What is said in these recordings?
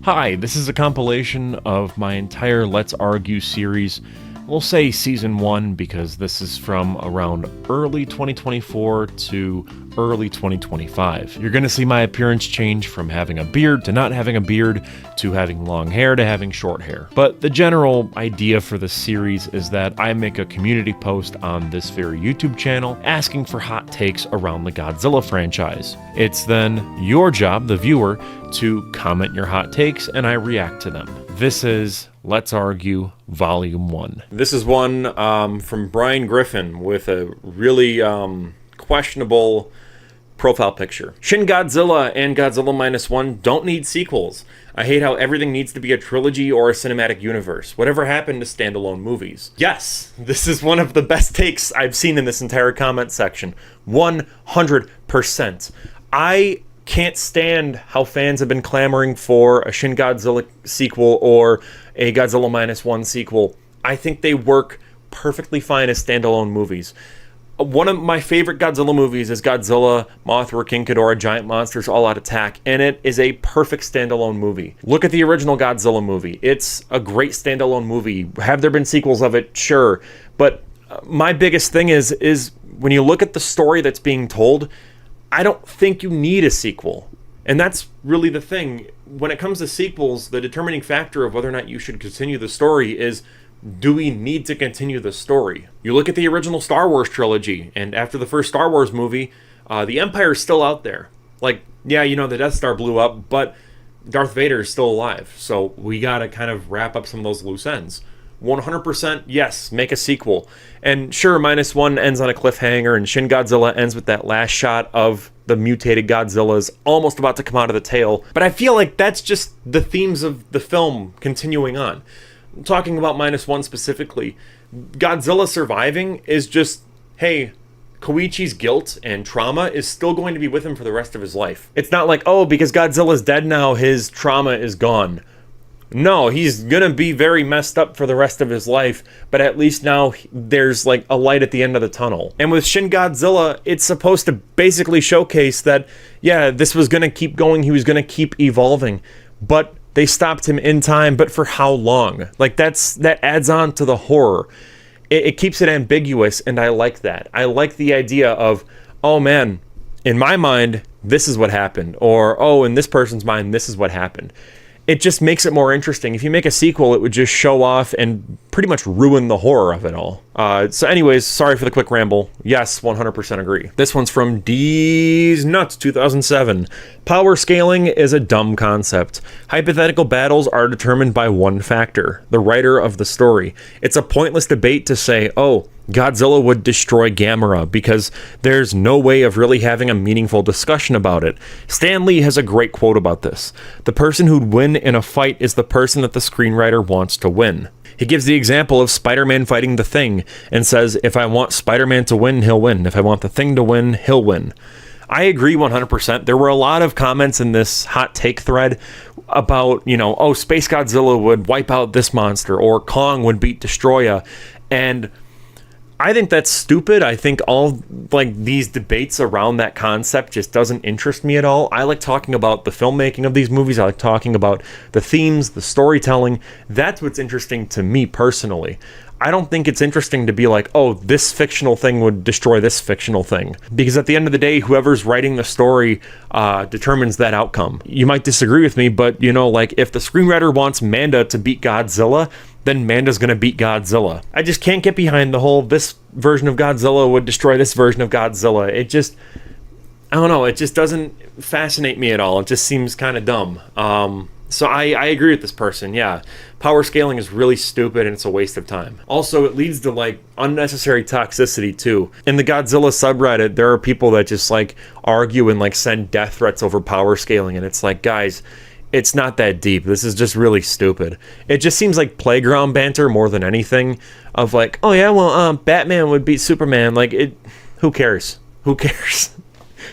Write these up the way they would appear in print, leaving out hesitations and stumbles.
Hi, this is a compilation of my entire Let's Argue series. We'll say season 1 because this is from around early 2024 to early 2025. You're going to see my appearance change from having a beard to not having a beard, to having long hair to having short hair. But the general idea for this series is that I make a community post on this very YouTube channel asking for hot takes around the Godzilla franchise. It's then your job, the viewer, to comment your hot takes and I react to them. This is Let's Argue Volume 1. This is one from Brian Griffin with a really questionable profile picture. Shin Godzilla and Godzilla -1 don't need sequels. I hate how everything needs to be a trilogy or a cinematic universe. Whatever happened to standalone movies? Yes, this is one of the best takes I've seen in this entire comment section. 100%. I can't stand how fans have been clamoring for a Shin Godzilla sequel or a Godzilla -1 sequel. I think they work perfectly fine as standalone movies. One of my favorite Godzilla movies is Godzilla, Mothra, King Ghidorah, Giant Monsters, All Out Attack, and it is a perfect standalone movie. Look at the original Godzilla movie. It's a great standalone movie. Have there been sequels of it? Sure. But my biggest thing is when you look at the story that's being told, I don't think you need a sequel. And that's really the thing. When it comes to sequels, the determining factor of whether or not you should continue the story is, do we need to continue the story? You look at the original Star Wars trilogy, and after the first Star Wars movie, the Empire is still out there. Like, yeah, you know, the Death Star blew up, but Darth Vader is still alive. So we gotta kind of wrap up some of those loose ends. 100% yes, make a sequel. And sure, -1 ends on a cliffhanger, and Shin Godzilla ends with that last shot of the mutated Godzilla's almost about to come out of the tail. But I feel like that's just the themes of the film continuing on. Talking about -1 specifically, Godzilla surviving is just, hey, Koichi's guilt and trauma is still going to be with him for the rest of his life. It's not like, oh, because Godzilla's dead now, his trauma is gone. No, he's gonna be very messed up for the rest of his life, but at least now there's like a light at the end of the tunnel. And with Shin Godzilla, it's supposed to basically showcase that, yeah, this was gonna keep going, he was gonna keep evolving, but they stopped him in time, but for how long? Like, that adds on to the horror. It keeps it ambiguous, and I like that. I like the idea of, oh man, in my mind, this is what happened. Or, oh, in this person's mind, this is what happened. It just makes it more interesting. If you make a sequel, it would just show off and pretty much ruin the horror of it all. So anyways, sorry for the quick ramble. Yes, 100% agree. This one's from D's Nuts 2007. Power scaling is a dumb concept. Hypothetical battles are determined by one factor, the writer of the story. It's a pointless debate to say, oh, Godzilla would destroy Gamera, because there's no way of really having a meaningful discussion about it. Stan Lee has a great quote about this. The person who'd win in a fight is the person that the screenwriter wants to win. He gives the example of Spider-Man fighting the Thing and says, if I want Spider-Man to win, he'll win. If I want the Thing to win, he'll win. I agree 100%. There were a lot of comments in this hot take thread about, you know, oh, Space Godzilla would wipe out this monster, or Kong would beat Destroya, and I think that's stupid. I think all like these debates around that concept just doesn't interest me at all. I like talking about the filmmaking of these movies. I like talking about the themes, the storytelling. That's what's interesting to me personally. I don't think it's interesting to be like, oh, this fictional thing would destroy this fictional thing. Because at the end of the day, whoever's writing the story determines that outcome. You might disagree with me, but, you know, like if the screenwriter wants Manda to beat Godzilla, then Manda's gonna beat Godzilla. I just can't get behind the whole, this version of Godzilla would destroy this version of Godzilla. It just, I don't know, it just doesn't fascinate me at all. It just seems kind of dumb. So I agree with this person, yeah. Power scaling is really stupid and it's a waste of time. Also, it leads to like unnecessary toxicity too. In the Godzilla subreddit, there are people that just like argue and like send death threats over power scaling, and it's like, guys, it's not that deep. This is just really stupid. It just seems like playground banter more than anything, of like, oh yeah, well, Batman would beat Superman. Like, who cares? Who cares?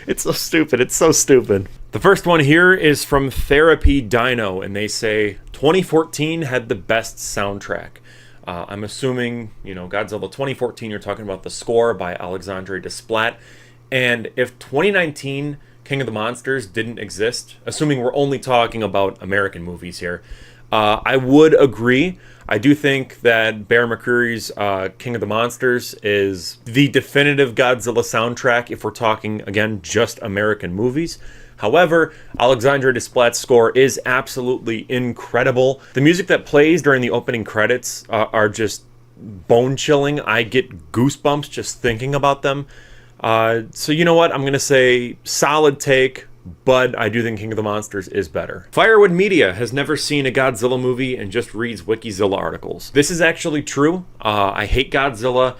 It's so stupid. It's so stupid. The first one here is from Therapy Dino, and they say 2014 had the best soundtrack. I'm assuming, you know, Godzilla 2014, you're talking about the score by Alexandre Desplat. And if 2019 King of the Monsters didn't exist, assuming we're only talking about American movies here, I would agree. I do think that Bear McCreary's King of the Monsters is the definitive Godzilla soundtrack if we're talking, again, just American movies. However, Alexandre Desplat's score is absolutely incredible. The music that plays during the opening credits are just bone-chilling. I get goosebumps just thinking about them. So you know what? I'm going to say solid take, but I do think King of the Monsters is better. Firewood Media has never seen a Godzilla movie and just reads Wikizilla articles. This is actually true. I hate Godzilla.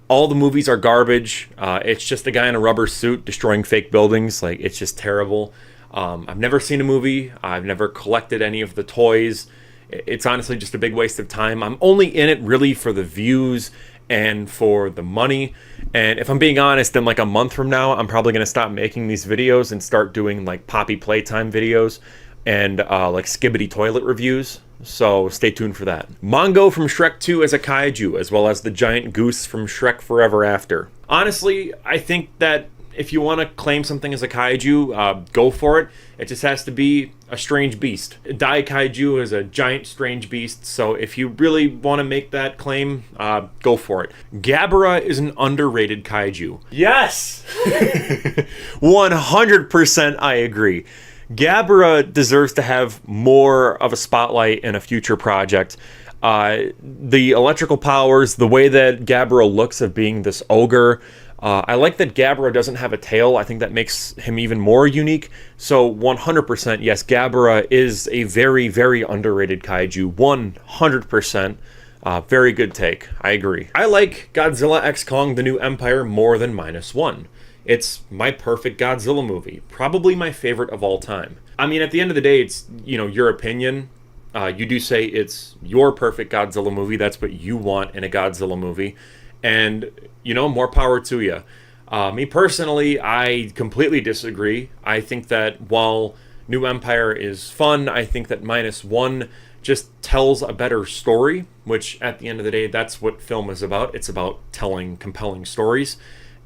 All the movies are garbage. It's just a guy in a rubber suit destroying fake buildings. Like, it's just terrible. I've never seen a movie. I've never collected any of the toys. It's honestly just a big waste of time. I'm only in it really for the views and for the money. And if I'm being honest, in like a month from now, I'm probably going to stop making these videos and start doing like Poppy Playtime videos and like Skibbity Toilet reviews. So stay tuned for that. Mongo from Shrek 2 as a kaiju, as well as the giant goose from Shrek Forever After. Honestly, I think that if you want to claim something as a kaiju, go for it. It just has to be a strange beast. Dai Kaiju is a giant strange beast, so if you really want to make that claim, go for it. Gabara is an underrated kaiju. Yes! 100% I agree. Gabara deserves to have more of a spotlight in a future project. The electrical powers, the way that Gabara looks of being this ogre, I like that Gabara doesn't have a tail. I think that makes him even more unique. So 100%, yes, Gabara is a very, very underrated kaiju. 100%. Very good take. I agree. I like Godzilla x Kong: The New Empire more than -1. It's my perfect Godzilla movie. Probably my favorite of all time. I mean, at the end of the day, it's, you know, your opinion. You do say it's your perfect Godzilla movie. That's what you want in a Godzilla movie. And, you know, more power to you. Me personally, I completely disagree. I think that while New Empire is fun, I think that -1 just tells a better story, which at the end of the day, that's what film is about. It's about telling compelling stories.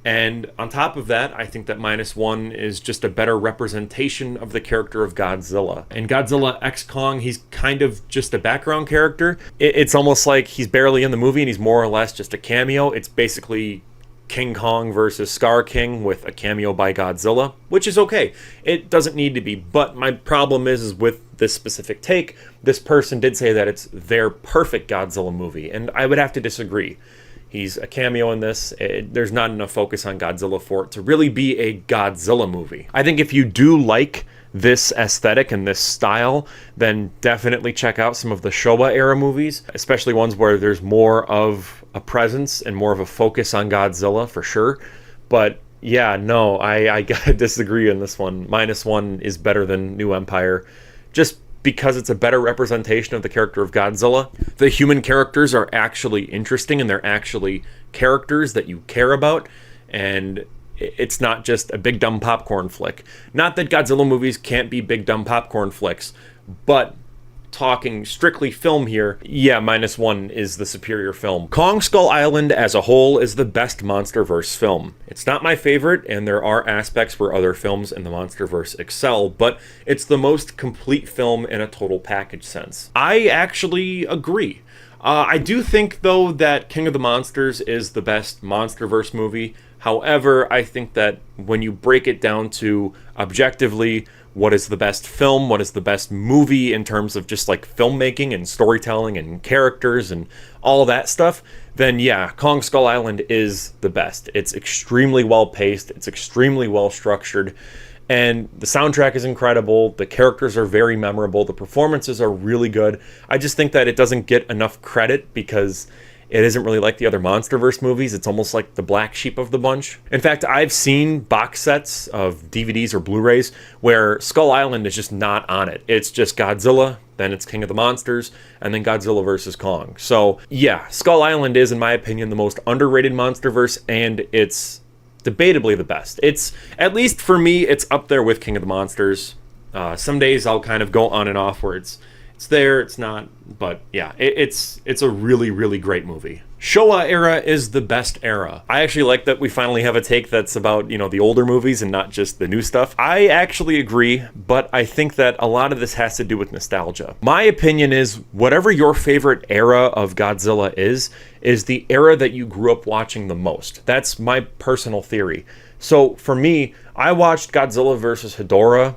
And on top of that, I think that -1 is just a better representation of the character of Godzilla. In Godzilla x Kong, he's kind of just a background character. It's almost like he's barely in the movie and he's more or less just a cameo. It's basically King Kong versus Scar King with a cameo by Godzilla, which is okay. It doesn't need to be, but my problem is with this specific take, this person did say that it's their perfect Godzilla movie, and I would have to disagree. He's a cameo in this. There's not enough focus on Godzilla for it to really be a Godzilla movie. I think if you do like this aesthetic and this style, then definitely check out some of the Showa era movies, especially ones where there's more of a presence and more of a focus on Godzilla for sure. But yeah, no, I gotta disagree on this one. -1 is better than New Empire, just because it's a better representation of the character of Godzilla. The human characters are actually interesting, and they're actually characters that you care about, and it's not just a big dumb popcorn flick. Not that Godzilla movies can't be big dumb popcorn flicks, but talking strictly film here, yeah, -1 is the superior film. Kong Skull Island as a whole is the best MonsterVerse film. It's not my favorite, and there are aspects where other films in the MonsterVerse excel, but it's the most complete film in a total package sense. I actually agree. I do think, though, that King of the Monsters is the best MonsterVerse movie. However, I think that when you break it down to objectively, what is the best film, what is the best movie in terms of just like filmmaking and storytelling and characters and all that stuff, then yeah, Kong Skull Island is the best. It's extremely well paced, it's extremely well structured, and the soundtrack is incredible, the characters are very memorable, the performances are really good. I just think that it doesn't get enough credit because it isn't really like the other MonsterVerse movies. It's almost like the black sheep of the bunch. In fact, I've seen box sets of DVDs or Blu-rays where Skull Island is just not on it. It's just Godzilla, then it's King of the Monsters, and then Godzilla vs. Kong. So yeah, Skull Island is, in my opinion, the most underrated MonsterVerse, and it's debatably the best. It's, at least for me, it's up there with King of the Monsters. Some days I'll kind of go on and off where It's there, it's not, but yeah, it's a really, really great movie. Showa era is the best era. I actually like that we finally have a take that's about, the older movies and not just the new stuff. I actually agree, but I think that a lot of this has to do with nostalgia. My opinion is whatever your favorite era of Godzilla is the era that you grew up watching the most. That's my personal theory. So for me, I watched Godzilla vs. Hedorah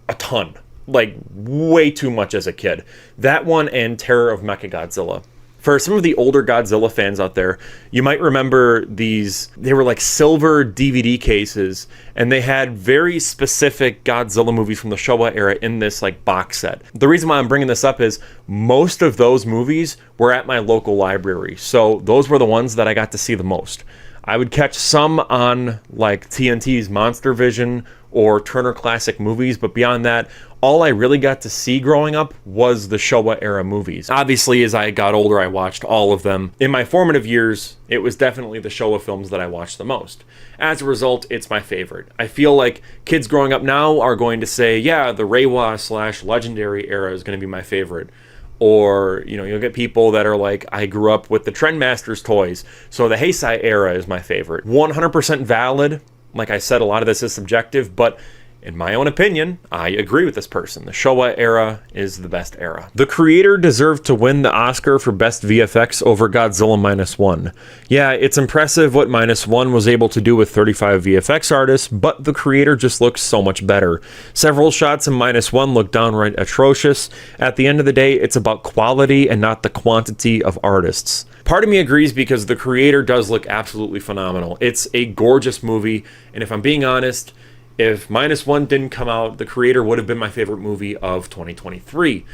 a ton. Like, way too much as a kid. That one and Terror of Mechagodzilla. For some of the older Godzilla fans out there, you might remember these, they were like silver DVD cases, and they had very specific Godzilla movies from the Showa era in this like box set. The reason why I'm bringing this up is most of those movies were at my local library, so those were the ones that I got to see the most. I would catch some on like TNT's Monster Vision or Turner Classic Movies, but beyond that, all I really got to see growing up was the Showa era movies. Obviously, as I got older, I watched all of them. In my formative years, it was definitely the Showa films that I watched the most. As a result, it's my favorite. I feel like kids growing up now are going to say, yeah, the Reiwa / Legendary era is going to be my favorite. Or, you'll get people that are like, I grew up with the Trendmasters toys, so the Heisei era is my favorite. 100% valid. Like I said, a lot of this is subjective, but in my own opinion, I agree with this person. The Showa era is the best era. The creator deserved to win the Oscar for Best VFX over Godzilla -1. Yeah, it's impressive what -1 was able to do with 35 VFX artists, but the creator just looks so much better. Several shots in -1 look downright atrocious. At the end of the day, it's about quality and not the quantity of artists. Part of me agrees because the creator does look absolutely phenomenal. It's a gorgeous movie, and if I'm being honest, if -1 didn't come out, the creator would have been my favorite movie of 2023.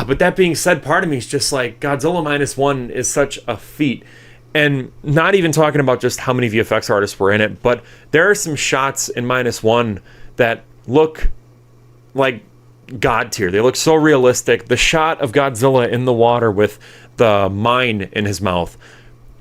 But that being said, part of me is just like, Godzilla -1 is such a feat. And not even talking about just how many VFX artists were in it, but there are some shots in -1 that look like God tier. They look so realistic. The shot of Godzilla in the water with the mine in his mouth,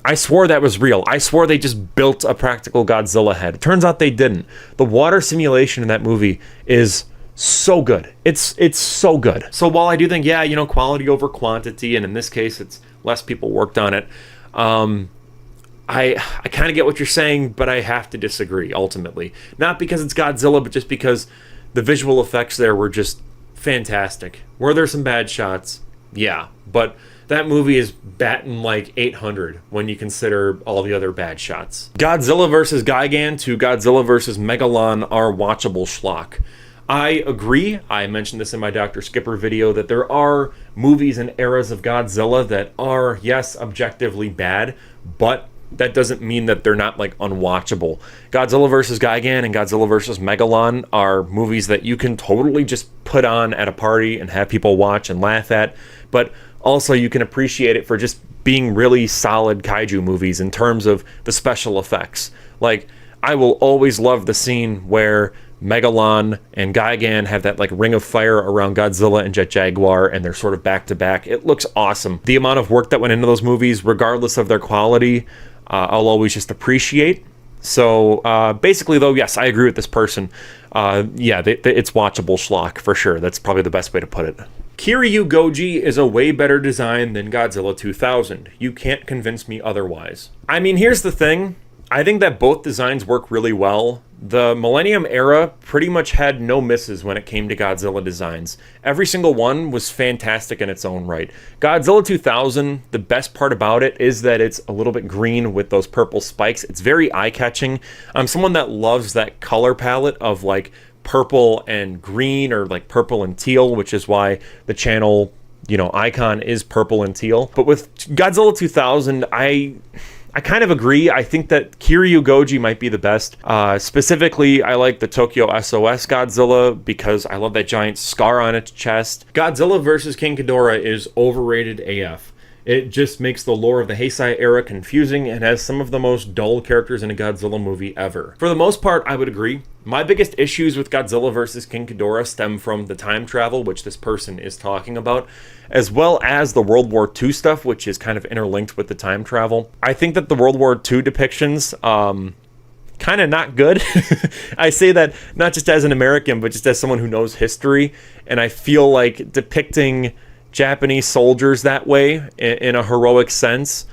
I swore that was real. I swore they just built a practical Godzilla head. It turns out they didn't. The water simulation in that movie is so good. It's so good. So while I do think, yeah, quality over quantity, and in this case, it's less people worked on it, I kind of get what you're saying, but I have to disagree, ultimately. Not because it's Godzilla, but just because the visual effects there were just fantastic. Were there some bad shots? Yeah, but that movie is batting like 800 when you consider all the other bad shots. Godzilla vs. Gigan to Godzilla vs. Megalon are watchable schlock. I agree. I mentioned this in my Dr. Skipper video that there are movies and eras of Godzilla that are, yes, objectively bad, but that doesn't mean that they're not like unwatchable. Godzilla vs. Gigan and Godzilla vs. Megalon are movies that you can totally just put on at a party and have people watch and laugh at, but also you can appreciate it for just being really solid kaiju movies in terms of the special effects. Like, I will always love the scene where Megalon and Gigan have that like ring of fire around Godzilla and Jet Jaguar, and they're sort of back to back. It looks awesome. The amount of work that went into those movies, regardless of their quality, I'll always just appreciate. So basically, though, yes, I agree with this person. Yeah, it's watchable schlock for sure. That's probably the best way to put it. Kiryu Goji is a way better design than Godzilla 2000. You can't convince me otherwise. I mean, here's the thing. I think that both designs work really well. The Millennium era pretty much had no misses when it came to Godzilla designs. Every single one was fantastic in its own right. Godzilla 2000, the best part about it is that it's a little bit green with those purple spikes. It's very eye-catching. I'm someone that loves that color palette of like purple and green, or like purple and teal, which is why the channel, icon is purple and teal. But with Godzilla 2000, I kind of agree. I think that Kiryu Goji might be the best. Specifically, I like the Tokyo SOS Godzilla because I love that giant scar on its chest. Godzilla vs. King Ghidorah is overrated AF. It just makes the lore of the Heisei era confusing and has some of the most dull characters in a Godzilla movie ever. For the most part, I would agree. My biggest issues with Godzilla vs. King Ghidorah stem from the time travel, which this person is talking about, as well as the World War II stuff, which is kind of interlinked with the time travel. I think that the World War II depictions kind of not good. I say that not just as an American, but just as someone who knows history. And I feel like depicting Japanese soldiers that way in a heroic sense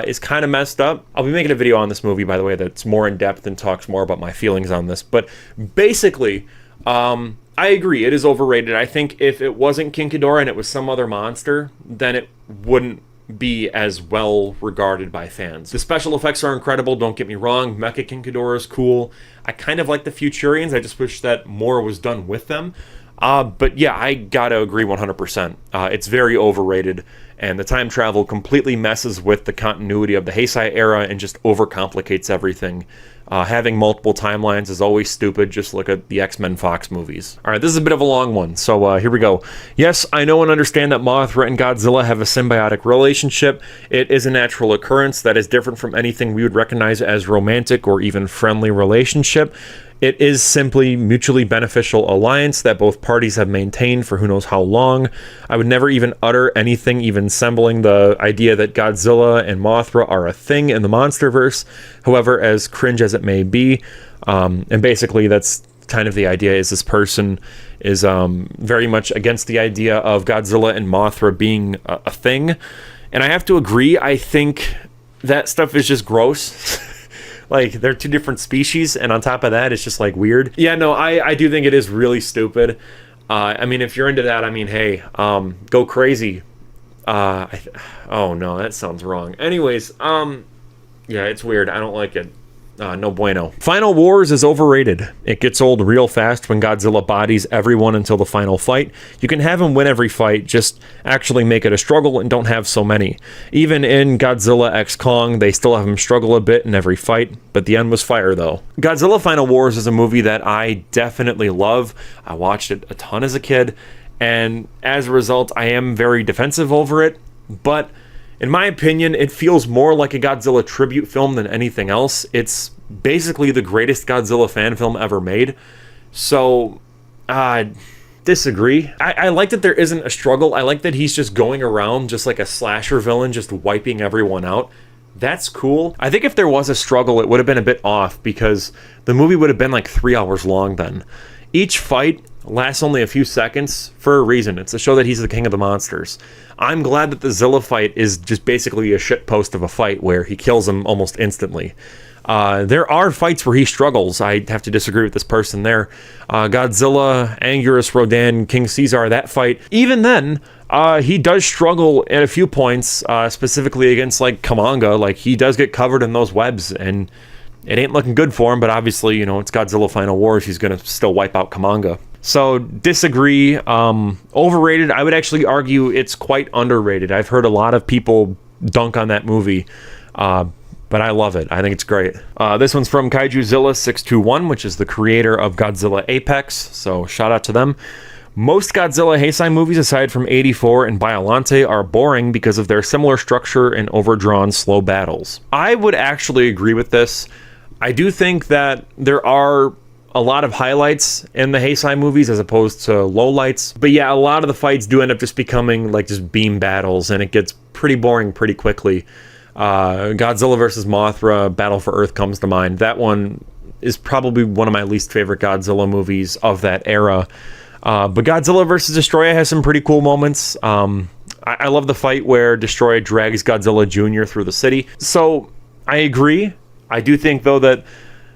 is kind of messed up. I'll be making a video on this movie, by the way, that's more in depth and talks more about my feelings on this. But basically, I agree, it is overrated. I think if it wasn't King Ghidorah and it was some other monster, then it wouldn't be as well regarded by fans. The special effects are incredible, don't get me wrong. Mecha King Ghidorah is cool. I kind of like the Futurians. I just wish that more was done with them. But yeah, I gotta agree 100%. It's very overrated, and the time travel completely messes with the continuity of the Heisei era and just overcomplicates everything. Having multiple timelines is always stupid. Just look at the X-Men Fox movies. All right, this is a bit of a long one, so here we go. Yes, I know and understand that Mothra and Godzilla have a symbiotic relationship. It is a natural occurrence that is different from anything we would recognize as romantic or even friendly relationship. It is simply mutually beneficial alliance that both parties have maintained for who knows how long. I would never even utter anything even resembling the idea that Godzilla and Mothra are a thing in the Monsterverse, however, as cringe as it may be. And basically that's kind of the idea, is this person is very much against the idea of Godzilla and Mothra being a thing. And I have to agree, I think that stuff is just gross. Like, they're two different species, and on top of that, it's just, like, weird. Yeah, no, I do think it is really stupid. I mean, if you're into that, I mean, hey, go crazy. Oh, no, that sounds wrong. Anyways, yeah, it's weird. I don't like it. No bueno. Final Wars is overrated. It gets old real fast when Godzilla bodies everyone until the final fight. You can have him win every fight, just actually make it a struggle and don't have so many. Even in Godzilla x Kong, they still have him struggle a bit in every fight, but the end was fire though. Godzilla Final Wars is a movie that I definitely love. I watched it a ton as a kid, and as a result, I am very defensive over it, but in my opinion, it feels more like a Godzilla tribute film than anything else. It's basically the greatest Godzilla fan film ever made. So, disagree. I like that there isn't a struggle. I like that he's just going around just like a slasher villain, just wiping everyone out. That's cool. I think if there was a struggle, it would have been a bit off because the movie would have been like 3 hours long then. Each fight lasts only a few seconds for a reason. It's to show that he's the king of the monsters. I'm glad that the Zilla fight is just basically a shitpost of a fight where he kills him almost instantly. There are fights where he struggles. I have to disagree with this person there. Godzilla, Anguirus, Rodan, King Caesar, that fight. Even then, he does struggle at a few points, specifically against like Kamanga. Like, he does get covered in those webs, and it ain't looking good for him, but obviously, you know, it's Godzilla Final Wars. He's going to still wipe out Kamanga. So, disagree. Overrated. I would actually argue it's quite underrated. I've heard a lot of people dunk on that movie, but I love it. I think it's great. This one's from KaijuZilla621, which is the creator of Godzilla Apex, so shout out to them. Most Godzilla Heisei movies, aside from 84 and Biollante, are boring because of their similar structure and overdrawn slow battles. I would actually agree with this. I do think that there are a lot of highlights in the Heisei movies as opposed to lowlights. But yeah, a lot of the fights do end up just becoming like just beam battles, and it gets pretty boring pretty quickly. Godzilla vs. Mothra, Battle for Earth comes to mind. That one is probably one of my least favorite Godzilla movies of that era. But Godzilla vs. Destroyer has some pretty cool moments. I love the fight where Destroyer drags Godzilla Jr. through the city. So I agree. I do think, though, that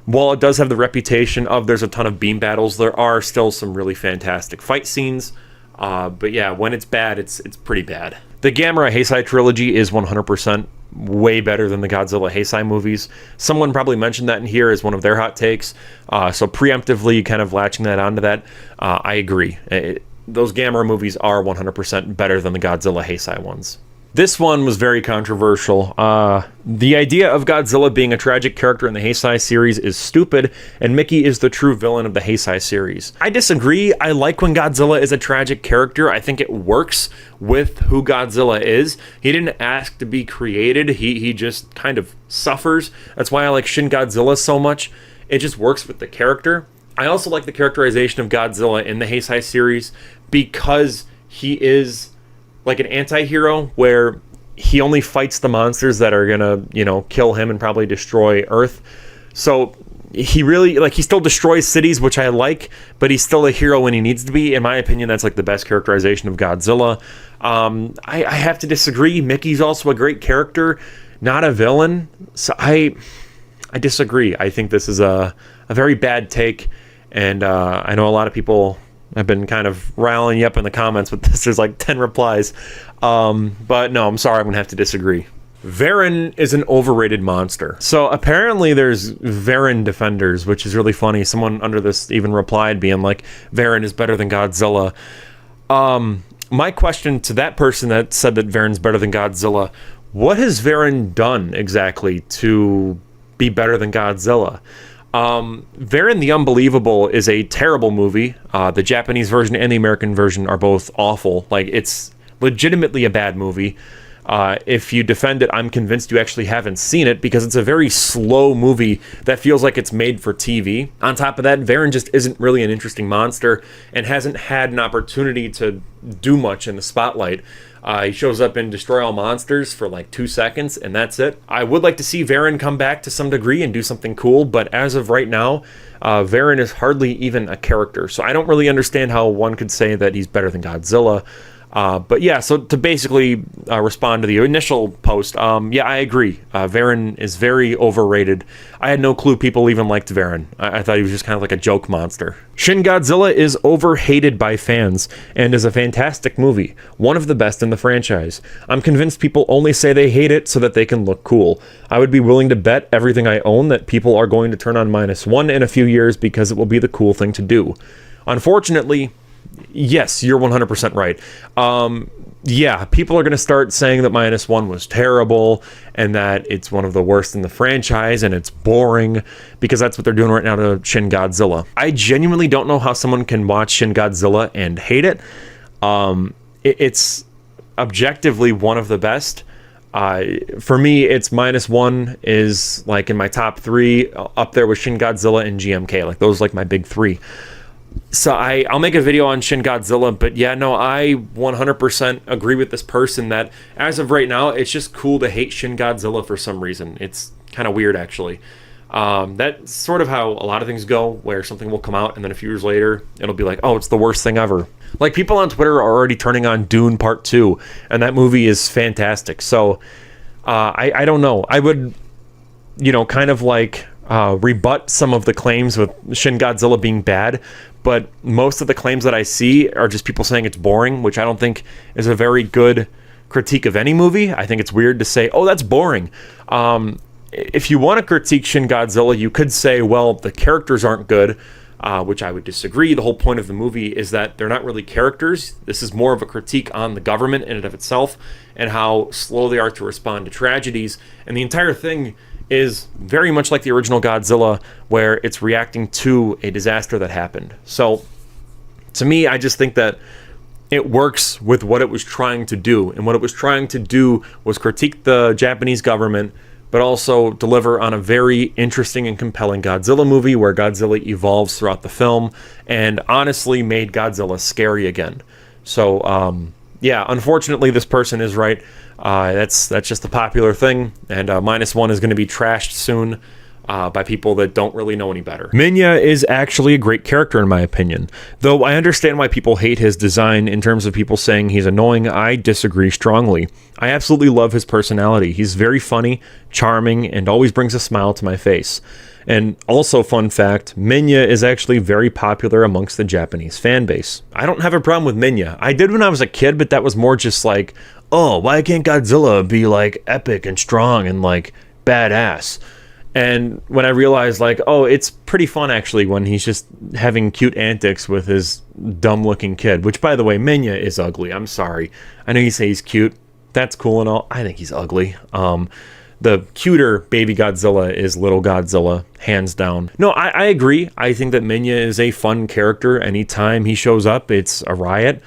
while it does have the reputation of there's a ton of beam battles, there are still some really fantastic fight scenes. But yeah, when it's bad, it's pretty bad. The Gamera Heisei trilogy is 100% way better than the Godzilla Heisei movies. Someone probably mentioned that in here as one of their hot takes. So preemptively kind of latching that onto that, I agree. Those Gamera movies are 100% better than the Godzilla Heisei ones. This one was very controversial. The idea of Godzilla being a tragic character in the Heisei series is stupid, and Mickey is the true villain of the Heisei series. I disagree. I like when Godzilla is a tragic character. I think it works with who Godzilla is. He didn't ask to be created. He just kind of suffers. That's why I like Shin Godzilla so much. It just works with the character. I also like the characterization of Godzilla in the Heisei series because he is like an anti-hero where he only fights the monsters that are gonna, you know, kill him and probably destroy Earth. So he really, like, he still destroys cities, which I like, but he's still a hero when he needs to be. In my opinion, that's like the best characterization of Godzilla. I have to disagree. Mickey's also a great character, not a villain. So I disagree. I think this is a very bad take, and I know a lot of people have been kind of riling you up in the comments with this. There's like 10 replies. But no, I'm sorry, I'm going to have to disagree. Varan is an overrated monster. So apparently there's Varan defenders, which is really funny. Someone under this even replied being like, Varan is better than Godzilla. My question to that person that said that Varan's better than Godzilla, what has Varan done exactly to be better than Godzilla? Varan the Unbelievable is a terrible movie. The Japanese version and the American version are both awful. Like, it's legitimately a bad movie. If you defend it, I'm convinced you actually haven't seen it, because it's a very slow movie that feels like it's made for TV. On top of that, Varan just isn't really an interesting monster and hasn't had an opportunity to do much in the spotlight. He shows up in Destroy All Monsters for like 2 seconds, and that's it. I would like to see Varan come back to some degree and do something cool, but as of right now, Varan is hardly even a character. So I don't really understand how one could say that he's better than Godzilla. But yeah, so to basically respond to the initial post, yeah, I agree. Varan is very overrated. I had no clue people even liked Varan. I thought he was just kind of like a joke monster. Shin Godzilla is overhated by fans and is a fantastic movie, one of the best in the franchise. I'm convinced people only say they hate it so that they can look cool. I would be willing to bet everything I own that people are going to turn on -1 in a few years because it will be the cool thing to do. Unfortunately, yes, you're 100% right. Yeah, people are going to start saying that -1 was terrible and that it's one of the worst in the franchise and it's boring, because that's what they're doing right now to Shin Godzilla. I genuinely don't know how someone can watch Shin Godzilla and hate it. It's objectively one of the best. For me, it's -1 is like in my top 3, up there with Shin Godzilla and GMK. Like, those are like my big 3. So I'll make a video on Shin Godzilla, but yeah, no, I 100% agree with this person that as of right now, it's just cool to hate Shin Godzilla for some reason. It's kind of weird, actually. That's sort of how a lot of things go, where something will come out and then a few years later, it'll be like, oh, it's the worst thing ever. Like, people on Twitter are already turning on Dune Part 2, and that movie is fantastic. So I don't know. I would, kind of like rebut some of the claims with Shin Godzilla being bad, but most of the claims that I see are just people saying it's boring, which I don't think is a very good critique of any movie. I think it's weird to say, oh, that's boring. If you want to critique Shin Godzilla, you could say, well, the characters aren't good, which I would disagree. The whole point of the movie is that they're not really characters. This is more of a critique on the government in and of itself and how slow they are to respond to tragedies. And the entire thing is very much like the original Godzilla, where it's reacting to a disaster that happened. So to me, I just think that it works with what it was trying to do. And what it was trying to do was critique the Japanese government, but also deliver on a very interesting and compelling Godzilla movie where Godzilla evolves throughout the film and honestly made Godzilla scary again. So yeah, unfortunately, this person is right. That's just a popular thing, and -1 is going to be trashed soon by people that don't really know any better. Minya is actually a great character in my opinion, though I understand why people hate his design. In terms of people saying he's annoying, I disagree strongly. I absolutely love his personality. He's very funny, charming, and always brings a smile to my face. And also, fun fact, Minya is actually very popular amongst the Japanese fan base. I don't have a problem with Minya. I did when I was a kid, but that was more just like, oh, why can't Godzilla be like epic and strong and like badass? And when I realized, like, oh, it's pretty fun actually when he's just having cute antics with his dumb looking kid, which, by the way, Minya is ugly. I'm sorry. I know you say he's cute. That's cool and all. I think he's ugly. The cuter baby Godzilla is little Godzilla, hands down. No, I agree. I think that Minya is a fun character. Anytime he shows up, it's a riot.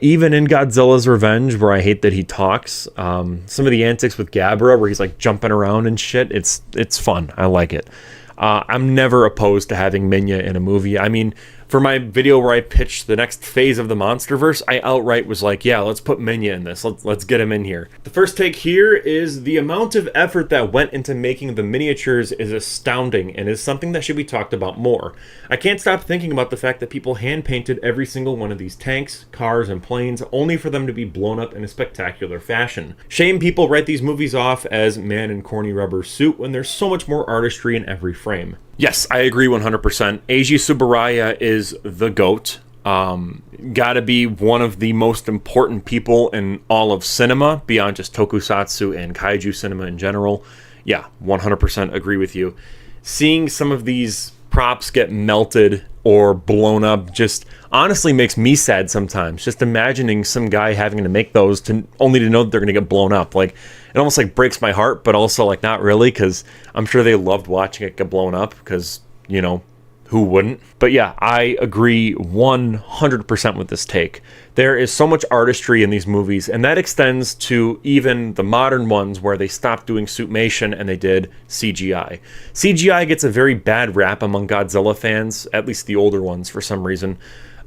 Even in Godzilla's Revenge, where I hate that he talks, some of the antics with Gabra, where he's like jumping around and shit, it's fun. I like it. I'm never opposed to having Minya in a movie. I mean, For my video where I pitched the next phase of the MonsterVerse, I outright was like, yeah, let's put Minya in this. Let's get him in here. The first take here is the amount of effort that went into making the miniatures is astounding and is something that should be talked about more. I can't stop thinking about the fact that people hand-painted every single one of these tanks, cars, and planes only for them to be blown up in a spectacular fashion. Shame people write these movies off as man in corny rubber suit when there's so much more artistry in every frame. Yes, I agree 100%. Eiji Tsuburaya is the GOAT. Gotta be one of the most important people in all of cinema, beyond just tokusatsu and kaiju cinema in general. Yeah, 100% agree with you. Seeing some of these props get melted or blown up just honestly makes me sad sometimes. Just imagining some guy having to make those only to know that they're going to get blown up. Like, it almost like breaks my heart, but also like not really, because I'm sure they loved watching it get blown up, because, you know, who wouldn't? But yeah, I agree 100% with this take. There is so much artistry in these movies, and that extends to even the modern ones where they stopped doing suitmation and they did CGI. CGI gets a very bad rap among Godzilla fans, at least the older ones for some reason.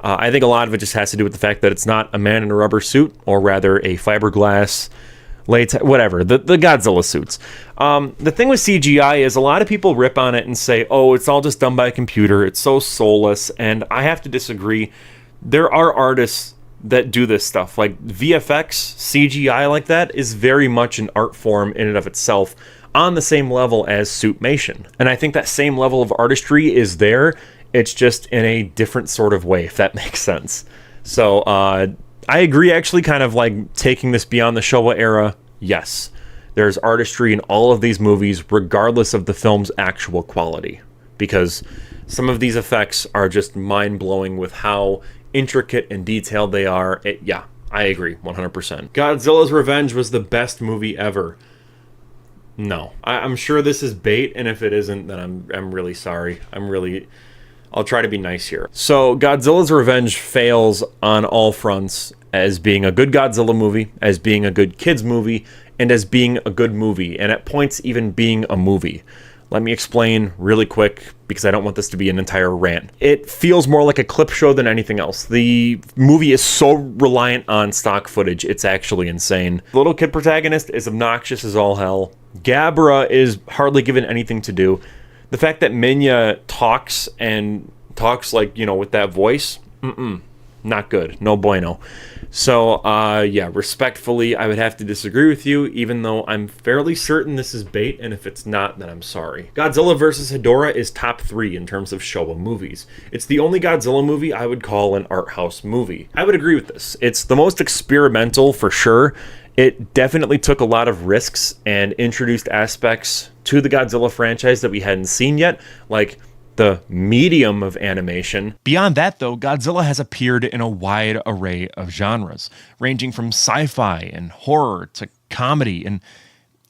I think a lot of it just has to do with the fact that it's not a man in a rubber suit, or rather a fiberglass, latex, whatever, the Godzilla suits. The thing with CGI is a lot of people rip on it and say, oh, it's all just done by a computer, it's so soulless, and I have to disagree. There are artists that do this stuff. Like VFX, CGI like that is very much an art form in and of itself, on the same level as suitmation. And I think that same level of artistry is there, it's just in a different sort of way, if that makes sense. So, I agree, actually, kind of like taking this beyond the Showa era. Yes, there's artistry in all of these movies, regardless of the film's actual quality, because some of these effects are just mind-blowing with how intricate and detailed they are. Yeah, I agree 100%. Godzilla's Revenge was the best movie ever. No, I'm sure this is bait, and if it isn't, then I'm really sorry. I'll try to be nice here. So, Godzilla's Revenge fails on all fronts as being a good Godzilla movie, as being a good kids movie, and as being a good movie, and at points even being a movie. Let me explain really quick, because I don't want this to be an entire rant. It feels more like a clip show than anything else. The movie is so reliant on stock footage, it's actually insane. The little kid protagonist is obnoxious as all hell. Gabra is hardly given anything to do. The fact that Minya talks like, you know, with that voice, not good, no bueno. So, yeah, respectfully, I would have to disagree with you, even though I'm fairly certain this is bait, and if it's not, then I'm sorry. Godzilla vs. Hedorah is top 3 in terms of Showa movies. It's the only Godzilla movie I would call an art house movie. I would agree with this. It's the most experimental, for sure. It definitely took a lot of risks and introduced aspects to the Godzilla franchise that we hadn't seen yet, like the medium of animation. Beyond that, though, Godzilla has appeared in a wide array of genres, ranging from sci-fi and horror to comedy and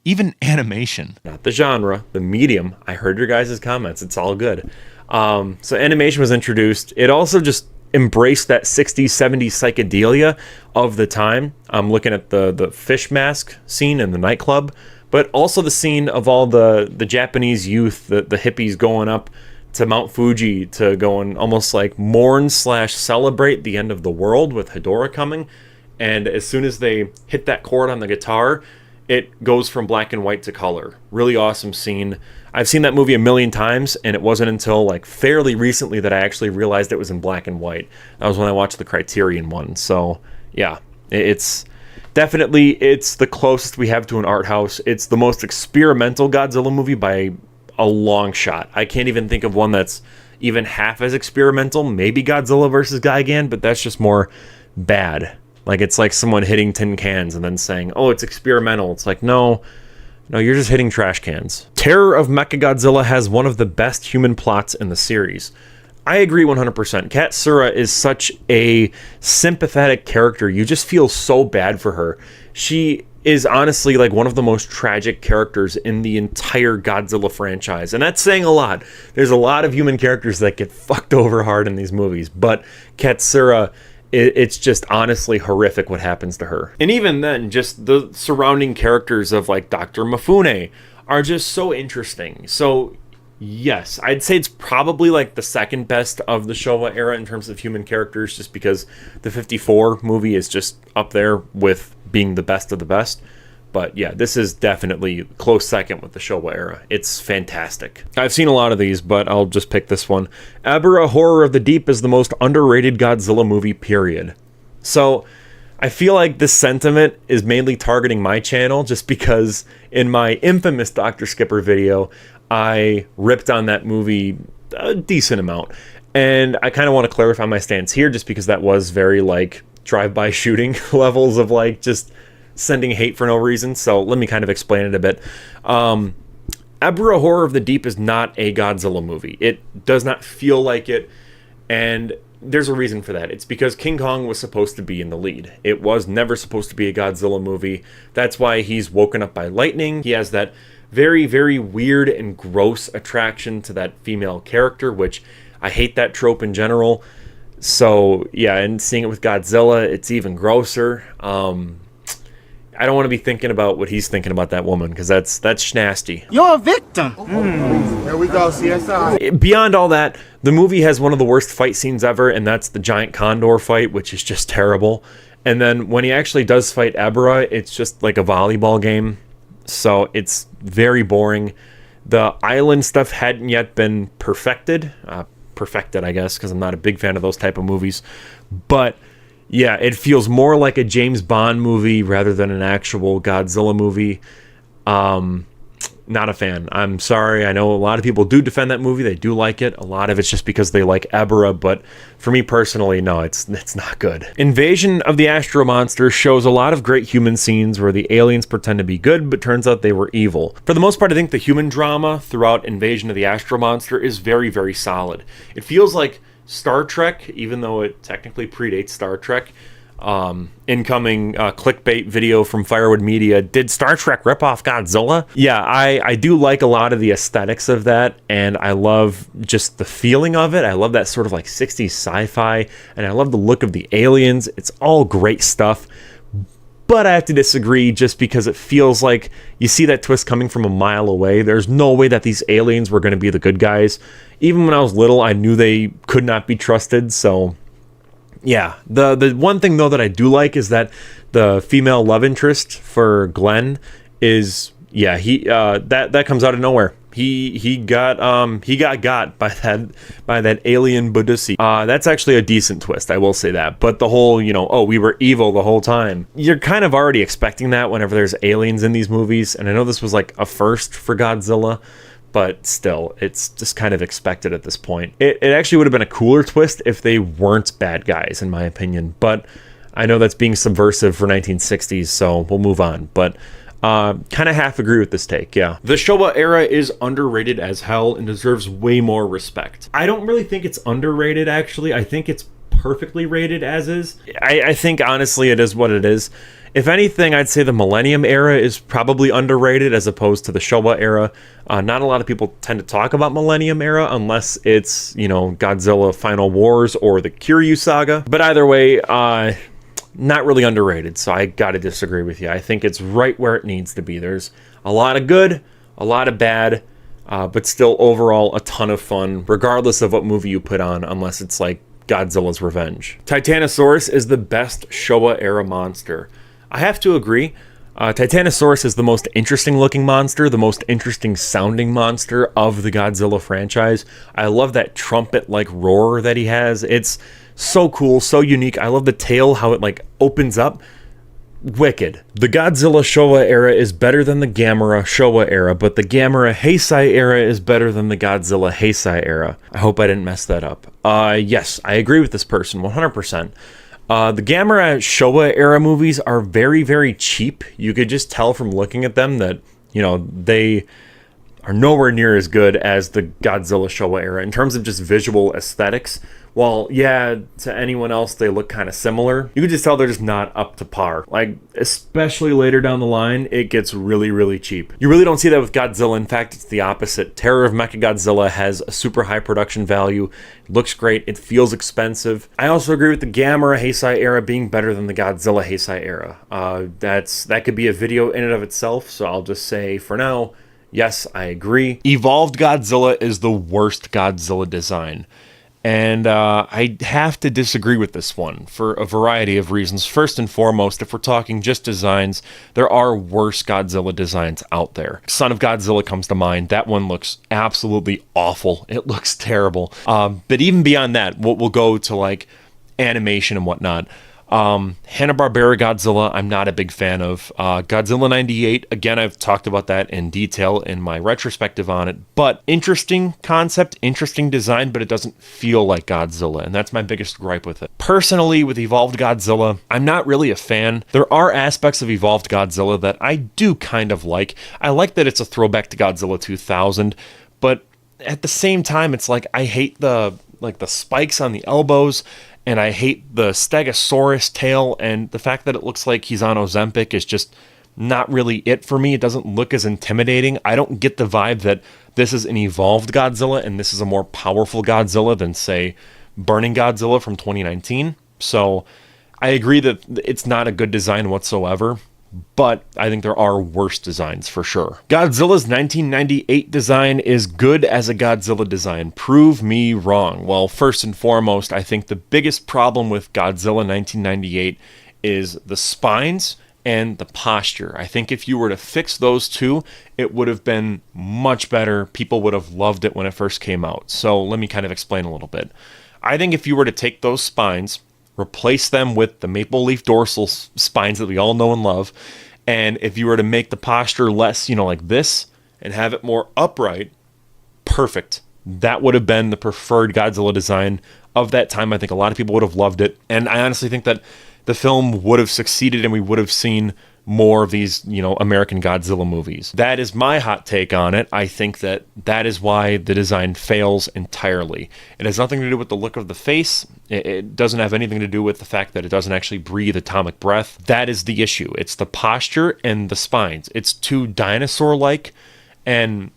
even animation. Not the genre, the medium. I heard your guys' comments. It's all good. So animation was introduced. It also just embraced that 60s, 70s psychedelia of the time. I'm looking at the fish mask scene in the nightclub, but also the scene of all the Japanese youth, the hippies going up to Mount Fuji to go and almost like mourn/celebrate the end of the world with Hedorah coming. And as soon as they hit that chord on the guitar, it goes from black and white to color. Really awesome scene. I've seen that movie a million times, and it wasn't until like fairly recently that I actually realized it was in black and white. That was when I watched the Criterion one. So yeah, it's definitely, it's the closest we have to an art house. It's the most experimental Godzilla movie by a long shot. I can't even think of one that's even half as experimental. Maybe Godzilla vs. Gigan, but that's just more bad. Like, it's like someone hitting tin cans and then saying, oh, it's experimental. It's like, no, you're just hitting trash cans. Terror of Mechagodzilla has one of the best human plots in the series. I agree 100%. Katsura is such a sympathetic character. You just feel so bad for her. She is honestly like one of the most tragic characters in the entire Godzilla franchise. And that's saying a lot. There's a lot of human characters that get fucked over hard in these movies. But Katsura, it's just honestly horrific what happens to her. And even then, just the surrounding characters of like Dr. Mifune are just so interesting. So Yes, I'd say it's probably like the second best of the Showa era in terms of human characters, just because the 54 movie is just up there with being the best of the best. But yeah, this is definitely close second with the Showa era. It's fantastic. I've seen a lot of these, but I'll just pick this one. Ebirah Horror of the Deep is the most underrated Godzilla movie, period. So I feel like this sentiment is mainly targeting my channel, just because in my infamous Dr. Skipper video, I ripped on that movie a decent amount. And I kind of want to clarify my stance here, just because that was very like drive-by shooting levels of like just sending hate for no reason. So let me kind of explain it a bit. Ebirah Horror of the Deep is not a Godzilla movie. It does not feel like it. And there's a reason for that. It's because King Kong was supposed to be in the lead. It was never supposed to be a Godzilla movie. That's why he's woken up by lightning. He has that very, very weird and gross attraction to that female character, which I hate that trope in general. So yeah, and seeing it with Godzilla, it's even grosser. I don't want to be thinking about what he's thinking about that woman, because that's nasty. You're a victim. Here we go, CSI. Beyond all that, the movie has one of the worst fight scenes ever, and that's the giant condor fight, which is just terrible. And then when he actually does fight Ebirah, it's just like a volleyball game. So it's very boring. The island stuff hadn't yet been perfected. Perfected, I guess, because I'm not a big fan of those type of movies. But yeah, it feels more like a James Bond movie rather than an actual Godzilla movie. Not a fan. I'm sorry. I know a lot of people do defend that movie. They do like it. A lot of it's just because they like Ebirah, but for me personally, no, it's not good. Invasion of the Astro Monster shows a lot of great human scenes where the aliens pretend to be good, but turns out they were evil. For the most part, I think the human drama throughout Invasion of the Astro Monster is very, very solid. It feels like Star Trek, even though it technically predates Star Trek. Incoming clickbait video from Firewood Media. Did Star Trek rip off Godzilla? Yeah, I do like a lot of the aesthetics of that, and I love just the feeling of it. I love that sort of like 60s sci-fi, and I love the look of the aliens. It's all great stuff. But I have to disagree, just because it feels like you see that twist coming from a mile away. There's no way that these aliens were going to be the good guys. Even when I was little, I knew they could not be trusted, so yeah. The one thing though that I do like is that the female love interest for Glenn is, yeah, he that comes out of nowhere. He got by that alien Budusi. That's actually a decent twist, I will say that. But the whole, oh, we were evil the whole time. You're kind of already expecting that whenever there's aliens in these movies, and I know this was like a first for Godzilla, but still, it's just kind of expected at this point. It actually would have been a cooler twist if they weren't bad guys, in my opinion. But I know that's being subversive for 1960s, so we'll move on. But kind of half agree with this take, yeah. The Showa era is underrated as hell and deserves way more respect. I don't really think it's underrated, actually. I think it's perfectly rated as is. I think, honestly, it is what it is. If anything, I'd say the Millennium era is probably underrated as opposed to the Showa era. Not a lot of people tend to talk about Millennium era unless it's, Godzilla Final Wars or the Kiryu Saga. But either way, not really underrated, so I gotta disagree with you. I think it's right where it needs to be. There's a lot of good, a lot of bad, but still overall a ton of fun, regardless of what movie you put on, unless it's like Godzilla's Revenge. Titanosaurus is the best Showa era monster. I have to agree. Titanosaurus is the most interesting looking monster, the most interesting sounding monster of the Godzilla franchise. I love that trumpet-like roar that he has. It's so cool, so unique. I love the tail, how it like opens up. Wicked. The Godzilla Showa era is better than the Gamera Showa era, but the Gamera Heisei era is better than the Godzilla Heisei era. I hope I didn't mess that up. Yes, I agree with this person 100%. The Gamera Showa era movies are very, very cheap. You could just tell from looking at them that, they are nowhere near as good as the Godzilla Showa era in terms of just visual aesthetics. While, yeah, to anyone else, they look kind of similar. You can just tell they're just not up to par. Like, especially later down the line, it gets really, really cheap. You really don't see that with Godzilla. In fact, it's the opposite. Terror of Mechagodzilla has a super high production value. It looks great. It feels expensive. I also agree with the Gamera Heisei era being better than the Godzilla Heisei era. That could be a video in and of itself, so I'll just say, for now, Yes, I agree. Evolved Godzilla is the worst Godzilla design. And I have to disagree with this one for a variety of reasons. First and foremost, if we're talking just designs, there are worse Godzilla designs out there. Son of Godzilla comes to mind. That one looks absolutely awful. It looks terrible. But even beyond that, we'll go to like animation and whatnot. Hanna-Barbera Godzilla, I'm not a big fan of. Godzilla 98, again, I've talked about that in detail in my retrospective on it, but interesting concept, interesting design, but it doesn't feel like Godzilla, and that's my biggest gripe with it. Personally, with Evolved Godzilla, I'm not really a fan. There are aspects of Evolved Godzilla that I do kind of like. I like that it's a throwback to Godzilla 2000, but at the same time, it's like I hate the spikes on the elbows, and I hate the Stegosaurus tail, and the fact that it looks like he's on Ozempic is just not really it for me. It doesn't look as intimidating. I don't get the vibe that this is an evolved Godzilla and this is a more powerful Godzilla than, say, Burning Godzilla from 2019. So I agree that it's not a good design whatsoever, but I think there are worse designs for sure. Godzilla's 1998 design is good as a Godzilla design. Prove me wrong. Well, first and foremost, I think the biggest problem with Godzilla 1998 is the spines and the posture. I think if you were to fix those two, it would have been much better. People would have loved it when it first came out. So let me kind of explain a little bit. I think if you were to take those spines, replace them with the maple leaf dorsal spines that we all know and love, and if you were to make the posture less, like this, and have it more upright, perfect. That would have been the preferred Godzilla design of that time. I think a lot of people would have loved it, and I honestly think that the film would have succeeded and we would have seen more of these, American Godzilla movies. That is my hot take on it. I think that is why the design fails entirely. It has nothing to do with the look of the face. It doesn't have anything to do with the fact that it doesn't actually breathe atomic breath. That is the issue. It's the posture and the spines. It's too dinosaur-like, and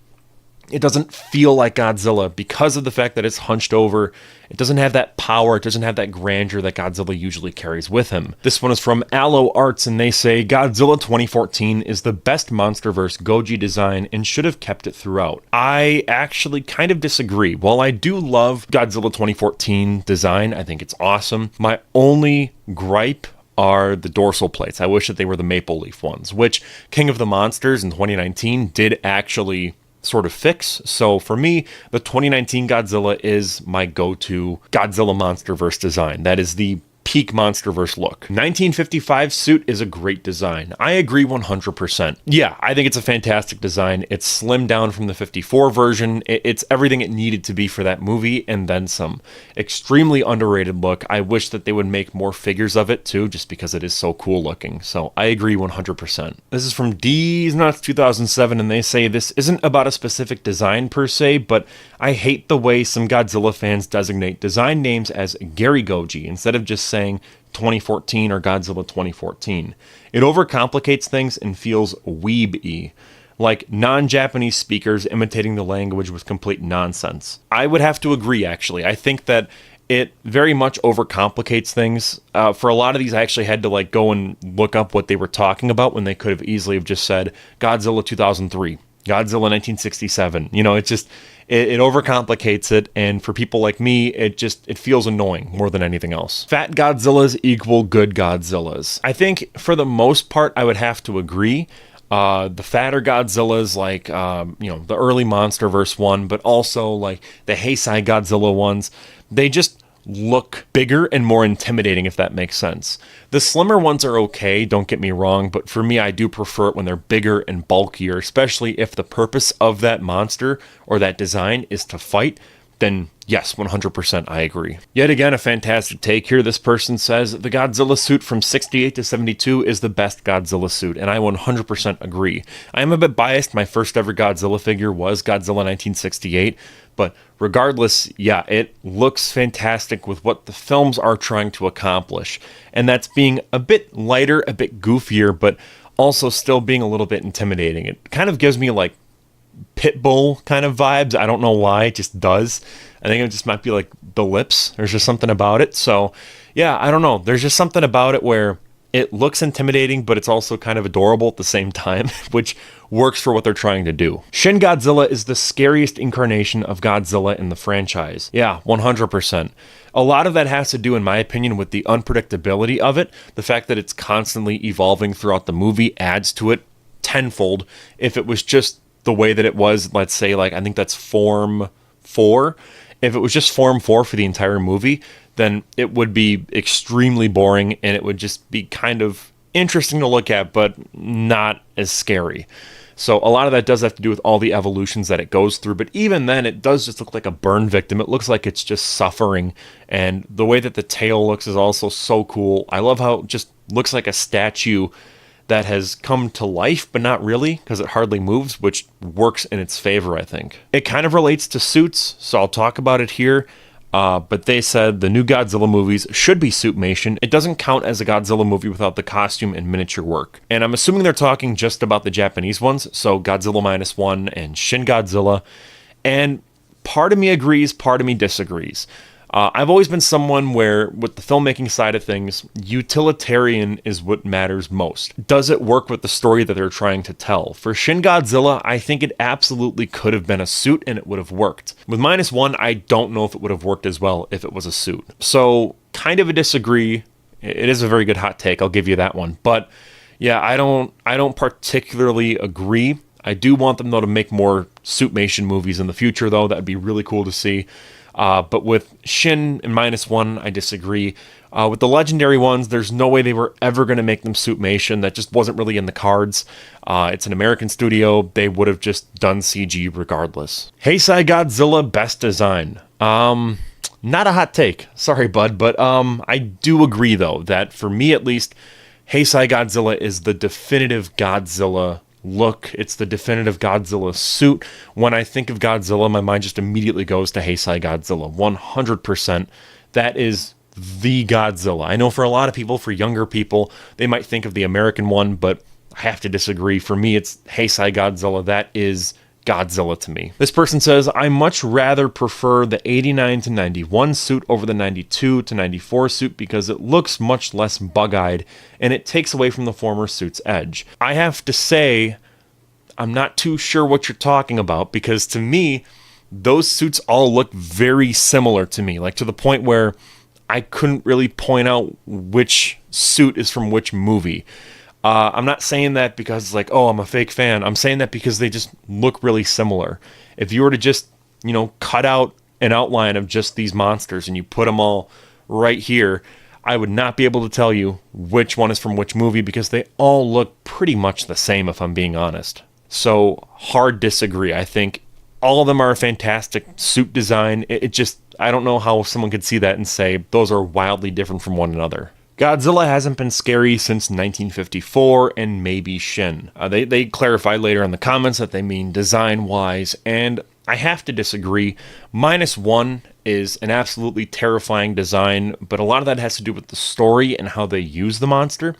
it doesn't feel like Godzilla because of the fact that it's hunched over. It doesn't have that power. It doesn't have that grandeur that Godzilla usually carries with him. This one is from Aloe Arts, and they say, Godzilla 2014 is the best MonsterVerse Goji design and should have kept it throughout. I actually kind of disagree. While I do love Godzilla 2014 design, I think it's awesome. My only gripe are the dorsal plates. I wish that they were the maple leaf ones, which King of the Monsters in 2019 did actually sort of fix. So for me, the 2019 Godzilla is my go-to Godzilla MonsterVerse design. That is the peak MonsterVerse look. 1955 suit is a great design. I agree 100%. Yeah, I think it's a fantastic design. It's slimmed down from the 54 version. It's everything it needed to be for that movie and then some. Extremely underrated look. I wish that they would make more figures of it too, just because it is so cool looking. So I agree 100%. This is from D's Nuts 2007, and they say this isn't about a specific design per se, but I hate the way some Godzilla fans designate design names as Gary Goji instead of just saying 2014 or Godzilla 2014. It overcomplicates things and feels weeb-y, like non-Japanese speakers imitating the language with complete nonsense. I would have to agree, actually. I think that it very much overcomplicates things. For a lot of these, I actually had to go and look up what they were talking about when they could have easily have just said Godzilla 2003, Godzilla 1967. It overcomplicates it, and for people like me, it feels annoying more than anything else. Fat Godzillas equal good Godzillas. I think for the most part, I would have to agree. The fatter Godzillas, the early MonsterVerse one, but also the Heisei Godzilla ones, they just look bigger and more intimidating, if that makes sense. The slimmer ones are okay, don't get me wrong, but for me, I do prefer it when they're bigger and bulkier, especially if the purpose of that monster or that design is to fight. Then yes, 100% I agree. Yet again, a fantastic take here. This person says, the Godzilla suit from 68 to 72 is the best Godzilla suit, and I 100% agree. I am a bit biased. My first ever Godzilla figure was Godzilla 1968, but regardless, yeah, it looks fantastic with what the films are trying to accomplish, and that's being a bit lighter, a bit goofier, but also still being a little bit intimidating. It kind of gives me Pitbull kind of vibes. I don't know why, it just does. I think it just might be the lips. There's just something about it. So yeah, I don't know. There's just something about it where It looks intimidating, but it's also kind of adorable at the same time, which works for what they're trying to do. Shin Godzilla is the scariest incarnation of Godzilla in the franchise. Yeah, 100%. A lot of that has to do, in my opinion, with the unpredictability of it. The fact that it's constantly evolving throughout the movie adds to it tenfold. If it was just the way that it was, let's say, like, I think that's Form 4. If it was just Form 4 for the entire movie, then it would be extremely boring and it would just be kind of interesting to look at, but not as scary. So a lot of that does have to do with all the evolutions that it goes through, but even then it does just look like a burn victim. It looks like it's just suffering, and the way that the tail looks is also so cool. I love how it just looks like a statue that has come to life, but not really, because it hardly moves, which works in its favor, I think. It kind of relates to suits, so I'll talk about it here. But they said the new Godzilla movies should be suitmation. It doesn't count as a Godzilla movie without the costume and miniature work. And I'm assuming they're talking just about the Japanese ones, so Godzilla -1 and Shin Godzilla. And part of me agrees, part of me disagrees. I've always been someone where, with the filmmaking side of things, utilitarian is what matters most. Does it work with the story that they're trying to tell? For Shin Godzilla, I think it absolutely could have been a suit and it would have worked. With -1, I don't know if it would have worked as well if it was a suit. So, kind of a disagree. It is a very good hot take, I'll give you that one. But yeah, I don't particularly agree. I do want them, though, to make more suitmation movies in the future, though. That would be really cool to see. But with Shin and -1, I disagree. With the legendary ones, there's no way they were ever going to make them suitmation. That just wasn't really in the cards. It's an American studio. They would have just done CG regardless. Heisei Godzilla Best Design. Not a hot take. Sorry, bud. But I do agree, though, that for me at least, Heisei Godzilla is the definitive Godzilla look. It's the definitive Godzilla suit. When I think of Godzilla, my mind just immediately goes to Heisei Godzilla. 100%. That is the Godzilla. I know for a lot of people, for younger people, they might think of the American one, but I have to disagree. For me, it's Heisei Godzilla. That is Godzilla to me. This person says, I much rather prefer the 89 to 91 suit over the 92 to 94 suit because it looks much less bug-eyed and it takes away from the former suit's edge. I have to say, I'm not too sure what you're talking about because to me, those suits all look very similar to me, like to the point where I couldn't really point out which suit is from which movie. I'm not saying that because it's like, oh, I'm a fake fan. I'm saying that because they just look really similar. If you were to just, cut out an outline of just these monsters and you put them all right here, I would not be able to tell you which one is from which movie because they all look pretty much the same, if I'm being honest. So, hard disagree. I think all of them are a fantastic suit design. It just, I don't know how someone could see that and say those are wildly different from one another. Godzilla hasn't been scary since 1954 and maybe Shin. They clarify later in the comments that they mean design-wise, and I have to disagree. -1 is an absolutely terrifying design, but a lot of that has to do with the story and how they use the monster.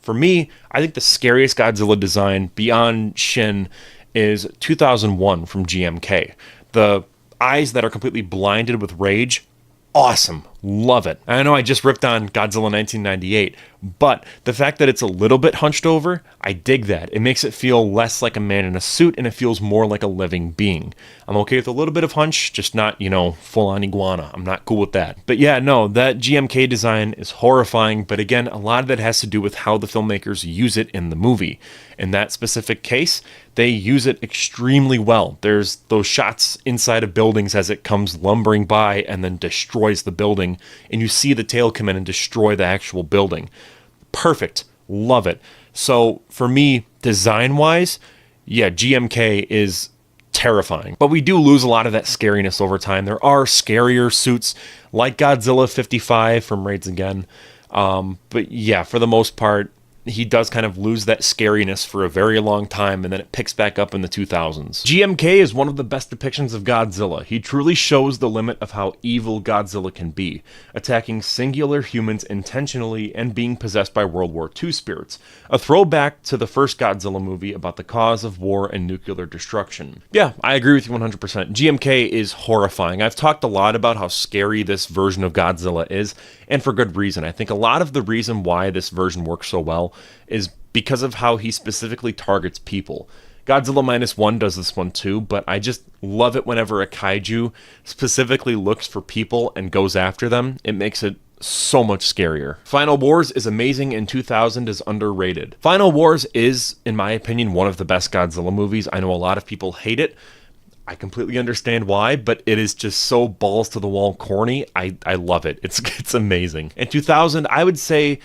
For me, I think the scariest Godzilla design beyond Shin is 2001 from GMK. The eyes that are completely blinded with rage. Awesome. Love it. I know I just ripped on Godzilla 1998, but the fact that it's a little bit hunched over, I dig that. It makes it feel less like a man in a suit, and it feels more like a living being. I'm okay with a little bit of hunch, just not, full-on iguana. I'm not cool with that. But yeah, no, that GMK design is horrifying, but again, a lot of that has to do with how the filmmakers use it in the movie. In that specific case, they use it extremely well. There's those shots inside of buildings as it comes lumbering by and then destroys the building, and you see the tail come in and destroy the actual building. Perfect. Love it. So for me, design-wise, yeah, GMK is terrifying. But we do lose a lot of that scariness over time. There are scarier suits like Godzilla 55 from Raids Again. But yeah, for the most part, he does kind of lose that scariness for a very long time, and then it picks back up in the 2000s. GMK is one of the best depictions of Godzilla. He truly shows the limit of how evil Godzilla can be, attacking singular humans intentionally and being possessed by World War II spirits. A throwback to the first Godzilla movie about the cause of war and nuclear destruction. Yeah, I agree with you 100%. GMK is horrifying. I've talked a lot about how scary this version of Godzilla is, and for good reason. I think a lot of the reason why this version works so well is because of how he specifically targets people. Godzilla Minus One does this one too, but I just love it whenever a kaiju specifically looks for people and goes after them. It makes it so much scarier. Final Wars is amazing and 2000 is underrated. Final Wars is, in my opinion, one of the best Godzilla movies. I know a lot of people hate it. I completely understand why, but it is just so balls to the wall corny. I love it. It's amazing. In 2000, I would say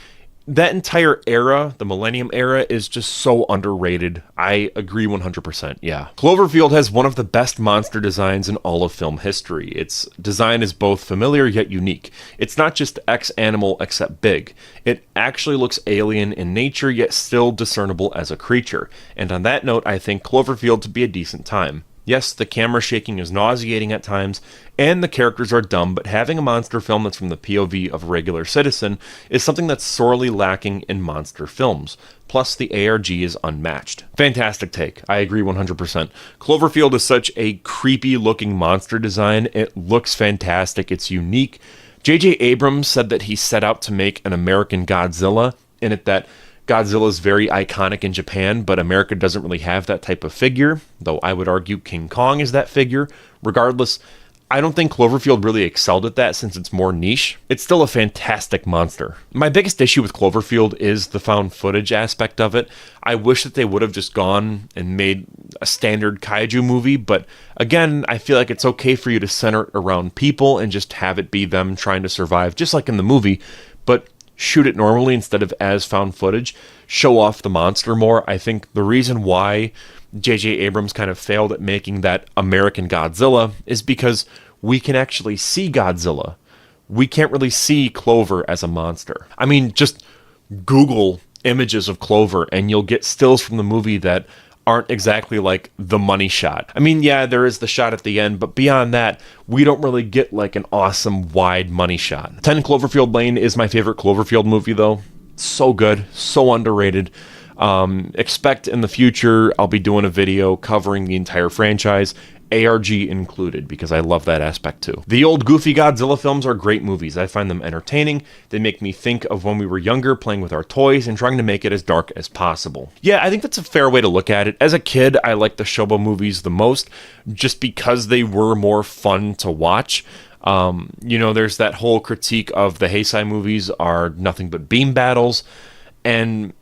that entire era, the Millennium era, is just so underrated. I agree 100%, yeah. Cloverfield has one of the best monster designs in all of film history. Its design is both familiar yet unique. It's not just X animal except big. It actually looks alien in nature yet still discernible as a creature. And on that note, I think Cloverfield to be a decent time. Yes, the camera shaking is nauseating at times, and the characters are dumb, but having a monster film that's from the POV of a regular citizen is something that's sorely lacking in monster films. Plus, the ARG is unmatched. Fantastic take. I agree 100%. Cloverfield is such a creepy-looking monster design. It looks fantastic. It's unique. J.J. Abrams said that he set out to make an American Godzilla, in it that Godzilla is very iconic in Japan, but America doesn't really have that type of figure, though I would argue King Kong is that figure. Regardless, I don't think Cloverfield really excelled at that since it's more niche. It's still a fantastic monster. My biggest issue with Cloverfield is the found footage aspect of it. I wish that they would have just gone and made a standard kaiju movie, but again, I feel like it's okay for you to center it around people and just have it be them trying to survive, just like in the movie, but shoot it normally instead of as found footage, show off the monster more. I think the reason why J.J. Abrams kind of failed at making that American Godzilla is because we can actually see Godzilla. We can't really see Clover as a monster. I mean, just Google images of Clover and you'll get stills from the movie that aren't exactly like the money shot. I mean, yeah, there is the shot at the end, but beyond that, we don't really get like an awesome wide money shot. 10 Cloverfield Lane is my favorite Cloverfield movie though. So good, so underrated. Expect in the future, I'll be doing a video covering the entire franchise, ARG included, because I love that aspect too. The old goofy Godzilla films are great movies. I find them entertaining. They make me think of when we were younger, playing with our toys and trying to make it as dark as possible. Yeah, I think that's a fair way to look at it. As a kid, I liked the Showa movies the most, just because they were more fun to watch. There's that whole critique of the Heisei movies are nothing but beam battles, and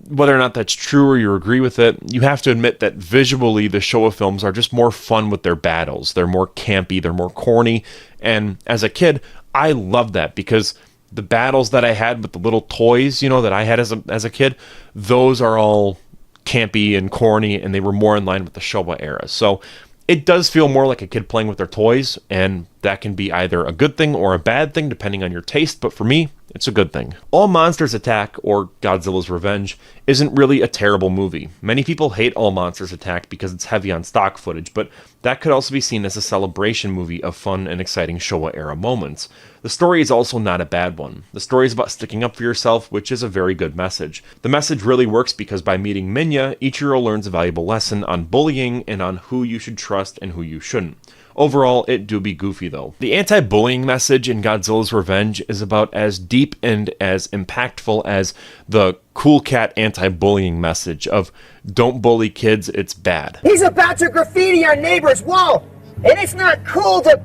whether or not that's true or you agree with it, you have to admit that visually the Showa films are just more fun with their battles. They're more campy, they're more corny, and as a kid, I loved that because the battles that I had with the little toys, that I had as a kid, those are all campy and corny, and they were more in line with the Showa era. So it does feel more like a kid playing with their toys, and that can be either a good thing or a bad thing depending on your taste, but for me, it's a good thing. All Monsters Attack, or Godzilla's Revenge, isn't really a terrible movie. Many people hate All Monsters Attack because it's heavy on stock footage, but that could also be seen as a celebration movie of fun and exciting Showa-era moments. The story is also not a bad one. The story is about sticking up for yourself, which is a very good message. The message really works because by meeting Minya, Ichiro learns a valuable lesson on bullying and on who you should trust and who you shouldn't. Overall, it do be goofy though. The anti-bullying message in Godzilla's Revenge is about as deep and as impactful as the Cool Cat anti-bullying message of don't bully kids, it's bad. He's about to graffiti our neighbor's wall, and it's not cool to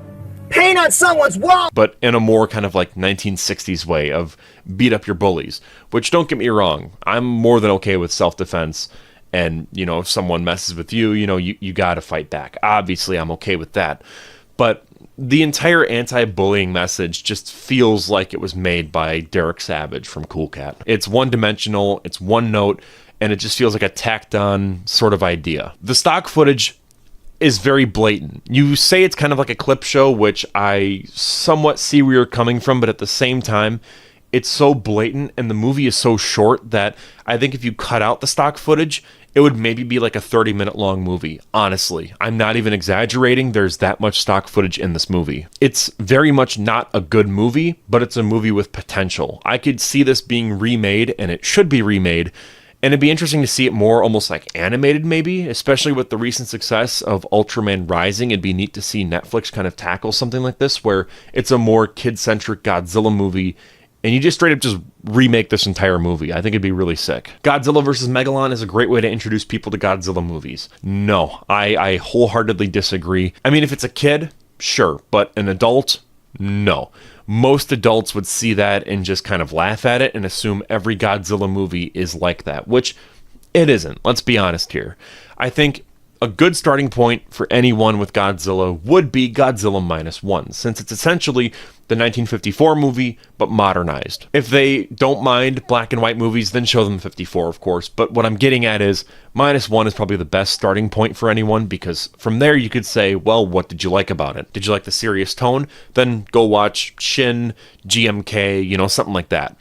paint on someone's wall. But in a more kind of like 1960s way of beat up your bullies, which don't get me wrong, I'm more than okay with self-defense. And, if someone messes with you, you got to fight back. Obviously, I'm okay with that. But the entire anti-bullying message just feels like it was made by Derek Savage from Cool Cat. It's one-dimensional, it's one note, and it just feels like a tacked-on sort of idea. The stock footage is very blatant. You say it's kind of like a clip show, which I somewhat see where you're coming from, but at the same time, it's so blatant and the movie is so short that I think if you cut out the stock footage, it would maybe be like a 30-minute long movie. Honestly, I'm not even exaggerating. There's that much stock footage in this movie. It's very much not a good movie, but it's a movie with potential. I could see this being remade, and it should be remade. And it'd be interesting to see it more almost like animated maybe, especially with the recent success of Ultraman Rising. It'd be neat to see Netflix kind of tackle something like this where it's a more kid-centric Godzilla movie and you just straight up just remake this entire movie. I think it'd be really sick. Godzilla vs. Megalon is a great way to introduce people to Godzilla movies. No, I wholeheartedly disagree. I mean, if it's a kid, sure, but an adult, no. Most adults would see that and just kind of laugh at it and assume every Godzilla movie is like that, which it isn't. Let's be honest here. I think a good starting point for anyone with Godzilla would be Godzilla -1, since it's essentially the 1954 movie, but modernized. If they don't mind black and white movies, then show them 54, of course. But what I'm getting at is, -1 is probably the best starting point for anyone, because from there you could say, well, what did you like about it? Did you like the serious tone? Then go watch Shin, GMK, something like that.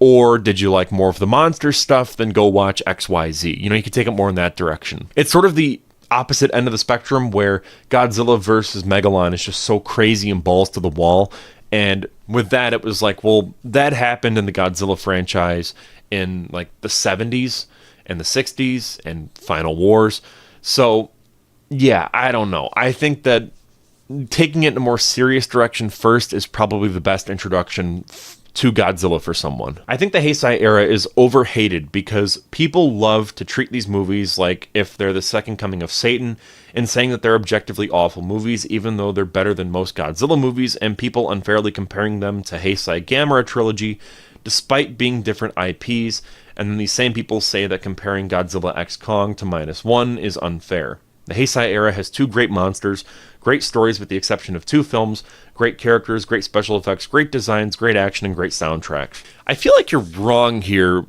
Or did you like more of the monster stuff? Then go watch XYZ. You could take it more in that direction. It's sort of the opposite end of the spectrum where Godzilla versus Megalon is just so crazy and balls to the wall. And with that, it was like, well, that happened in the Godzilla franchise in like the 70s and the 60s and Final Wars. So, yeah, I don't know. I think that taking it in a more serious direction first is probably the best introduction to Godzilla for someone. I think the Heisei era is overhated because people love to treat these movies like if they're the second coming of Satan and saying that they're objectively awful movies even though they're better than most Godzilla movies, and people unfairly comparing them to Heisei Gamera trilogy despite being different IPs, and then these same people say that comparing Godzilla X Kong to -1 is unfair. The Heisei era has two great monsters, great stories with the exception of 2 films, great characters, great special effects, great designs, great action, and great soundtracks. I feel like you're wrong here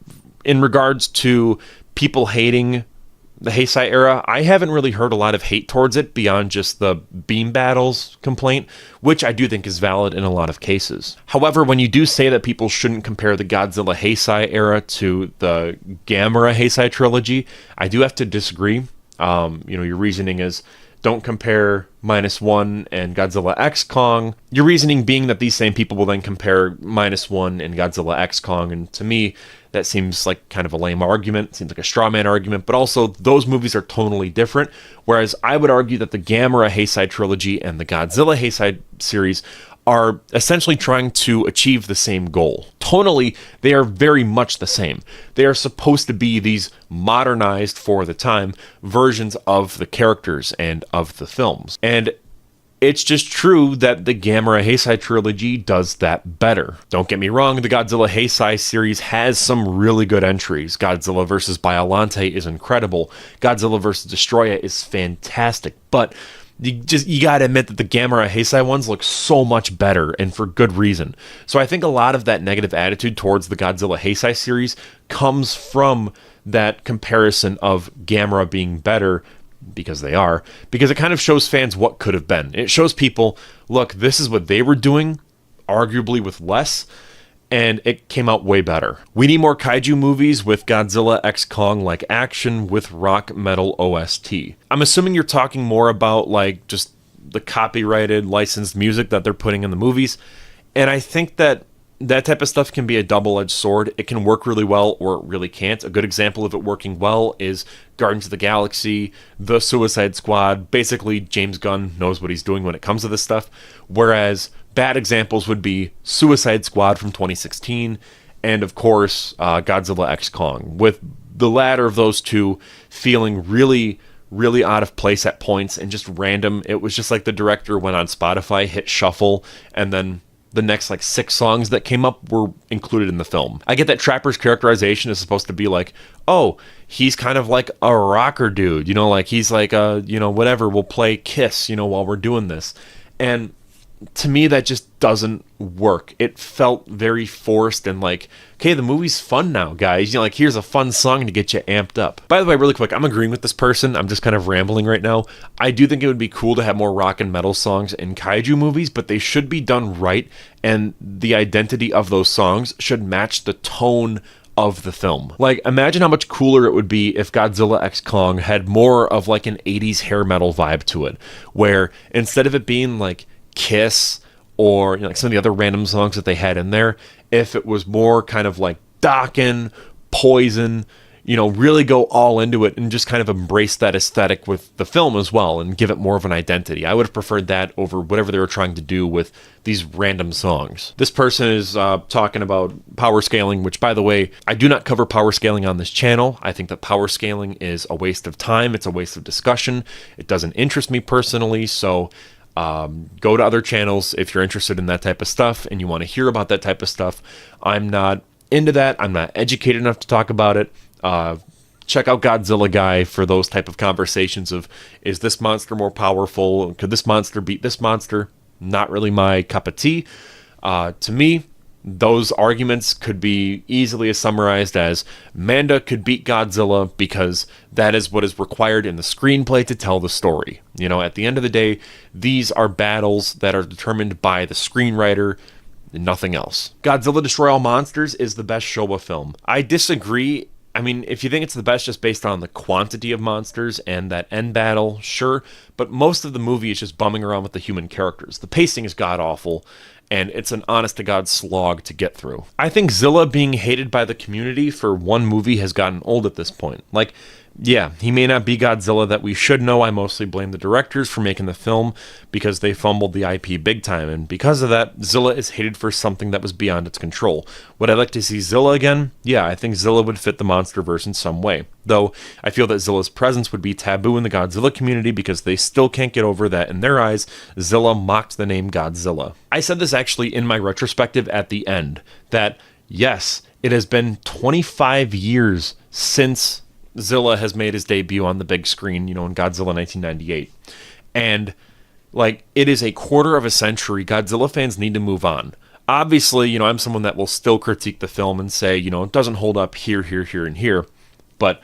in regards to people hating the Heisei era. I haven't really heard a lot of hate towards it beyond just the beam battles complaint, which I do think is valid in a lot of cases. However, when you do say that people shouldn't compare the Godzilla Heisei era to the Gamera Heisei trilogy, I do have to disagree. Your reasoning is don't compare -1 and Godzilla X Kong. Your reasoning being that these same people will then compare -1 and Godzilla X Kong, and to me, that seems like kind of a lame argument. It seems like a straw man argument, but also those movies are tonally different, whereas I would argue that the Gamera Heisei trilogy and the Godzilla Heisei series are essentially trying to achieve the same goal. Tonally, they are very much the same. They are supposed to be these modernized, for the time, versions of the characters and of the films. And it's just true that the Gamera Heisei trilogy does that better. Don't get me wrong, the Godzilla Heisei series has some really good entries. Godzilla vs. Biollante is incredible. Godzilla vs. Destroya is fantastic, but you gotta admit that the Gamera Heisei ones look so much better, and for good reason. So I think a lot of that negative attitude towards the Godzilla Heisei series comes from that comparison of Gamera being better, because they are, because it kind of shows fans what could have been. It shows people, look, this is what they were doing, arguably with less, and it came out way better. We need more kaiju movies with Godzilla X Kong like action with rock metal OST. I'm assuming you're talking more about like just the copyrighted licensed music that they're putting in the movies, and I think that type of stuff can be a double-edged sword. It can work really well or it really can't. A good example of it working well is Guardians of the Galaxy, The Suicide Squad. Basically, James Gunn knows what he's doing when it comes to this stuff, whereas bad examples would be Suicide Squad from 2016 and, of course, Godzilla X Kong, with the latter of those two feeling really, really out of place at points and just random. It was just like the director went on Spotify, hit shuffle, and then the next 6 songs that came up were included in the film. I get that Trapper's characterization is supposed to be like, oh, he's kind of like a rocker dude, he's like, whatever, we'll play Kiss, while we're doing this. And to me, that just doesn't work. It felt very forced and like, okay, the movie's fun now, guys. You know, like, here's a fun song to get you amped up. By the way, really quick, I'm agreeing with this person. I'm just kind of rambling right now. I do think it would be cool to have more rock and metal songs in kaiju movies, but they should be done right, and the identity of those songs should match the tone of the film. Like, imagine how much cooler it would be if Godzilla x Kong had more of like an 80s hair metal vibe to it, where instead of it being like Kiss or, you know, like some of the other random songs that they had in there, if it was more kind of like Dokken, Poison, you know, really go all into it and just kind of embrace that aesthetic with the film as well and give it more of an identity. I would have preferred that over whatever they were trying to do with these random songs. This person is talking about power scaling, which, by the way, I do not cover power scaling on this channel. I think that power scaling is a waste of time. It's a waste of discussion. It doesn't interest me personally, so go to other channels if you're interested in that type of stuff and you want to hear about that type of stuff. I'm not into that. I'm not educated enough to talk about it. Check out Godzilla Guy for those type of conversations of, is this monster more powerful? Could this monster beat this monster? Not really my cup of tea. To me, those arguments could be easily summarized as Manda could beat Godzilla because that is what is required in the screenplay to tell the story. You know, at the end of the day, these are battles that are determined by the screenwriter, nothing else. Godzilla Destroy All Monsters is the best Showa film. I disagree. I mean, if you think it's the best just based on the quantity of monsters and that end battle, sure, but most of the movie is just bumming around with the human characters. The pacing is god-awful, and it's an honest-to-God slog to get through. I think Zilla being hated by the community for one movie has gotten old at this point. Like, yeah, he may not be Godzilla that we should know. I mostly blame the directors for making the film because they fumbled the IP big time, and because of that, Zilla is hated for something that was beyond its control. Would I like to see Zilla again? Yeah, I think Zilla would fit the MonsterVerse in some way, though I feel that Zilla's presence would be taboo in the Godzilla community because they still can't get over that in their eyes, Zilla mocked the name Godzilla. I said this actually in my retrospective at the end, that yes, it has been 25 years since Zilla has made his debut on the big screen, you know, in Godzilla 1998. And, like, it is a quarter of a century. Godzilla fans need to move on. Obviously, you know, I'm someone that will still critique the film and say, you know, it doesn't hold up here, here, here, and here. But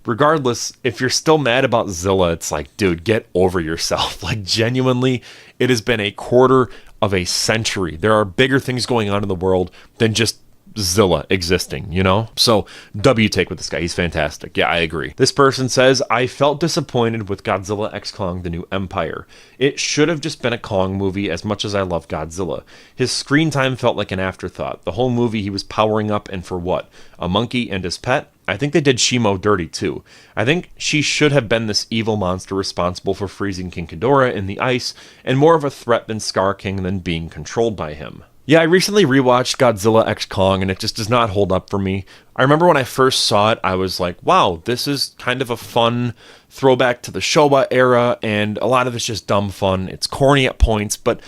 regardless, if you're still mad about Zilla, it's like, dude, get over yourself. Like, genuinely, it has been a quarter of a century. There are bigger things going on in the world than just Zilla existing, you know? So, W take with this guy. He's fantastic. Yeah, I agree. This person says, I felt disappointed with Godzilla x Kong: The New Empire. It should have just been a Kong movie as much as I love Godzilla. His screen time felt like an afterthought. The whole movie he was powering up, and for what? A monkey and his pet? I think they did Shimo dirty too. I think she should have been this evil monster responsible for freezing King Ghidorah in the ice, and more of a threat than Scar King than being controlled by him. Yeah, I recently rewatched Godzilla x Kong, and it just does not hold up for me. I remember when I first saw it, I was like, wow, this is kind of a fun throwback to the Showa era, and a lot of it's just dumb fun. It's corny at points, but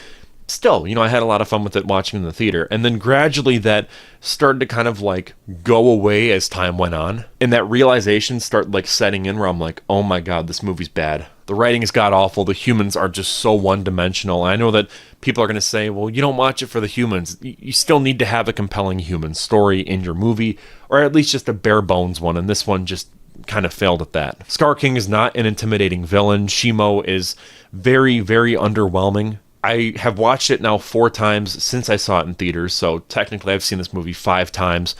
still, you know, I had a lot of fun with it watching in the theater. And then gradually that started to kind of like go away as time went on. And that realization started like setting in where I'm like, oh my God, this movie's bad. The writing is god-awful. The humans are just so one-dimensional. I know that people are going to say, well, you don't watch it for the humans. You still need to have a compelling human story in your movie, or at least just a bare-bones one, and this one just kind of failed at that. Scar King is not an intimidating villain. Shimo is very, very underwhelming. I have watched it now 4 times since I saw it in theaters, so technically I've seen this movie 5 times,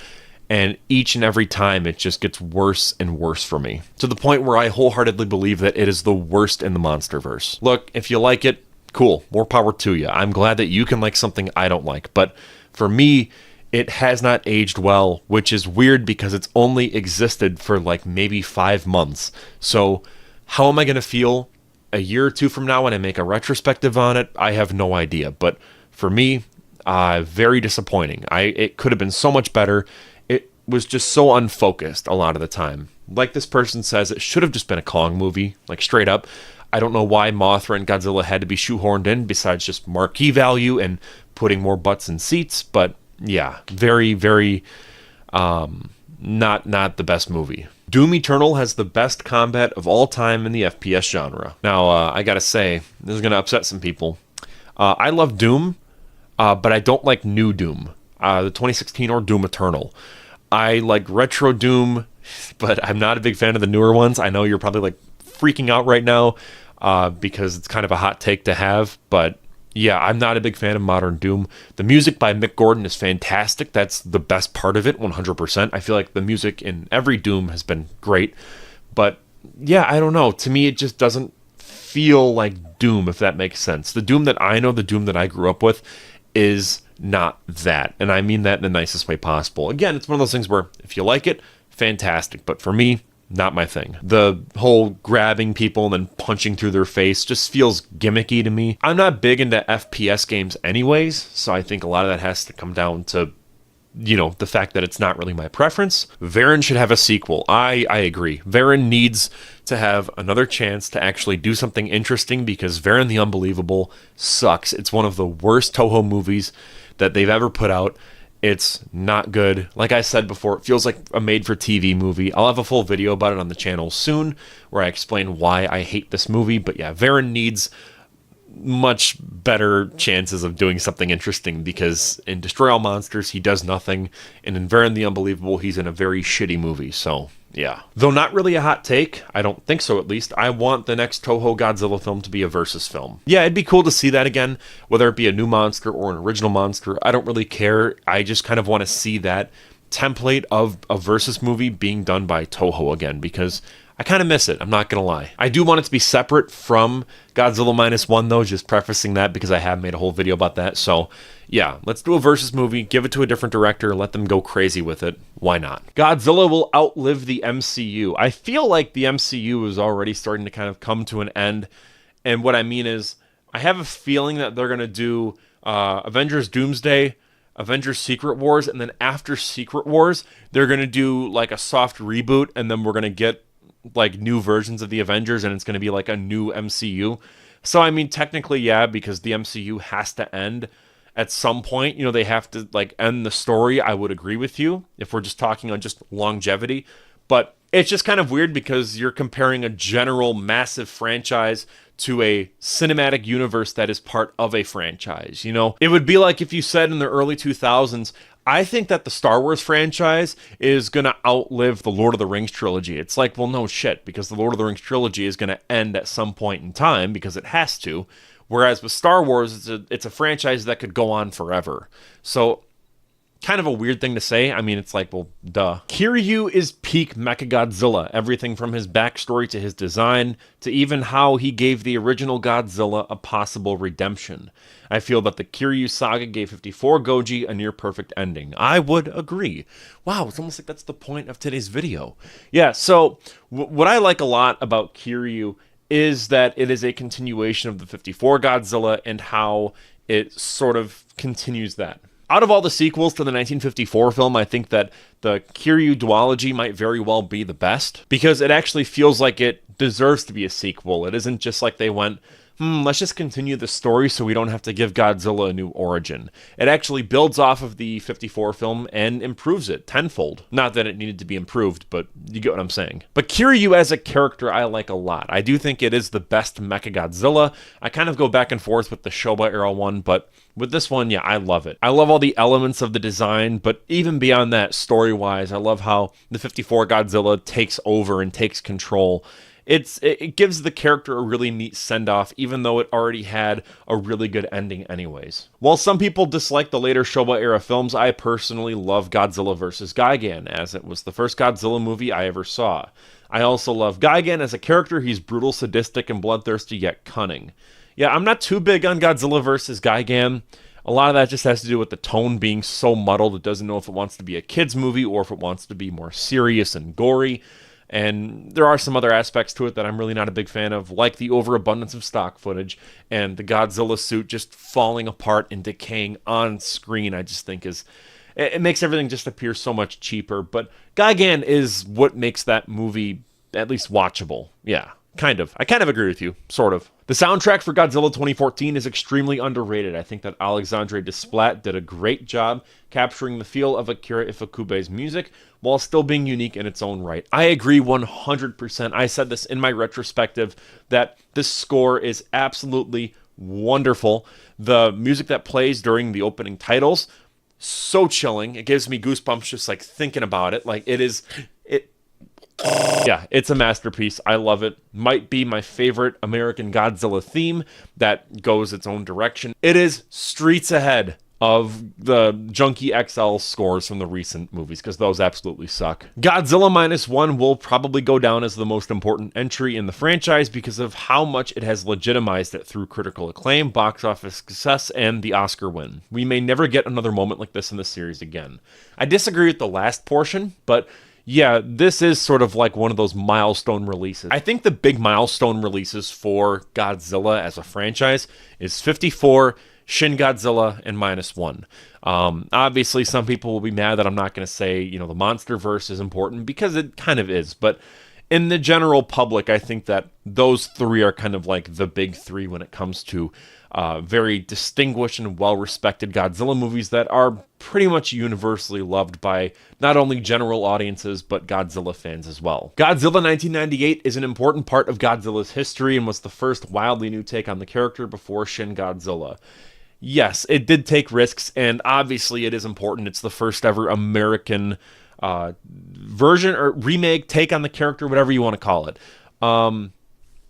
and each and every time it just gets worse and worse for me, to the point where I wholeheartedly believe that it is the worst in the MonsterVerse. Look, if you like it, cool, more power to you. I'm glad that you can like something I don't like, but for me, it has not aged well, which is weird because it's only existed for like maybe 5 months. So how am I going to feel a year or 2 from now when I make a retrospective on it? I have no idea, but for me, very disappointing. It could have been so much better. It was just so unfocused a lot of the time. Like this person says, it should have just been a Kong movie, like straight up. I don't know why Mothra and Godzilla had to be shoehorned in besides just marquee value and putting more butts in seats, but yeah, very, very not the best movie. Doom Eternal has the best combat of all time in the FPS genre. Now, I gotta say, this is gonna upset some people. I love Doom, but I don't like new Doom, the 2016 or Doom Eternal. I like retro Doom, but I'm not a big fan of the newer ones. I know you're probably like freaking out right now because it's kind of a hot take to have, but yeah, I'm not a big fan of modern Doom. The music by Mick Gordon is fantastic. That's the best part of it, 100%. I feel like the music in every Doom has been great, but yeah, I don't know. To me, it just doesn't feel like Doom, if that makes sense. The Doom that I know, the Doom that I grew up with, is not that. And I mean that in the nicest way possible. Again, it's one of those things where if you like it, fantastic. But for me, not my thing. The whole grabbing people and then punching through their face just feels gimmicky to me. I'm not big into FPS games anyways, so I think a lot of that has to come down to, you know, the fact that it's not really my preference. Varen should have a sequel. I agree. Varen needs to have another chance to actually do something interesting because Varen the Unbelievable sucks. It's one of the worst Toho movies that they've ever put out. It's not good. Like I said before, it feels like a made-for-TV movie. I'll have a full video about it on the channel soon where I explain why I hate this movie. But yeah, Varen needs much better chances of doing something interesting because in Destroy All Monsters, he does nothing. And in Varen the Unbelievable, he's in a very shitty movie. So yeah. Though not really a hot take, I don't think so at least, I want the next Toho Godzilla film to be a versus film. Yeah, it'd be cool to see that again, whether it be a new monster or an original monster. I don't really care. I just kind of want to see that template of a versus movie being done by Toho again because I kind of miss it, I'm not going to lie. I do want it to be separate from Godzilla Minus One though, just prefacing that because I have made a whole video about that. So yeah, let's do a versus movie, give it to a different director, let them go crazy with it. Why not? Godzilla will outlive the MCU. I feel like the MCU is already starting to kind of come to an end. And what I mean is, I have a feeling that they're going to do Avengers Doomsday, Avengers Secret Wars, and then after Secret Wars, they're going to do like a soft reboot, and then we're going to get like new versions of the Avengers, and it's going to be like a new MCU. So I mean, technically, yeah, because the MCU has to end at some point. You know, they have to like end the story. I would agree with you if we're just talking on just longevity, but it's just kind of weird because you're comparing a general massive franchise to a cinematic universe that is part of a franchise. You know, it would be like if you said in the early 2000s, I think that the Star Wars franchise is going to outlive the Lord of the Rings trilogy. It's like, well, no shit, because the Lord of the Rings trilogy is going to end at some point in time because it has to. Whereas with Star Wars, it's a franchise that could go on forever. So kind of a weird thing to say. I mean, it's like, well, duh. Kiryu is peak Mechagodzilla. Everything from his backstory to his design to even how he gave the original Godzilla a possible redemption. I feel that the Kiryu saga gave 54 Goji a near-perfect ending. I would agree. Wow, it's almost like that's the point of today's video. Yeah, so what I like a lot about Kiryu is that it is a continuation of the 54 Godzilla and how it sort of continues that. Out of all the sequels to the 1954 film, I think that the Kiryu duology might very well be the best because it actually feels like it deserves to be a sequel. It isn't just like they went, let's just continue the story so we don't have to give Godzilla a new origin. It actually builds off of the 54 film and improves it tenfold. Not that it needed to be improved, but you get what I'm saying. But Kiryu as a character I like a lot. I do think it is the best Mechagodzilla. I kind of go back and forth with the Showa era one, but with this one, yeah, I love it. I love all the elements of the design, but even beyond that, story-wise, I love how the 54 Godzilla takes over and takes control. It gives the character a really neat send-off, even though it already had a really good ending anyways. While some people dislike the later Showa-era films, I personally love Godzilla vs. Gigan, as it was the first Godzilla movie I ever saw. I also love Gigan as a character. He's brutal, sadistic, and bloodthirsty, yet cunning. Yeah, I'm not too big on Godzilla vs. Gigan. A lot of that just has to do with the tone being so muddled. It doesn't know if it wants to be a kid's movie or if it wants to be more serious and gory. And there are some other aspects to it that I'm really not a big fan of, like the overabundance of stock footage and the Godzilla suit just falling apart and decaying on screen. I just think it makes everything just appear so much cheaper. But Gigan is what makes that movie at least watchable. Yeah. Kind of. I kind of agree with you. Sort of. The soundtrack for Godzilla 2014 is extremely underrated. I think that Alexandre Desplat did a great job capturing the feel of Akira Ifukube's music while still being unique in its own right. I agree 100%. I said this in my retrospective that this score is absolutely wonderful. The music that plays during the opening titles, so chilling. It gives me goosebumps just like thinking about it. Like yeah, it's a masterpiece. I love it. Might be my favorite American Godzilla theme that goes its own direction. It is streets ahead of the Junkie XL scores from the recent movies, because those absolutely suck. Godzilla -1 will probably go down as the most important entry in the franchise because of how much it has legitimized it through critical acclaim, box office success, and the Oscar win. We may never get another moment like this in the series again. I disagree with the last portion, but yeah, this is sort of like one of those milestone releases. I think the big milestone releases for Godzilla as a franchise is 54, Shin Godzilla, and -1. Obviously, some people will be mad that I'm not going to say, the MonsterVerse is important, because it kind of is. But in the general public, I think that those three are kind of like the big three when it comes to very distinguished and well-respected Godzilla movies that are pretty much universally loved by not only general audiences, but Godzilla fans as well. Godzilla 1998 is an important part of Godzilla's history and was the first wildly new take on the character before Shin Godzilla. Yes, it did take risks, and obviously it is important. It's the first ever American version or remake, take on the character, whatever you want to call it.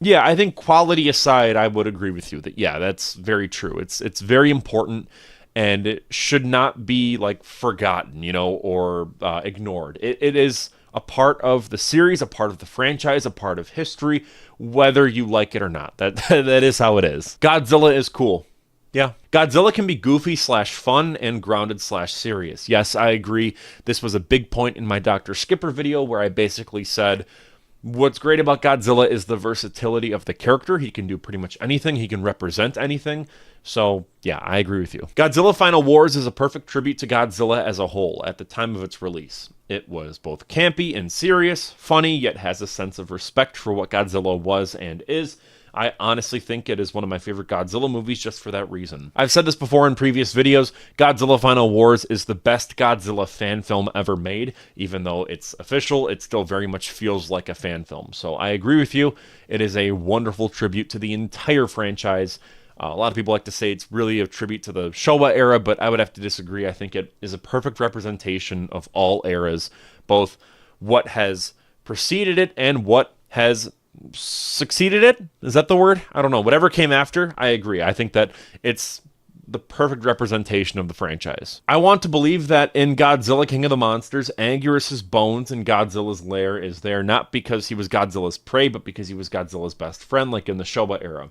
Yeah, I think quality aside, I would agree with you that, yeah, that's very true. It's very important, and it should not be like forgotten, or ignored. It is a part of the series, a part of the franchise, a part of history, whether you like it or not. That is how it is. Godzilla is cool. Yeah. Godzilla can be goofy / fun and grounded / serious. Yes, I agree. This was a big point in my Dr. Skipper video where I basically said, what's great about Godzilla is the versatility of the character. He can do pretty much anything. He can represent anything. So, yeah, I agree with you. Godzilla Final Wars is a perfect tribute to Godzilla as a whole at the time of its release. It was both campy and serious, funny, yet has a sense of respect for what Godzilla was and is. I honestly think it is one of my favorite Godzilla movies just for that reason. I've said this before in previous videos, Godzilla Final Wars is the best Godzilla fan film ever made. Even though it's official, it still very much feels like a fan film. So I agree with you. It is a wonderful tribute to the entire franchise. A lot of people like to say it's really a tribute to the Showa era, but I would have to disagree. I think it is a perfect representation of all eras, both what has preceded it and what has succeeded it. Is that the word? I don't know. Whatever came after, I agree. I think that it's the perfect representation of the franchise. I want to believe that in Godzilla King of the Monsters, Anguirus' bones in Godzilla's lair is there not because he was Godzilla's prey, but because he was Godzilla's best friend, like in the Showa era.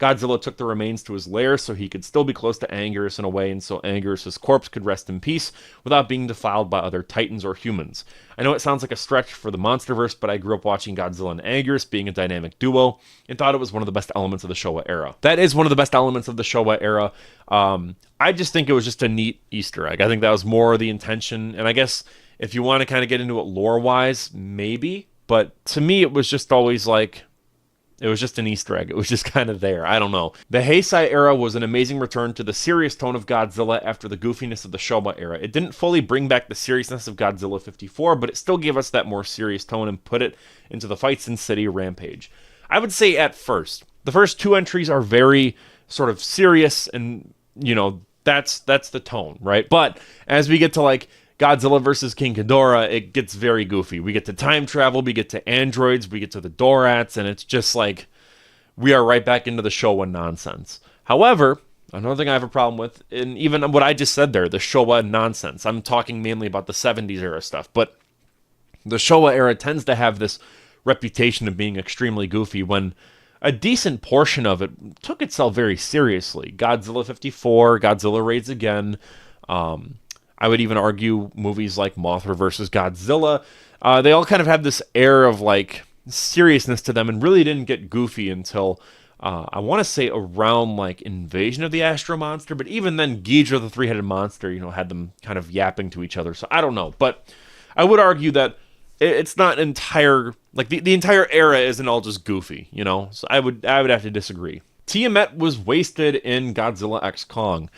Godzilla took the remains to his lair so he could still be close to Anguirus in a way, and so Anguirus' corpse could rest in peace without being defiled by other titans or humans. I know it sounds like a stretch for the MonsterVerse, but I grew up watching Godzilla and Anguirus being a dynamic duo and thought it was one of the best elements of the Showa era. That is one of the best elements of the Showa era. I just think it was just a neat Easter egg. I think that was more the intention, and I guess if you want to kind of get into it lore-wise, maybe, but to me it was just always like, it was just an Easter egg. It was just kind of there. I don't know. The Heisei era was an amazing return to the serious tone of Godzilla after the goofiness of the Showa era. It didn't fully bring back the seriousness of Godzilla 54, but it still gave us that more serious tone and put it into the fights in City Rampage. I would say at first, the first two entries are very sort of serious and, that's the tone, right? But as we get to like Godzilla versus King Ghidorah, it gets very goofy. We get to time travel, we get to androids, we get to the Dorats, and it's just like, we are right back into the Showa nonsense. However, another thing I have a problem with, and even what I just said there, the Showa nonsense, I'm talking mainly about the 70s era stuff, but the Showa era tends to have this reputation of being extremely goofy when a decent portion of it took itself very seriously. Godzilla 54, Godzilla Raids Again, I would even argue movies like Mothra vs. Godzilla, they all kind of have this air of like seriousness to them and really didn't get goofy until I want to say around like Invasion of the Astro Monster, but even then Ghidorah the three-headed monster, had them kind of yapping to each other. So I don't know, but I would argue that it's not entire, like the entire era isn't all just goofy, So I would have to disagree. Tiamat was wasted in Godzilla X Kong.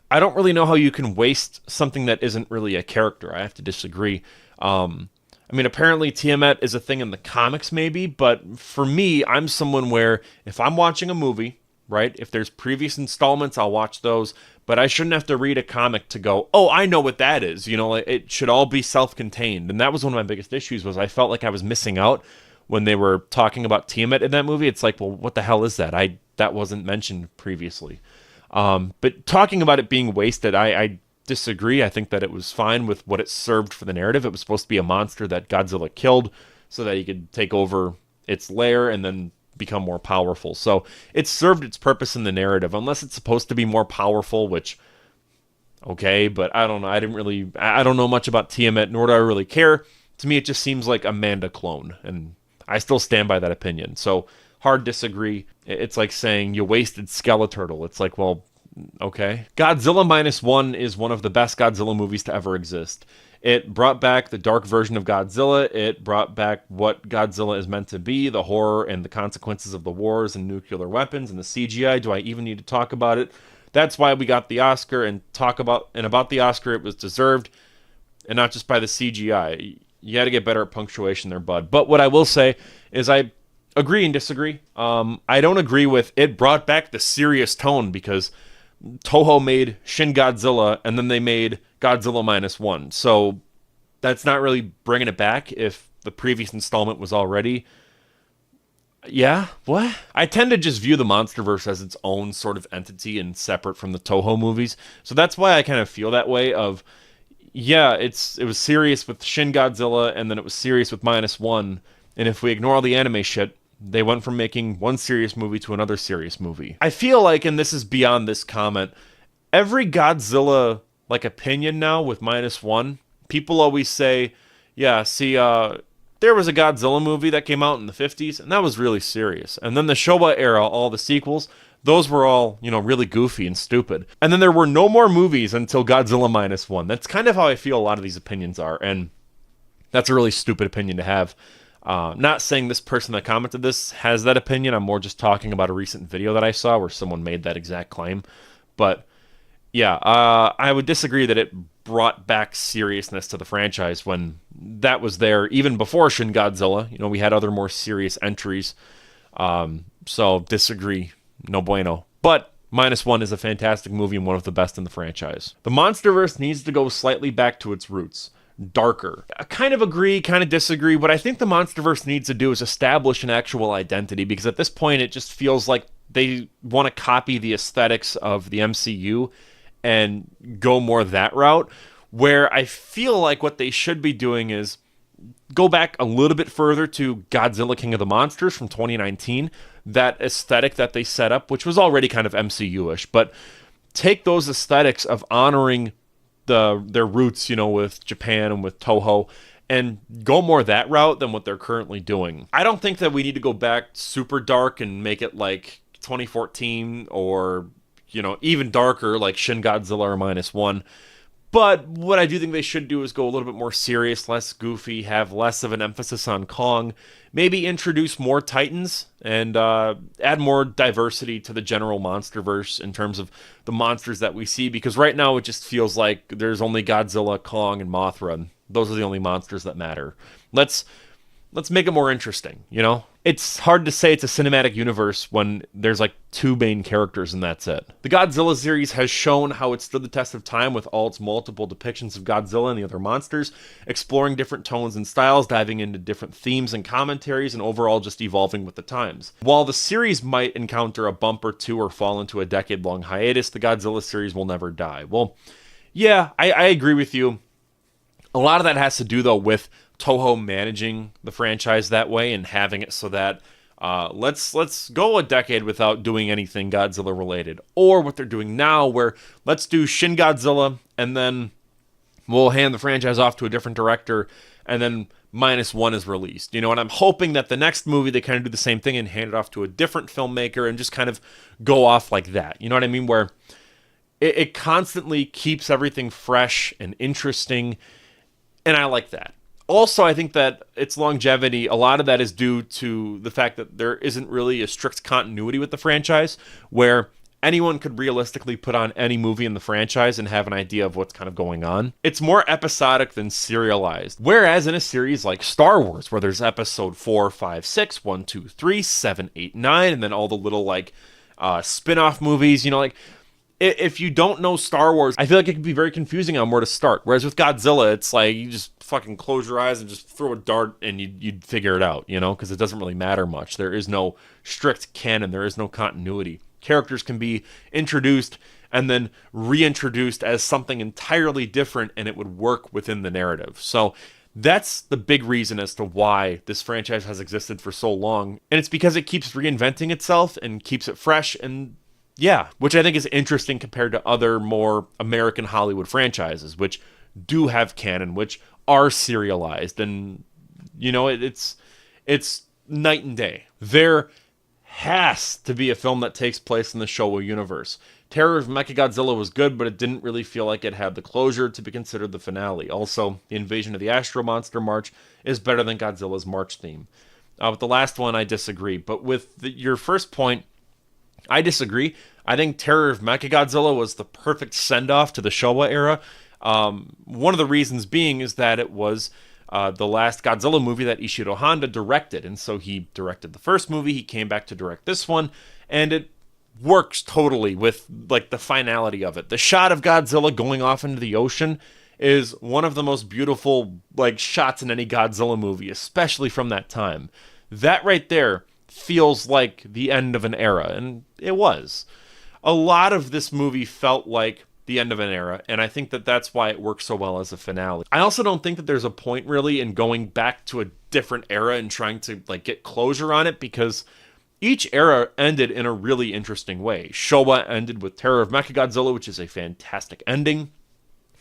I don't really know how you can waste something that isn't really a character. I have to disagree. Apparently Tiamat is a thing in the comics maybe, but for me, I'm someone where if I'm watching a movie right? If there's previous installments, I'll watch those, but I shouldn't have to read a comic to go, oh, I know what that is. You know, it should all be self-contained. And that was one of my biggest issues, was I felt like I was missing out when they were talking about Tiamat in that movie. It's like, well, what the hell is that? That wasn't mentioned previously. But talking about it being wasted, I disagree. I think that it was fine with what it served for the narrative. It was supposed to be a monster that Godzilla killed so that he could take over its lair and then become more powerful. So it served its purpose in the narrative, unless it's supposed to be more powerful, which, okay, but I don't know. I don't know much about Tiamat, nor do I really care. To me, it just seems like a Manda clone, and I still stand by that opinion. So hard disagree. It's like saying you wasted Skeleturtle. It's like, well, okay. Godzilla Minus One is one of the best Godzilla movies to ever exist. It brought back the dark version of Godzilla. It brought back what Godzilla is meant to be, the horror and the consequences of the wars and nuclear weapons and the CGI. Do I even need to talk about it? That's why we got the Oscar, and about the Oscar, it was deserved, and not just by the CGI. You got to get better at punctuation there, bud. But what I will say is I agree and disagree. I don't agree with it brought back the serious tone, because Toho made Shin Godzilla and then they made Godzilla Minus One. So that's not really bringing it back if the previous installment was already. Yeah, what? I tend to just view the MonsterVerse as its own sort of entity and separate from the Toho movies. So that's why I kind of feel that way of, yeah, it was serious with Shin Godzilla and then it was serious with Minus One. And if we ignore all the anime shit, they went from making one serious movie to another serious movie. I feel like, and this is beyond this comment, every Godzilla opinion now with Minus One, people always say, yeah, see, there was a Godzilla movie that came out in the 50s, and that was really serious. And then the Showa era, all the sequels, those were all, really goofy and stupid. And then there were no more movies until Godzilla Minus One. That's kind of how I feel a lot of these opinions are, and that's a really stupid opinion to have. Not saying this person that commented this has that opinion. I'm more just talking about a recent video that I saw where someone made that exact claim. But yeah, I would disagree that it brought back seriousness to the franchise when that was there even before Shin Godzilla. We had other more serious entries. So disagree. No bueno. But Minus One is a fantastic movie and one of the best in the franchise. The MonsterVerse needs to go slightly back to its roots. Darker. I kind of agree, kind of disagree. What I think the MonsterVerse needs to do is establish an actual identity, because at this point it just feels like they want to copy the aesthetics of the MCU and go more that route, where I feel like what they should be doing is go back a little bit further to Godzilla King of the Monsters from 2019, that aesthetic that they set up, which was already kind of MCU-ish, but take those aesthetics of honoring their roots, with Japan and with Toho, and go more that route than what they're currently doing. I don't think that we need to go back super dark and make it like 2014 or, even darker like Shin Godzilla or Minus One. But what I do think they should do is go a little bit more serious, less goofy, have less of an emphasis on Kong, maybe introduce more Titans, and add more diversity to the general MonsterVerse in terms of the monsters that we see, because right now it just feels like there's only Godzilla, Kong, and Mothra, and those are the only monsters that matter. Let's make it more interesting, It's hard to say it's a cinematic universe when there's two main characters and that's it. The Godzilla series has shown how it stood the test of time with all its multiple depictions of Godzilla and the other monsters, exploring different tones and styles, diving into different themes and commentaries, and overall just evolving with the times. While the series might encounter a bump or two or fall into a decade-long hiatus, the Godzilla series will never die. Well, yeah, I agree with you. A lot of that has to do, though, with Toho managing the franchise that way and having it so that let's go a decade without doing anything Godzilla related, or what they're doing now where let's do Shin Godzilla and then we'll hand the franchise off to a different director and then Minus One is released, and I'm hoping that the next movie they kind of do the same thing and hand it off to a different filmmaker and just kind of go off like that, you know what I mean, where it constantly keeps everything fresh and interesting, and I like that. Also, I think that its longevity, a lot of that is due to the fact that there isn't really a strict continuity with the franchise, where anyone could realistically put on any movie in the franchise and have an idea of what's kind of going on. It's more episodic than serialized. Whereas in a series like Star Wars, where there's episode 4, 5, 6, 1, 2, 3, 7, 8, 9, and then all the little spin-off movies, you know, like, if you don't know Star Wars, I feel like it can be very confusing on where to start. Whereas with Godzilla, it's like you just fucking close your eyes and just throw a dart and you'd figure it out, you know, because it doesn't really matter much. There is no strict canon. There is no continuity. Characters can be introduced and then reintroduced as something entirely different, and it would work within the narrative. So that's the big reason as to why this franchise has existed for so long. And it's because it keeps reinventing itself and keeps it fresh, and yeah, which I think is interesting compared to other more American Hollywood franchises, which do have canon, which are serialized, and you know, it's night and day. There has to be a film that takes place in the Showa universe. Terror of Mechagodzilla was good, but it didn't really feel like it had the closure to be considered the finale. Also, the Invasion of the Astro Monster March is better than Godzilla's March theme. With the last one, I disagree. But with your first point, I disagree. I think Terror of Mechagodzilla was the perfect send-off to the Showa era. One of the reasons being is that it was the last Godzilla movie that Ishiro Honda directed. And so he directed the first movie, he came back to direct this one, and it works totally with like the finality of it. The shot of Godzilla going off into the ocean is one of the most beautiful like shots in any Godzilla movie, especially from that time. That right there feels like the end of an era, and it was. A lot of this movie felt like the end of an era, and I think that that's why it works so well as a finale. I also don't think that there's a point really in going back to a different era and trying to like get closure on it, because each era ended in a really interesting way. Showa ended with Terror of Mechagodzilla, which is a fantastic ending.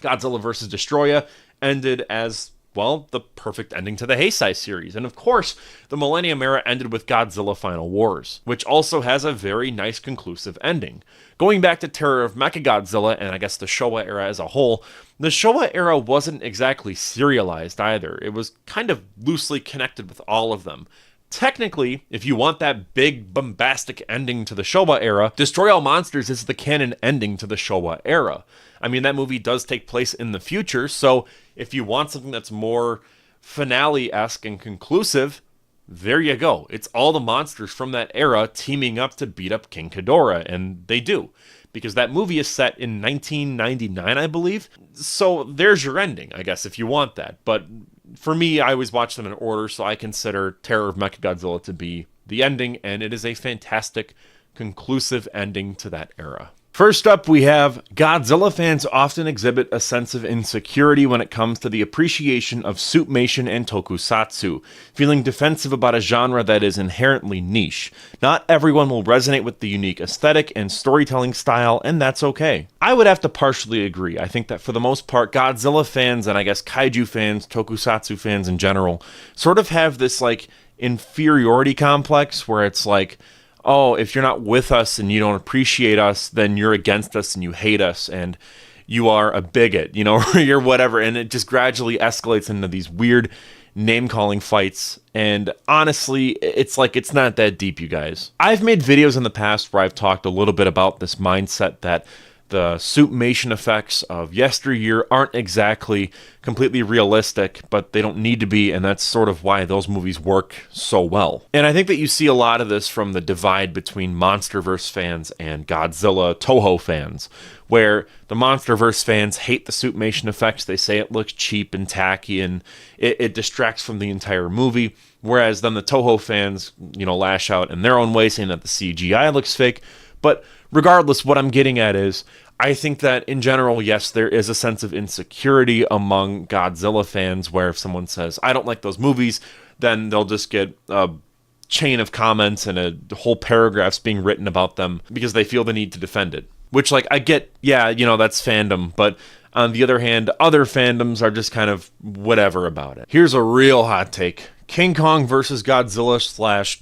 Godzilla vs. Destroya ended as, well, the perfect ending to the Heisei series. And of course, the Millennium Era ended with Godzilla Final Wars, which also has a very nice conclusive ending. Going back to Terror of Mechagodzilla, and I guess the Showa era as a whole, the Showa era wasn't exactly serialized either. It was kind of loosely connected with all of them. Technically, if you want that big, bombastic ending to the Showa era, Destroy All Monsters is the canon ending to the Showa era. I mean, that movie does take place in the future, so if you want something that's more finale-esque and conclusive, there you go. It's all the monsters from that era teaming up to beat up King Ghidorah, and they do, because that movie is set in 1999, I believe. So there's your ending, I guess, if you want that. But for me, I always watch them in order, so I consider Terror of Mechagodzilla to be the ending, and it is a fantastic, conclusive ending to that era. First up, we have Godzilla fans often exhibit a sense of insecurity when it comes to the appreciation of suitmation and tokusatsu, feeling defensive about a genre that is inherently niche. Not everyone will resonate with the unique aesthetic and storytelling style, and that's okay. I would have to partially agree. I think that for the most part, Godzilla fans, and I guess kaiju fans, tokusatsu fans in general, sort of have this like inferiority complex where it's like, oh, if you're not with us and you don't appreciate us, then you're against us and you hate us and you are a bigot, you know, or you're whatever. And it just gradually escalates into these weird name-calling fights. And honestly, it's like, it's not that deep, you guys. I've made videos in the past where I've talked a little bit about this mindset that the suitmation effects of yesteryear aren't exactly completely realistic, but they don't need to be, and that's sort of why those movies work so well. And I think that you see a lot of this from the divide between MonsterVerse fans and Godzilla Toho fans, where the MonsterVerse fans hate the suitmation effects. They say it looks cheap and tacky, and it distracts from the entire movie, whereas then the Toho fans, you know, lash out in their own way, saying that the CGI looks fake. But regardless, what I'm getting at is, I think that in general, yes, there is a sense of insecurity among Godzilla fans where if someone says, I don't like those movies, then they'll just get a chain of comments and a whole paragraphs being written about them because they feel the need to defend it. Which, like, I get, yeah, you know, that's fandom, but on the other hand, other fandoms are just kind of whatever about it. Here's a real hot take. King Kong versus Godzilla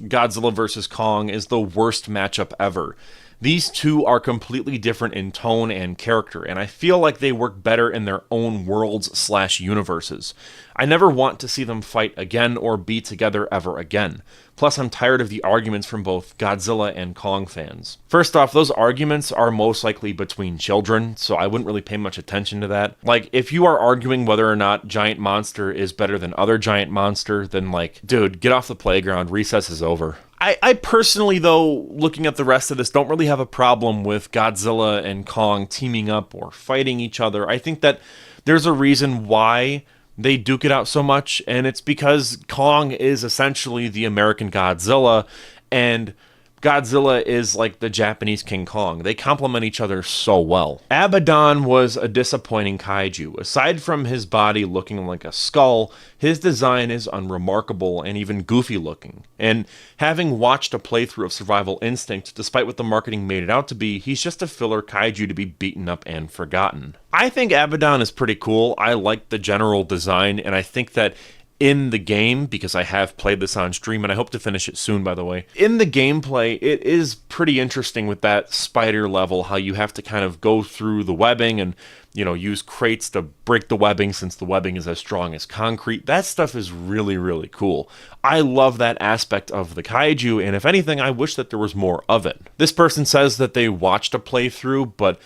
/ Godzilla versus Kong is the worst matchup ever. These two are completely different in tone and character, and I feel like they work better in their own worlds / universes. I never want to see them fight again or be together ever again. Plus, I'm tired of the arguments from both Godzilla and Kong fans. First off, those arguments are most likely between children, so I wouldn't really pay much attention to that. Like, if you are arguing whether or not Giant Monster is better than other Giant Monster, then like, dude, get off the playground, recess is over. I personally, though, looking at the rest of this, don't really have a problem with Godzilla and Kong teaming up or fighting each other. I think that there's a reason why they duke it out so much, and it's because Kong is essentially the American Godzilla, and Godzilla is like the Japanese King Kong. They complement each other so well. Abaddon was a disappointing kaiju. Aside from his body looking like a skull, his design is unremarkable and even goofy looking. And having watched a playthrough of Survival Instinct, despite what the marketing made it out to be, he's just a filler kaiju to be beaten up and forgotten. I think Abaddon is pretty cool. I like the general design, and I think that in the game, because I have played this on stream, and I hope to finish it soon, by the way, in the gameplay, it is pretty interesting with that spider level, how you have to kind of go through the webbing and, use crates to break the webbing since the webbing is as strong as concrete. That stuff is really, really cool. I love that aspect of the kaiju, and if anything, I wish that there was more of it. This person says that they watched a playthrough, but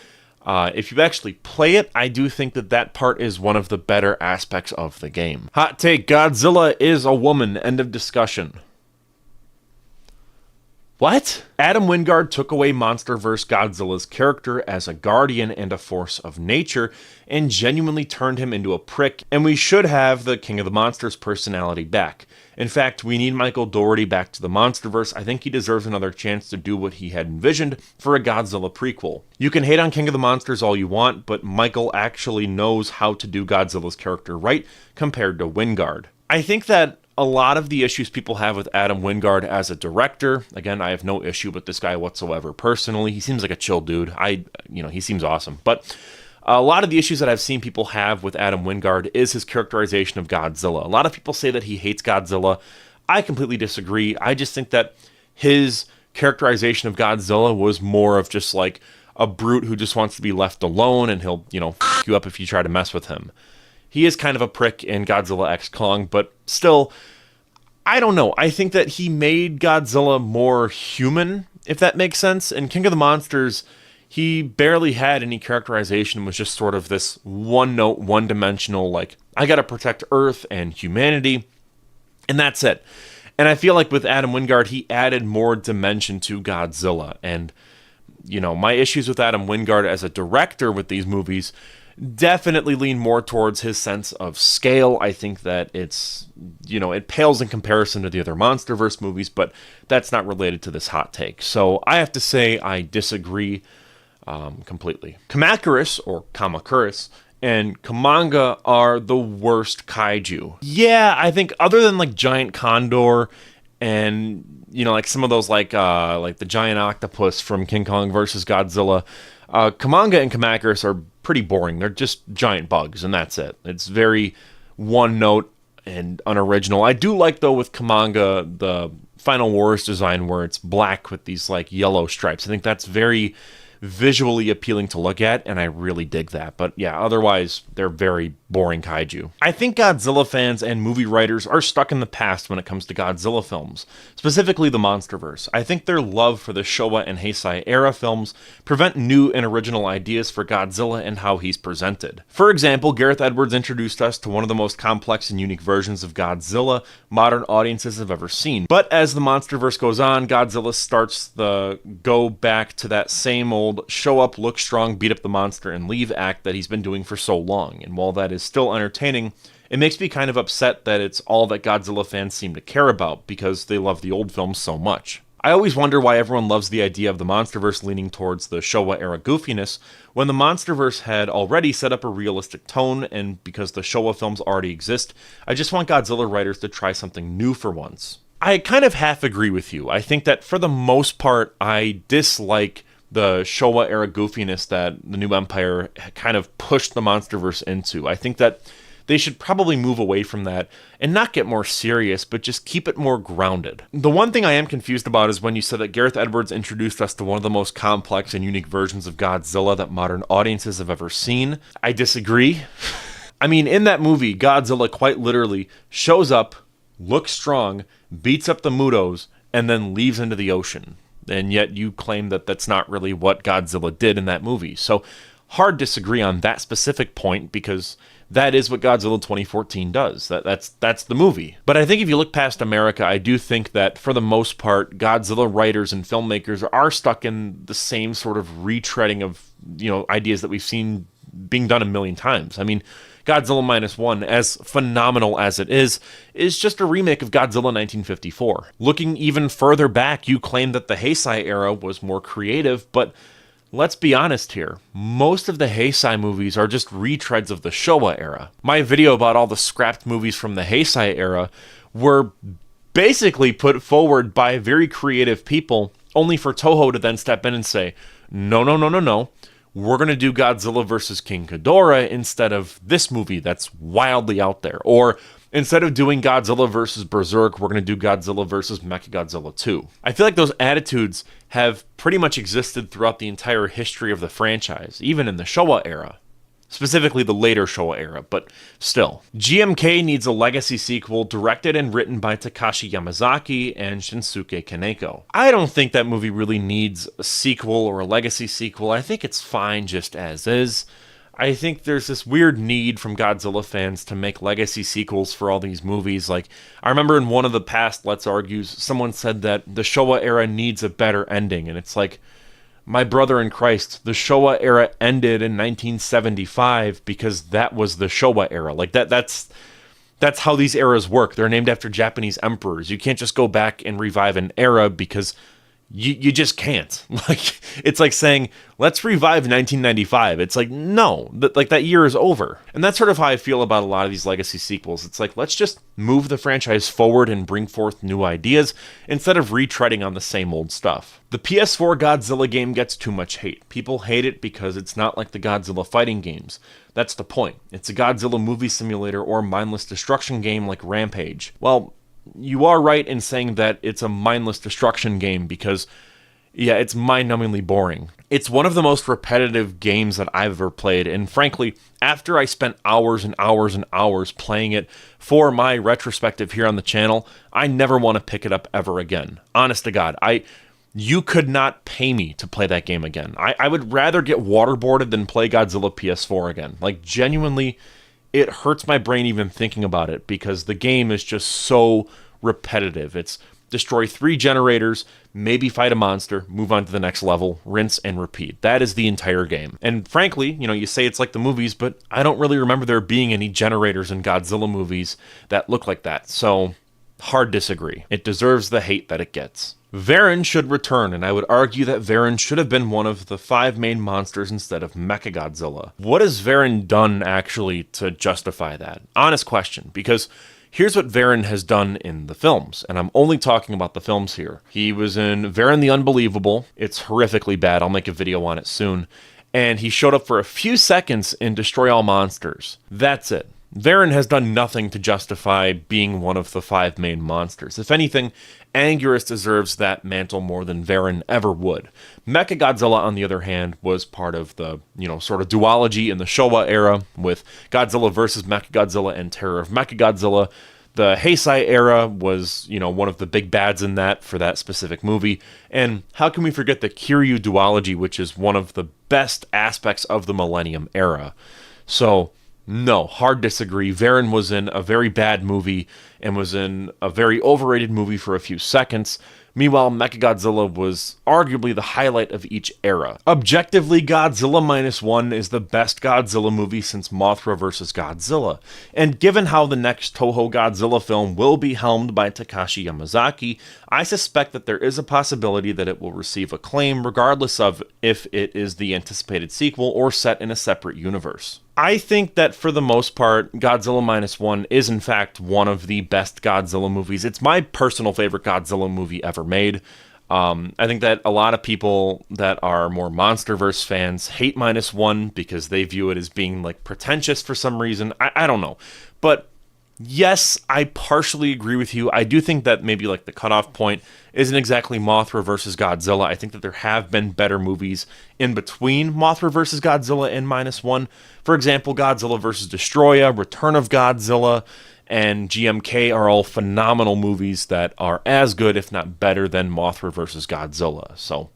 if you actually play it, I do think that that part is one of the better aspects of the game. Hot take, Godzilla is a woman. End of discussion. What? Adam Wingard took away MonsterVerse Godzilla's character as a guardian and a force of nature, and genuinely turned him into a prick, and we should have the King of the Monsters personality back. In fact, we need Michael Dougherty back to the MonsterVerse. I think he deserves another chance to do what he had envisioned for a Godzilla prequel. You can hate on King of the Monsters all you want, but Michael actually knows how to do Godzilla's character right compared to Wingard. I think that a lot of the issues people have with Adam Wingard as a director, again, I have no issue with this guy whatsoever personally. He seems like a chill dude. He seems awesome. But a lot of the issues that I've seen people have with Adam Wingard is his characterization of Godzilla. A lot of people say that he hates Godzilla. I completely disagree. I just think that his characterization of Godzilla was more of just like a brute who just wants to be left alone, and he'll, f you up if you try to mess with him. He is kind of a prick in Godzilla X Kong, but still, I don't know. I think that he made Godzilla more human, if that makes sense. In King of the Monsters, he barely had any characterization, was just sort of this one-note, one-dimensional, like, I gotta protect Earth and humanity, and that's it. And I feel like with Adam Wingard, he added more dimension to Godzilla. And, my issues with Adam Wingard as a director with these movies definitely lean more towards his sense of scale. I think that it's, it pales in comparison to the other MonsterVerse movies, but that's not related to this hot take. So I have to say I disagree completely. Kamacuras, or Kamacuras, and Kamanga are the worst kaiju. Yeah, I think other than like Giant Condor and, like some of those like the giant octopus from King Kong versus Godzilla, Kamanga and Kamacuras are pretty boring. They're just giant bugs, and that's it. It's very one note and unoriginal. I do like, though, with Kamanga, the Final Wars design where it's black with these like yellow stripes. I think that's very visually appealing to look at, and I really dig that. But yeah, otherwise, they're very boring kaiju. I think Godzilla fans and movie writers are stuck in the past when it comes to Godzilla films, specifically the MonsterVerse. I think their love for the Showa and Heisei era films prevent new and original ideas for Godzilla and how he's presented. For example, Gareth Edwards introduced us to one of the most complex and unique versions of Godzilla modern audiences have ever seen. But as the MonsterVerse goes on, Godzilla starts the go back to that same old show up, look strong, beat up the monster, and leave act that he's been doing for so long. And while that is still entertaining, it makes me kind of upset that it's all that Godzilla fans seem to care about because they love the old films so much. I always wonder why everyone loves the idea of the MonsterVerse leaning towards the Showa-era goofiness when the MonsterVerse had already set up a realistic tone, and because the Showa films already exist, I just want Godzilla writers to try something new for once. I kind of half agree with you. I think that for the most part, I dislike the Showa-era goofiness that the New Empire kind of pushed the MonsterVerse into. I think that they should probably move away from that and not get more serious, but just keep it more grounded. The one thing I am confused about is when you said that Gareth Edwards introduced us to one of the most complex and unique versions of Godzilla that modern audiences have ever seen. I disagree. I mean, in that movie, Godzilla quite literally shows up, looks strong, beats up the Mutos, and then leaves into the ocean. And yet you claim that that's not really what Godzilla did in that movie. So hard disagree on that specific point because that is what Godzilla 2014 does. That's the movie. But I think if you look past America, I do think that for the most part, Godzilla writers and filmmakers are stuck in the same sort of retreading of, ideas that we've seen being done a million times. I mean, Godzilla Minus One, as phenomenal as it is just a remake of Godzilla 1954. Looking even further back, you claim that the Heisei era was more creative, but let's be honest here. Most of the Heisei movies are just retreads of the Showa era. My video about all the scrapped movies from the Heisei era were basically put forward by very creative people, only for Toho to then step in and say, no. We're going to do Godzilla vs. King Ghidorah instead of this movie that's wildly out there. Or instead of doing Godzilla vs. Berserk, we're going to do Godzilla vs. Mechagodzilla 2. I feel like those attitudes have pretty much existed throughout the entire history of the franchise, even in the Showa era. Specifically the later Showa era, but still. GMK needs a legacy sequel directed and written by Takashi Yamazaki and Shinsuke Kaneko. I don't think that movie really needs a sequel or a legacy sequel. I think it's fine just as is. I think there's this weird need from Godzilla fans to make legacy sequels for all these movies. Like, I remember in one of the past Let's Argues, someone said that the Showa era needs a better ending, and it's like, my brother in Christ, the Showa era ended in 1975 because that was the Showa era. Like that's how these eras work. They're named after Japanese emperors. You can't just go back and revive an era because you just can't. Like, it's like saying, let's revive 1995. It's like, no, that year is over. And that's sort of how I feel about a lot of these legacy sequels. It's like, let's just move the franchise forward and bring forth new ideas instead of retreading on the same old stuff. The PS4 Godzilla game gets too much hate. People hate it because it's not like the Godzilla fighting games. That's the point. It's a Godzilla movie simulator or mindless destruction game like Rampage. Well, you are right in saying that it's a mindless destruction game because, yeah, it's mind-numbingly boring. It's one of the most repetitive games that I've ever played, and frankly, after I spent hours and hours and hours playing it for my retrospective here on the channel, I never want to pick it up ever again. Honest to God, you could not pay me to play that game again. I would rather get waterboarded than play Godzilla PS4 again. Like, genuinely, it hurts my brain even thinking about it because the game is just so repetitive. It's destroy 3 generators, maybe fight a monster, move on to the next level, rinse and repeat. That is the entire game. And frankly, you say it's like the movies, but I don't really remember there being any generators in Godzilla movies that look like that. So, hard disagree. It deserves the hate that it gets. Varan should return, and I would argue that Varan should have been one of the 5 main monsters instead of Mechagodzilla. What has Varan done, actually, to justify that? Honest question, because here's what Varan has done in the films, and I'm only talking about the films here. He was in Varan the Unbelievable. It's horrifically bad. I'll make a video on it soon. And he showed up for a few seconds in Destroy All Monsters. That's it. Varan has done nothing to justify being one of the 5 main monsters. If anything, Anguirus deserves that mantle more than Varan ever would. Mechagodzilla, on the other hand, was part of the, sort of duology in the Showa era with Godzilla vs. Mechagodzilla and Terror of Mechagodzilla. The Heisei era was, one of the big bads in that for that specific movie. And how can we forget the Kiryu duology, which is one of the best aspects of the Millennium era? So, no, hard disagree. Varan was in a very bad movie and was in a very overrated movie for a few seconds. Meanwhile, Mechagodzilla was arguably the highlight of each era. Objectively, Godzilla Minus One is the best Godzilla movie since Mothra vs. Godzilla. And given how the next Toho Godzilla film will be helmed by Takashi Yamazaki, I suspect that there is a possibility that it will receive acclaim regardless of if it is the anticipated sequel or set in a separate universe. I think that for the most part, Godzilla Minus One is in fact one of the best Godzilla movies. It's my personal favorite Godzilla movie ever made. I think that a lot of people that are more MonsterVerse fans hate Minus One because they view it as being like pretentious for some reason. I don't know. But yes, I partially agree with you. I do think that maybe like the cutoff point isn't exactly Mothra versus Godzilla. I think that there have been better movies in between Mothra versus Godzilla and Minus One. For example, Godzilla vs. Destroya, Return of Godzilla, and GMK are all phenomenal movies that are as good, if not better, than Mothra vs. Godzilla. So,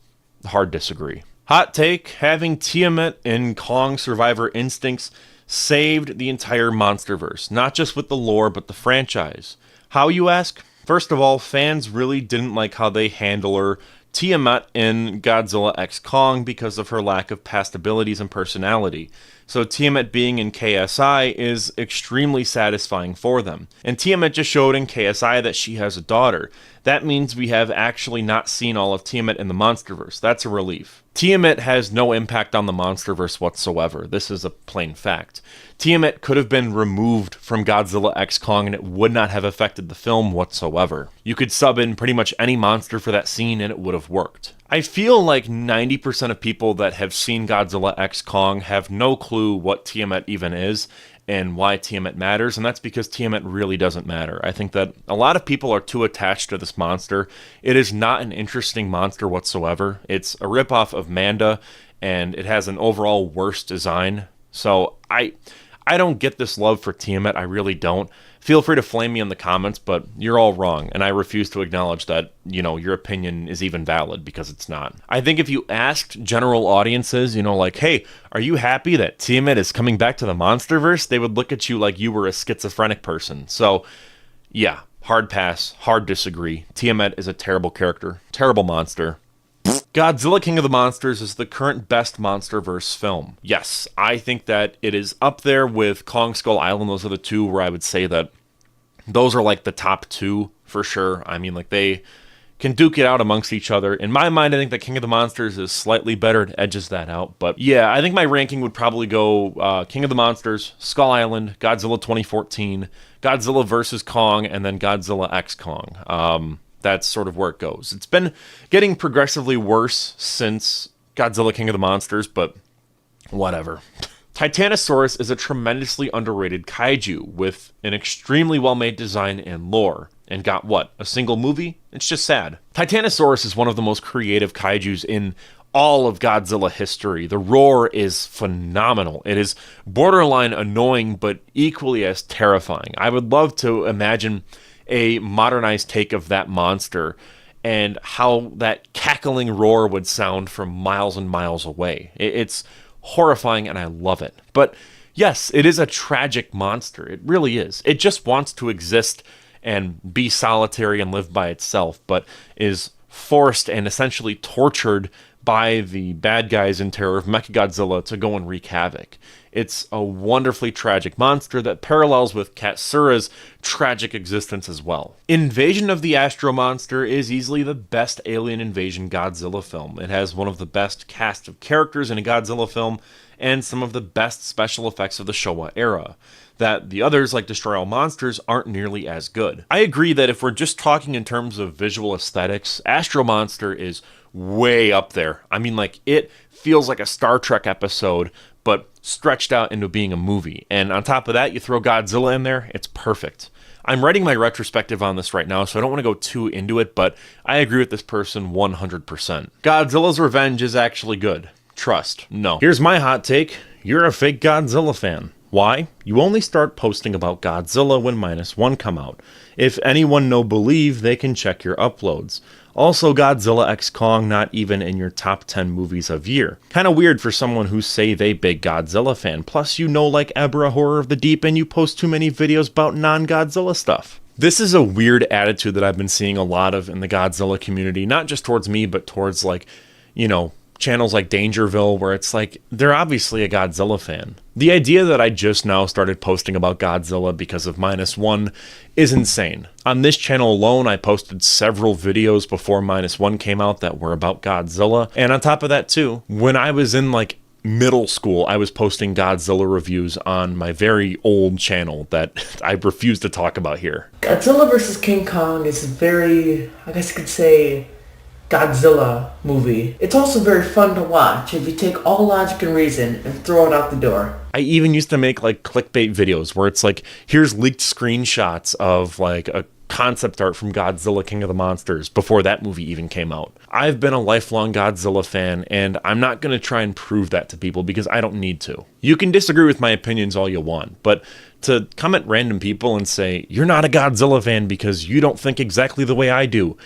hard disagree. Hot take, having Tiamat in Kong Survivor Instincts saved the entire MonsterVerse, not just with the lore, but the franchise. How, you ask? First of all, fans really didn't like how they handle her Tiamat in Godzilla x Kong because of her lack of past abilities and personality. So Tiamat being in KSI is extremely satisfying for them. And Tiamat just showed in KSI that she has a daughter. That means we have actually not seen all of Tiamat in the MonsterVerse. That's a relief. Tiamat has no impact on the MonsterVerse whatsoever. This is a plain fact. Tiamat could have been removed from Godzilla x Kong and it would not have affected the film whatsoever. You could sub in pretty much any monster for that scene and it would have worked. I feel like 90% of people that have seen Godzilla x Kong have no clue what Tiamat even is and why Tiamat matters, and that's because Tiamat really doesn't matter. I think that a lot of people are too attached to this monster. It is not an interesting monster whatsoever. It's a ripoff of Manda, and it has an overall worse design. So I don't get this love for Tiamat. I really don't. Feel free to flame me in the comments, but you're all wrong, and I refuse to acknowledge that, your opinion is even valid, because it's not. I think if you asked general audiences, like, hey, are you happy that Tiamat is coming back to the MonsterVerse? They would look at you like you were a schizophrenic person. So, yeah, hard pass, hard disagree. Tiamat is a terrible character, terrible monster. Godzilla King of the Monsters is the current best MonsterVerse film. Yes, I think that it is up there with Kong Skull Island. Those are the two where I would say that those are like the top two for sure. I mean, like, they can duke it out amongst each other. In my mind, I think that King of the Monsters is slightly better. It edges that out. But yeah, I think my ranking would probably go King of the Monsters, Skull Island, Godzilla 2014, Godzilla vs. Kong, and then Godzilla x Kong. That's sort of where it goes. It's been getting progressively worse since Godzilla King of the Monsters, but whatever. Titanosaurus is a tremendously underrated kaiju with an extremely well-made design and lore. And got what? A single movie? It's just sad. Titanosaurus is one of the most creative kaijus in all of Godzilla history. The roar is phenomenal. It is borderline annoying, but equally as terrifying. I would love to imagine a modernized take of that monster and how that cackling roar would sound from miles and miles away. It's horrifying and I love it. But yes, it is a tragic monster. It really is. It just wants to exist and be solitary and live by itself, but is forced and essentially tortured by the bad guys in Terror of Mechagodzilla to go and wreak havoc. It's a wonderfully tragic monster that parallels with Katsura's tragic existence as well. Invasion of the Astro Monster is easily the best alien invasion Godzilla film. It has one of the best cast of characters in a Godzilla film and some of the best special effects of the Showa era. That the others, like Destroy All Monsters, aren't nearly as good. I agree that if we're just talking in terms of visual aesthetics, Astro Monster is way up there. I mean, like, it feels like a Star Trek episode, but stretched out into being a movie. And on top of that, you throw Godzilla in there, it's perfect. I'm writing my retrospective on this right now, so I don't want to go too into it, but I agree with this person 100%. Godzilla's Revenge is actually good. Trust. No. Here's my hot take. You're a fake Godzilla fan. Why? You only start posting about Godzilla when -1 come out. If anyone no believe, they can check your uploads. Also, Godzilla x Kong not even in your top 10 movies of year. Kinda weird for someone who say they big Godzilla fan. Plus, like Ebra Horror of the Deep and you post too many videos about non-Godzilla stuff. This is a weird attitude that I've been seeing a lot of in the Godzilla community, not just towards me, but towards channels like Dangerville, where it's like, they're obviously a Godzilla fan. The idea that I just now started posting about Godzilla because of -1 is insane. On this channel alone, I posted several videos before -1 came out that were about Godzilla. And on top of that too, when I was in middle school, I was posting Godzilla reviews on my very old channel that I refuse to talk about here. Godzilla vs. King Kong is a very, I guess you could say, Godzilla movie. It's also very fun to watch if you take all logic and reason and throw it out the door. I even used to make clickbait videos where it's here's leaked screenshots of a concept art from Godzilla King of the Monsters before that movie even came out. I've been a lifelong Godzilla fan, and I'm not going to try and prove that to people because I don't need to. You can disagree with my opinions all you want, but to come at random people and say, you're not a Godzilla fan because you don't think exactly the way I do,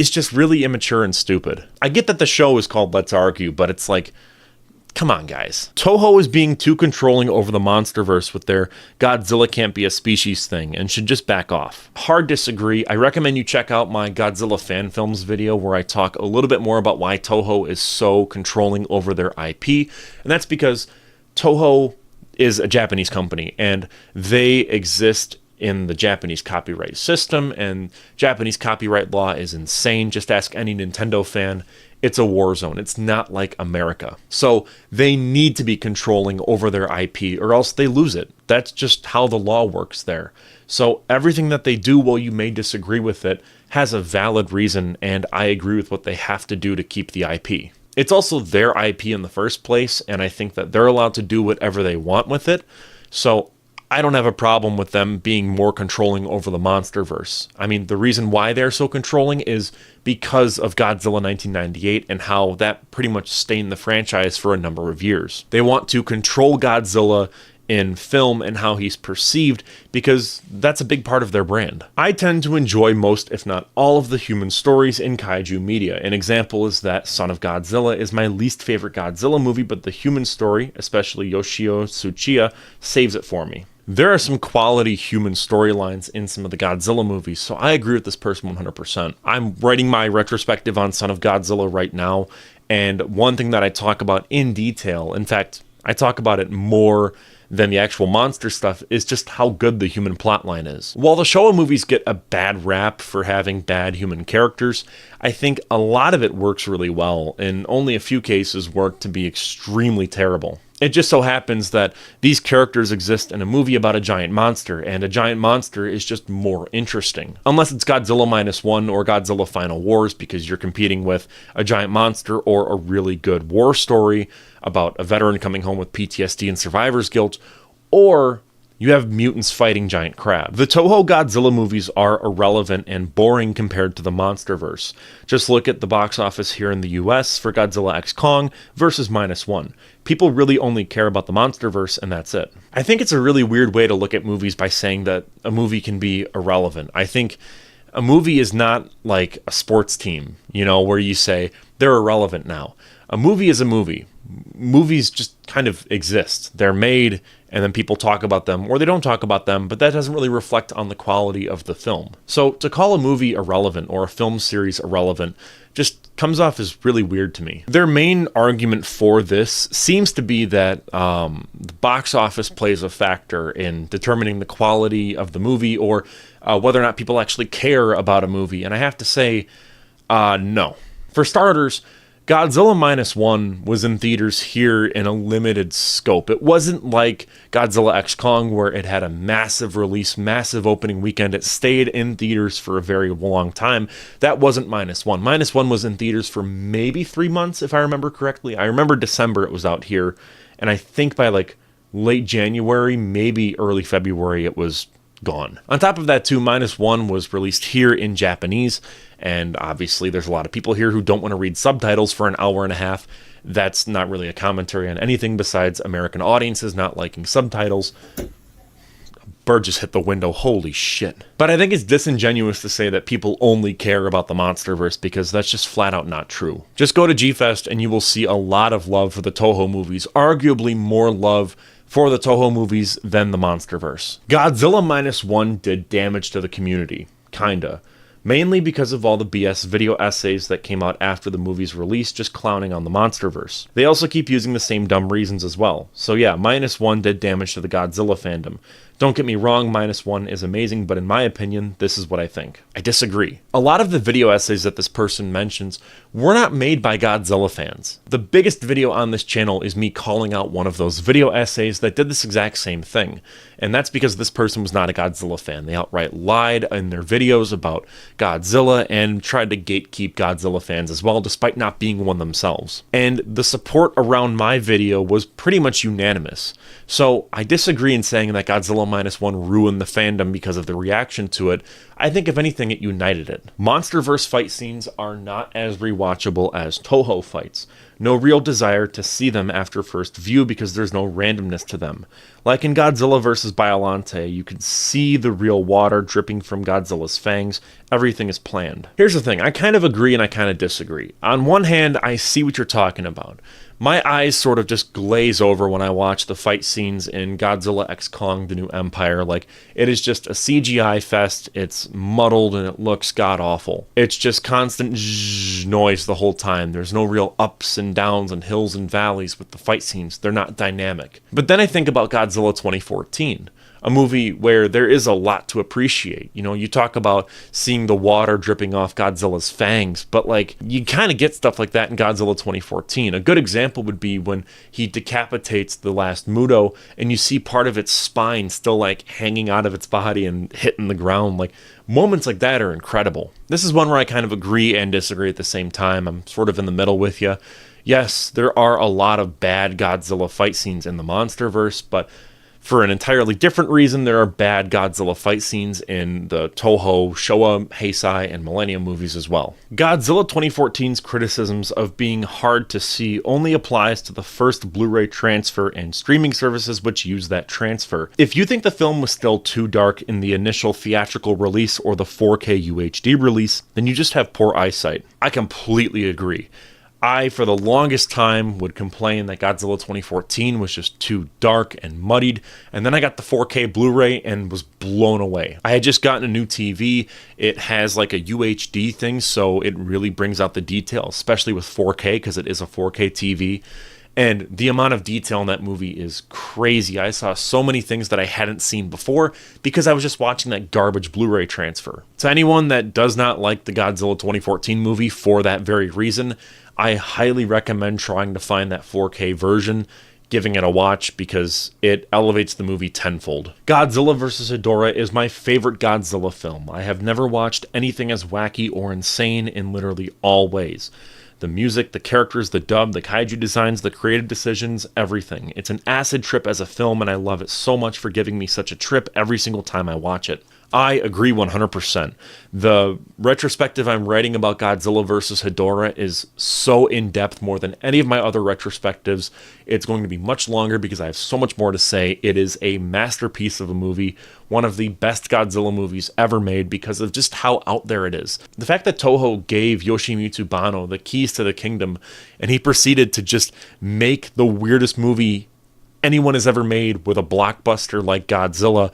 is just really immature and stupid. I get that the show is called Let's Argue, but it's like, come on, guys. Toho is being too controlling over the MonsterVerse with their Godzilla can't be a species thing and should just back off. Hard disagree. I recommend you check out my Godzilla fan films video where I talk a little bit more about why Toho is so controlling over their IP. And that's because Toho is a Japanese company and they exist in the Japanese copyright system, and Japanese copyright law is insane. Just ask any Nintendo fan. It's a war zone. It's not like America. So they need to be controlling over their IP or else they lose it. That's just how the law works there. So everything that they do, while you may disagree with it, has a valid reason, and I agree with what they have to do to keep the IP. It's also their IP in the first place, and I think that they're allowed to do whatever they want with it. So I don't have a problem with them being more controlling over the MonsterVerse. I mean, the reason why they're so controlling is because of Godzilla 1998 and how that pretty much stained the franchise for a number of years. They want to control Godzilla in film and how he's perceived because that's a big part of their brand. I tend to enjoy most, if not all, of the human stories in kaiju media. An example is that Son of Godzilla is my least favorite Godzilla movie, but the human story, especially Yoshio Tsuchiya, saves it for me. There are some quality human storylines in some of the Godzilla movies, so I agree with this person 100%. I'm writing my retrospective on Son of Godzilla right now, and one thing that I talk about in detail, in fact, I talk about it more than the actual monster stuff, is just how good the human plotline is. While the Showa movies get a bad rap for having bad human characters, I think a lot of it works really well, and only a few cases work to be extremely terrible. It just so happens that these characters exist in a movie about a giant monster, and a giant monster is just more interesting. Unless it's Godzilla -1 or Godzilla Final Wars, because you're competing with a giant monster or a really good war story about a veteran coming home with PTSD and survivor's guilt, or you have mutants fighting giant crabs. The Toho Godzilla movies are irrelevant and boring compared to the MonsterVerse. Just look at the box office here in the US for Godzilla x Kong versus -1. People really only care about the MonsterVerse, and that's it. I think it's a really weird way to look at movies by saying that a movie can be irrelevant. I think a movie is not like a sports team, where you say they're irrelevant now. A movie is a movie. Movies just kind of exist. They're made, and then people talk about them, or they don't talk about them, but that doesn't really reflect on the quality of the film. So to call a movie irrelevant or a film series irrelevant just comes off as really weird to me. Their main argument for this seems to be that the box office plays a factor in determining the quality of the movie or whether or not people actually care about a movie. And I have to say, no. For starters, Godzilla -1 was in theaters here in a limited scope. It wasn't like Godzilla x Kong where it had a massive release, massive opening weekend. It stayed in theaters for a very long time. That wasn't -1. -1 was in theaters for maybe 3 months, if I remember correctly. I remember December it was out here, and I think by like late January, maybe early February, it was gone. On top of that too, -1 was released here in Japanese, and obviously there's a lot of people here who don't want to read subtitles for an hour and a half. That's not really a commentary on anything besides American audiences not liking subtitles. Bird just hit the window, holy shit. But I think it's disingenuous to say that people only care about the MonsterVerse, because that's just flat out not true. Just go to G-Fest and you will see a lot of love for the Toho movies, arguably more love for the Toho movies than the MonsterVerse. Godzilla -1 did damage to the community, kinda. Mainly because of all the BS video essays that came out after the movie's release just clowning on the MonsterVerse. They also keep using the same dumb reasons as well. So yeah, -1 did damage to the Godzilla fandom. Don't get me wrong, -1 is amazing, but in my opinion, this is what I think. I disagree. A lot of the video essays that this person mentions were not made by Godzilla fans. The biggest video on this channel is me calling out one of those video essays that did this exact same thing. And that's because this person was not a Godzilla fan. They outright lied in their videos about Godzilla and tried to gatekeep Godzilla fans as well, despite not being one themselves. And the support around my video was pretty much unanimous. So I disagree in saying that Godzilla -1 ruined the fandom because of the reaction to it. I think if anything, it united it. Monsterverse fight scenes are not as rewatchable as Toho fights. No real desire to see them after first view because there's no randomness to them. Like in Godzilla vs. Biollante, you can see the real water dripping from Godzilla's fangs. Everything is planned. Here's the thing, I kind of agree and I kind of disagree. On one hand, I see what you're talking about. My eyes sort of just glaze over when I watch the fight scenes in Godzilla x Kong: The New Empire. Like, it is just a CGI fest, it's muddled, and it looks god-awful. It's just constant zzzz noise the whole time. There's no real ups and downs and hills and valleys with the fight scenes. They're not dynamic. But then I think about Godzilla 2014. A movie where there is a lot to appreciate. You know, you talk about seeing the water dripping off Godzilla's fangs, but like, you kind of get stuff like that in Godzilla 2014. A good example would be when he decapitates the last Muto and you see part of its spine still like hanging out of its body and hitting the ground. Like, moments like that are incredible. This is one where I kind of agree and disagree at the same time. I'm sort of in the middle with you. Yes, there are a lot of bad Godzilla fight scenes in the Monsterverse, but for an entirely different reason, there are bad Godzilla fight scenes in the Toho, Showa, Heisei, and Millennium movies as well. Godzilla 2014's criticisms of being hard to see only applies to the first Blu-ray transfer and streaming services which use that transfer. If you think the film was still too dark in the initial theatrical release or the 4K UHD release, then you just have poor eyesight. I completely agree. I, for the longest time, would complain that Godzilla 2014 was just too dark and muddied, and then I got the 4K Blu-ray and was blown away. I had just gotten a new TV. It has like a UHD thing, so it really brings out the detail, especially with 4K, because it is a 4K TV. And the amount of detail in that movie is crazy. I saw so many things that I hadn't seen before because I was just watching that garbage Blu-ray transfer. To anyone that does not like the Godzilla 2014 movie for that very reason, I highly recommend trying to find that 4K version, giving it a watch, because it elevates the movie tenfold. Godzilla vs. Hedorah is my favorite Godzilla film. I have never watched anything as wacky or insane in literally all ways. The music, the characters, the dub, the kaiju designs, the creative decisions, everything. It's an acid trip as a film, and I love it so much for giving me such a trip every single time I watch it. I agree 100%. The retrospective I'm writing about Godzilla vs. Hedorah is so in-depth, more than any of my other retrospectives. It's going to be much longer because I have so much more to say. It is a masterpiece of a movie, one of the best Godzilla movies ever made because of just how out there it is. The fact that Toho gave Yoshimitsu Banno the keys to the kingdom, and he proceeded to just make the weirdest movie anyone has ever made with a blockbuster like Godzilla,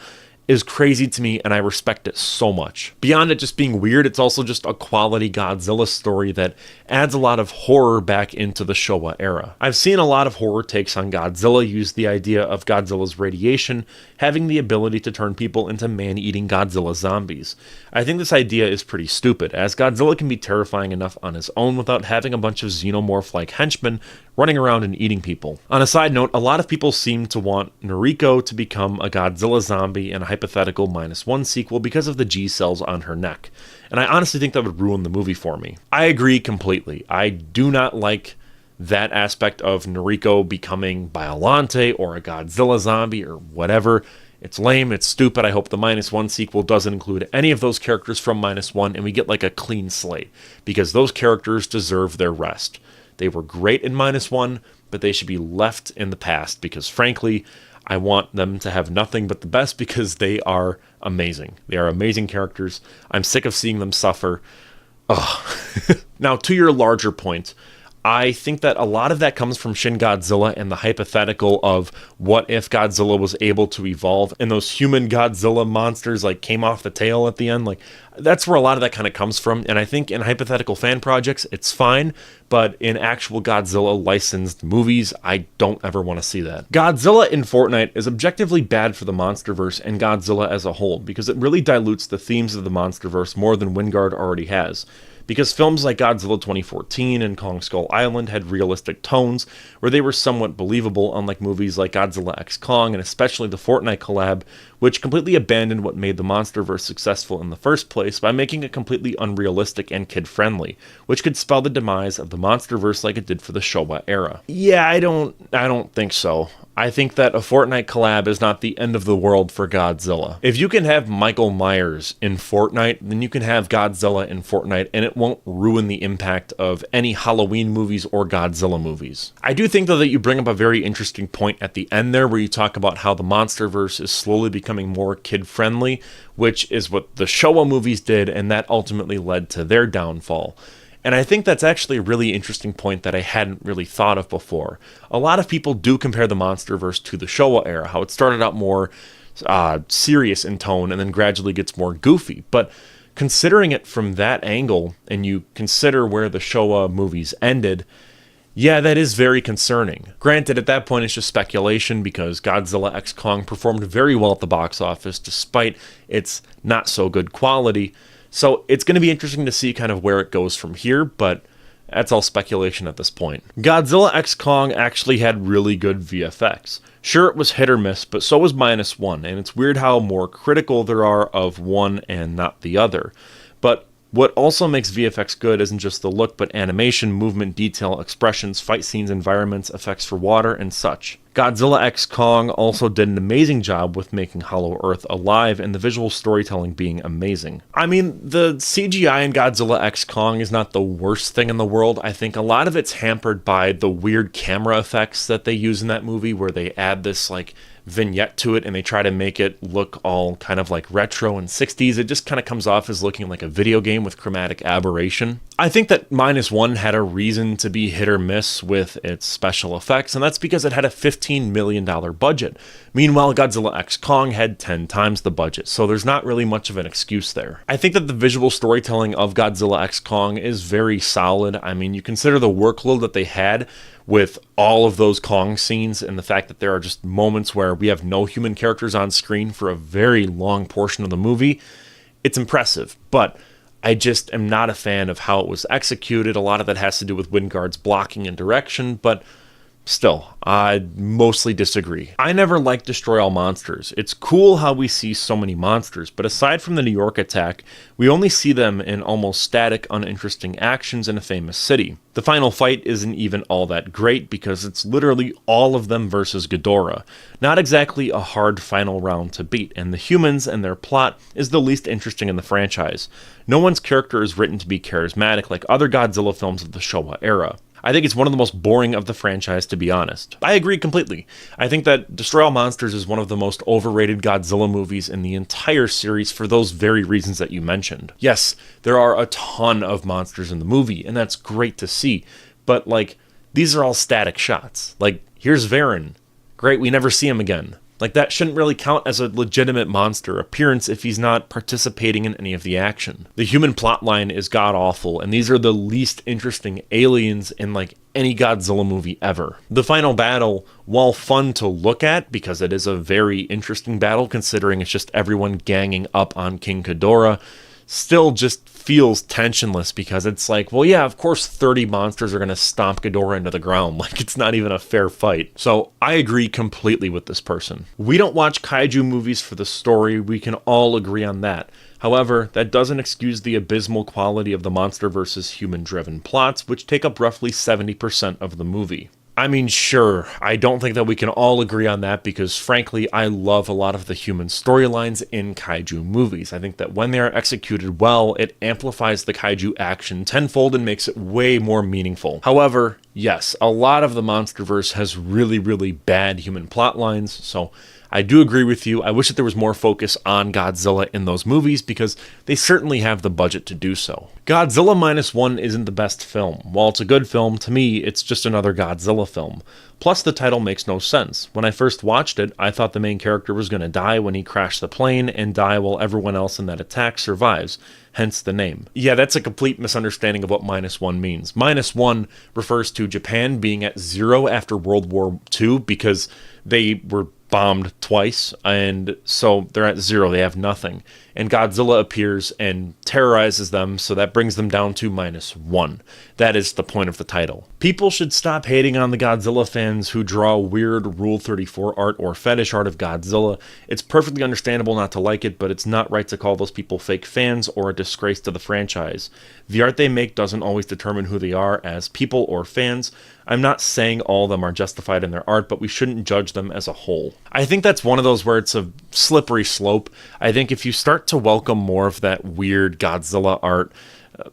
is crazy to me, and I respect it so much. Beyond it just being weird, it's also just a quality Godzilla story that adds a lot of horror back into the Showa era. I've seen a lot of horror takes on Godzilla use the idea of Godzilla's radiation having the ability to turn people into man-eating Godzilla zombies. I think this idea is pretty stupid, as Godzilla can be terrifying enough on his own without having a bunch of xenomorph-like henchmen running around and eating people. On a side note, a lot of people seem to want Noriko to become a Godzilla zombie in a hypothetical -1 sequel because of the G cells on her neck, and I honestly think that would ruin the movie for me. I agree completely. I do not like that aspect of Noriko becoming Biollante or a Godzilla zombie or whatever. It's lame, it's stupid. I hope the -1 sequel doesn't include any of those characters from -1 and we get like a clean slate, because those characters deserve their rest. They were great in -1, but they should be left in the past because, frankly, I want them to have nothing but the best because they are amazing. They are amazing characters. I'm sick of seeing them suffer. Ugh. Now, to your larger point, I think that a lot of that comes from Shin Godzilla and the hypothetical of what if Godzilla was able to evolve and those human Godzilla monsters like came off the tail at the end. Like, that's where a lot of that kind of comes from. And I think in hypothetical fan projects, it's fine. But in actual Godzilla licensed movies, I don't ever want to see that. Godzilla in Fortnite is objectively bad for the Monsterverse and Godzilla as a whole because it really dilutes the themes of the Monsterverse more than Wingard already has. Because films like Godzilla 2014 and Kong Skull Island had realistic tones where they were somewhat believable, unlike movies like Godzilla x Kong and especially the Fortnite collab, which completely abandoned what made the MonsterVerse successful in the first place by making it completely unrealistic and kid-friendly, which could spell the demise of the MonsterVerse like it did for the Showa era. Yeah, I don't think so. I think that a Fortnite collab is not the end of the world for Godzilla. If you can have Michael Myers in Fortnite, then you can have Godzilla in Fortnite, and it won't ruin the impact of any Halloween movies or Godzilla movies. I do think, though, that you bring up a very interesting point at the end there, where you talk about how the MonsterVerse is slowly becoming more kid-friendly, which is what the Showa movies did, and that ultimately led to their downfall. And I think that's actually a really interesting point that I hadn't really thought of before. A lot of people do compare the MonsterVerse to the Showa era, how it started out more serious in tone and then gradually gets more goofy. But considering it from that angle, and you consider where the Showa movies ended, yeah, that is very concerning. Granted, at that point it's just speculation, because Godzilla x Kong performed very well at the box office despite its not so good quality. So it's going to be interesting to see kind of where it goes from here, but that's all speculation at this point. Godzilla x Kong actually had really good VFX. Sure, it was hit or miss, but so was -1, and it's weird how more critical there are of one and not the other. But what also makes VFX good isn't just the look, but animation, movement, detail, expressions, fight scenes, environments, effects for water, and such. Godzilla x Kong also did an amazing job with making Hollow Earth alive and the visual storytelling being amazing. I mean, the CGI in Godzilla x Kong is not the worst thing in the world. I think a lot of it's hampered by the weird camera effects that they use in that movie, where they add this like vignette to it and they try to make it look all kind of like retro and 60s. It just kind of comes off as looking like a video game with chromatic aberration. I think that -1 had a reason to be hit or miss with its special effects, and that's because it had a $15 million budget. Meanwhile, Godzilla x Kong had 10 times the budget, so there's not really much of an excuse there. I think that the visual storytelling of Godzilla x Kong is very solid. I mean, you consider the workload that they had with all of those Kong scenes, and the fact that there are just moments where we have no human characters on screen for a very long portion of the movie, it's impressive. But I just am not a fan of how it was executed. A lot of that has to do with Wingard's blocking and direction, but still, I mostly disagree. I never liked Destroy All Monsters. It's cool how we see so many monsters, but aside from the New York attack, we only see them in almost static, uninteresting actions in a famous city. The final fight isn't even all that great, because it's literally all of them versus Ghidorah. Not exactly a hard final round to beat, and the humans and their plot is the least interesting in the franchise. No one's character is written to be charismatic like other Godzilla films of the Showa era. I think it's one of the most boring of the franchise, to be honest. I agree completely. I think that Destroy All Monsters is one of the most overrated Godzilla movies in the entire series for those very reasons that you mentioned. Yes, there are a ton of monsters in the movie, and that's great to see, but like, these are all static shots. Like, here's Varen. Great, we never see him again. Like, that shouldn't really count as a legitimate monster appearance if he's not participating in any of the action. The human plotline is god-awful, and these are the least interesting aliens in, like, any Godzilla movie ever. The final battle, while fun to look at, because it is a very interesting battle considering it's just everyone ganging up on King Ghidorah, still just feels tensionless, because it's like, well, yeah, of course 30 monsters are going to stomp Ghidorah into the ground. Like, it's not even a fair fight. So I agree completely with this person. We don't watch kaiju movies for the story. We can all agree on that. However, that doesn't excuse the abysmal quality of the MonsterVerse's human-driven plots, which take up roughly 70% of the movie. I mean, sure, I don't think that we can all agree on that, because frankly, I love a lot of the human storylines in kaiju movies. I think that when they are executed well, it amplifies the kaiju action tenfold and makes it way more meaningful. However, yes, a lot of the MonsterVerse has really, really bad human plot lines, so I do agree with you. I wish that there was more focus on Godzilla in those movies, because they certainly have the budget to do so. Godzilla -1 isn't the best film. While it's a good film, to me, it's just another Godzilla film. Plus, the title makes no sense. When I first watched it, I thought the main character was going to die when he crashed the plane, and die while everyone else in that attack survives, hence the name. Yeah, that's a complete misunderstanding of what -1 means. -1 refers to Japan being at 0 after World War II, because they were bombed twice, and so they're at 0. They have nothing. And Godzilla appears and terrorizes them, so that brings them down to -1. That is the point of the title. People should stop hating on the Godzilla fans who draw weird Rule 34 art or fetish art of Godzilla. It's perfectly understandable not to like it, but it's not right to call those people fake fans or a disgrace to the franchise. The art they make doesn't always determine who they are as people or fans. I'm not saying all of them are justified in their art, but we shouldn't judge them as a whole. I think that's one of those where it's a slippery slope. I think if you start to welcome more of that weird Godzilla art,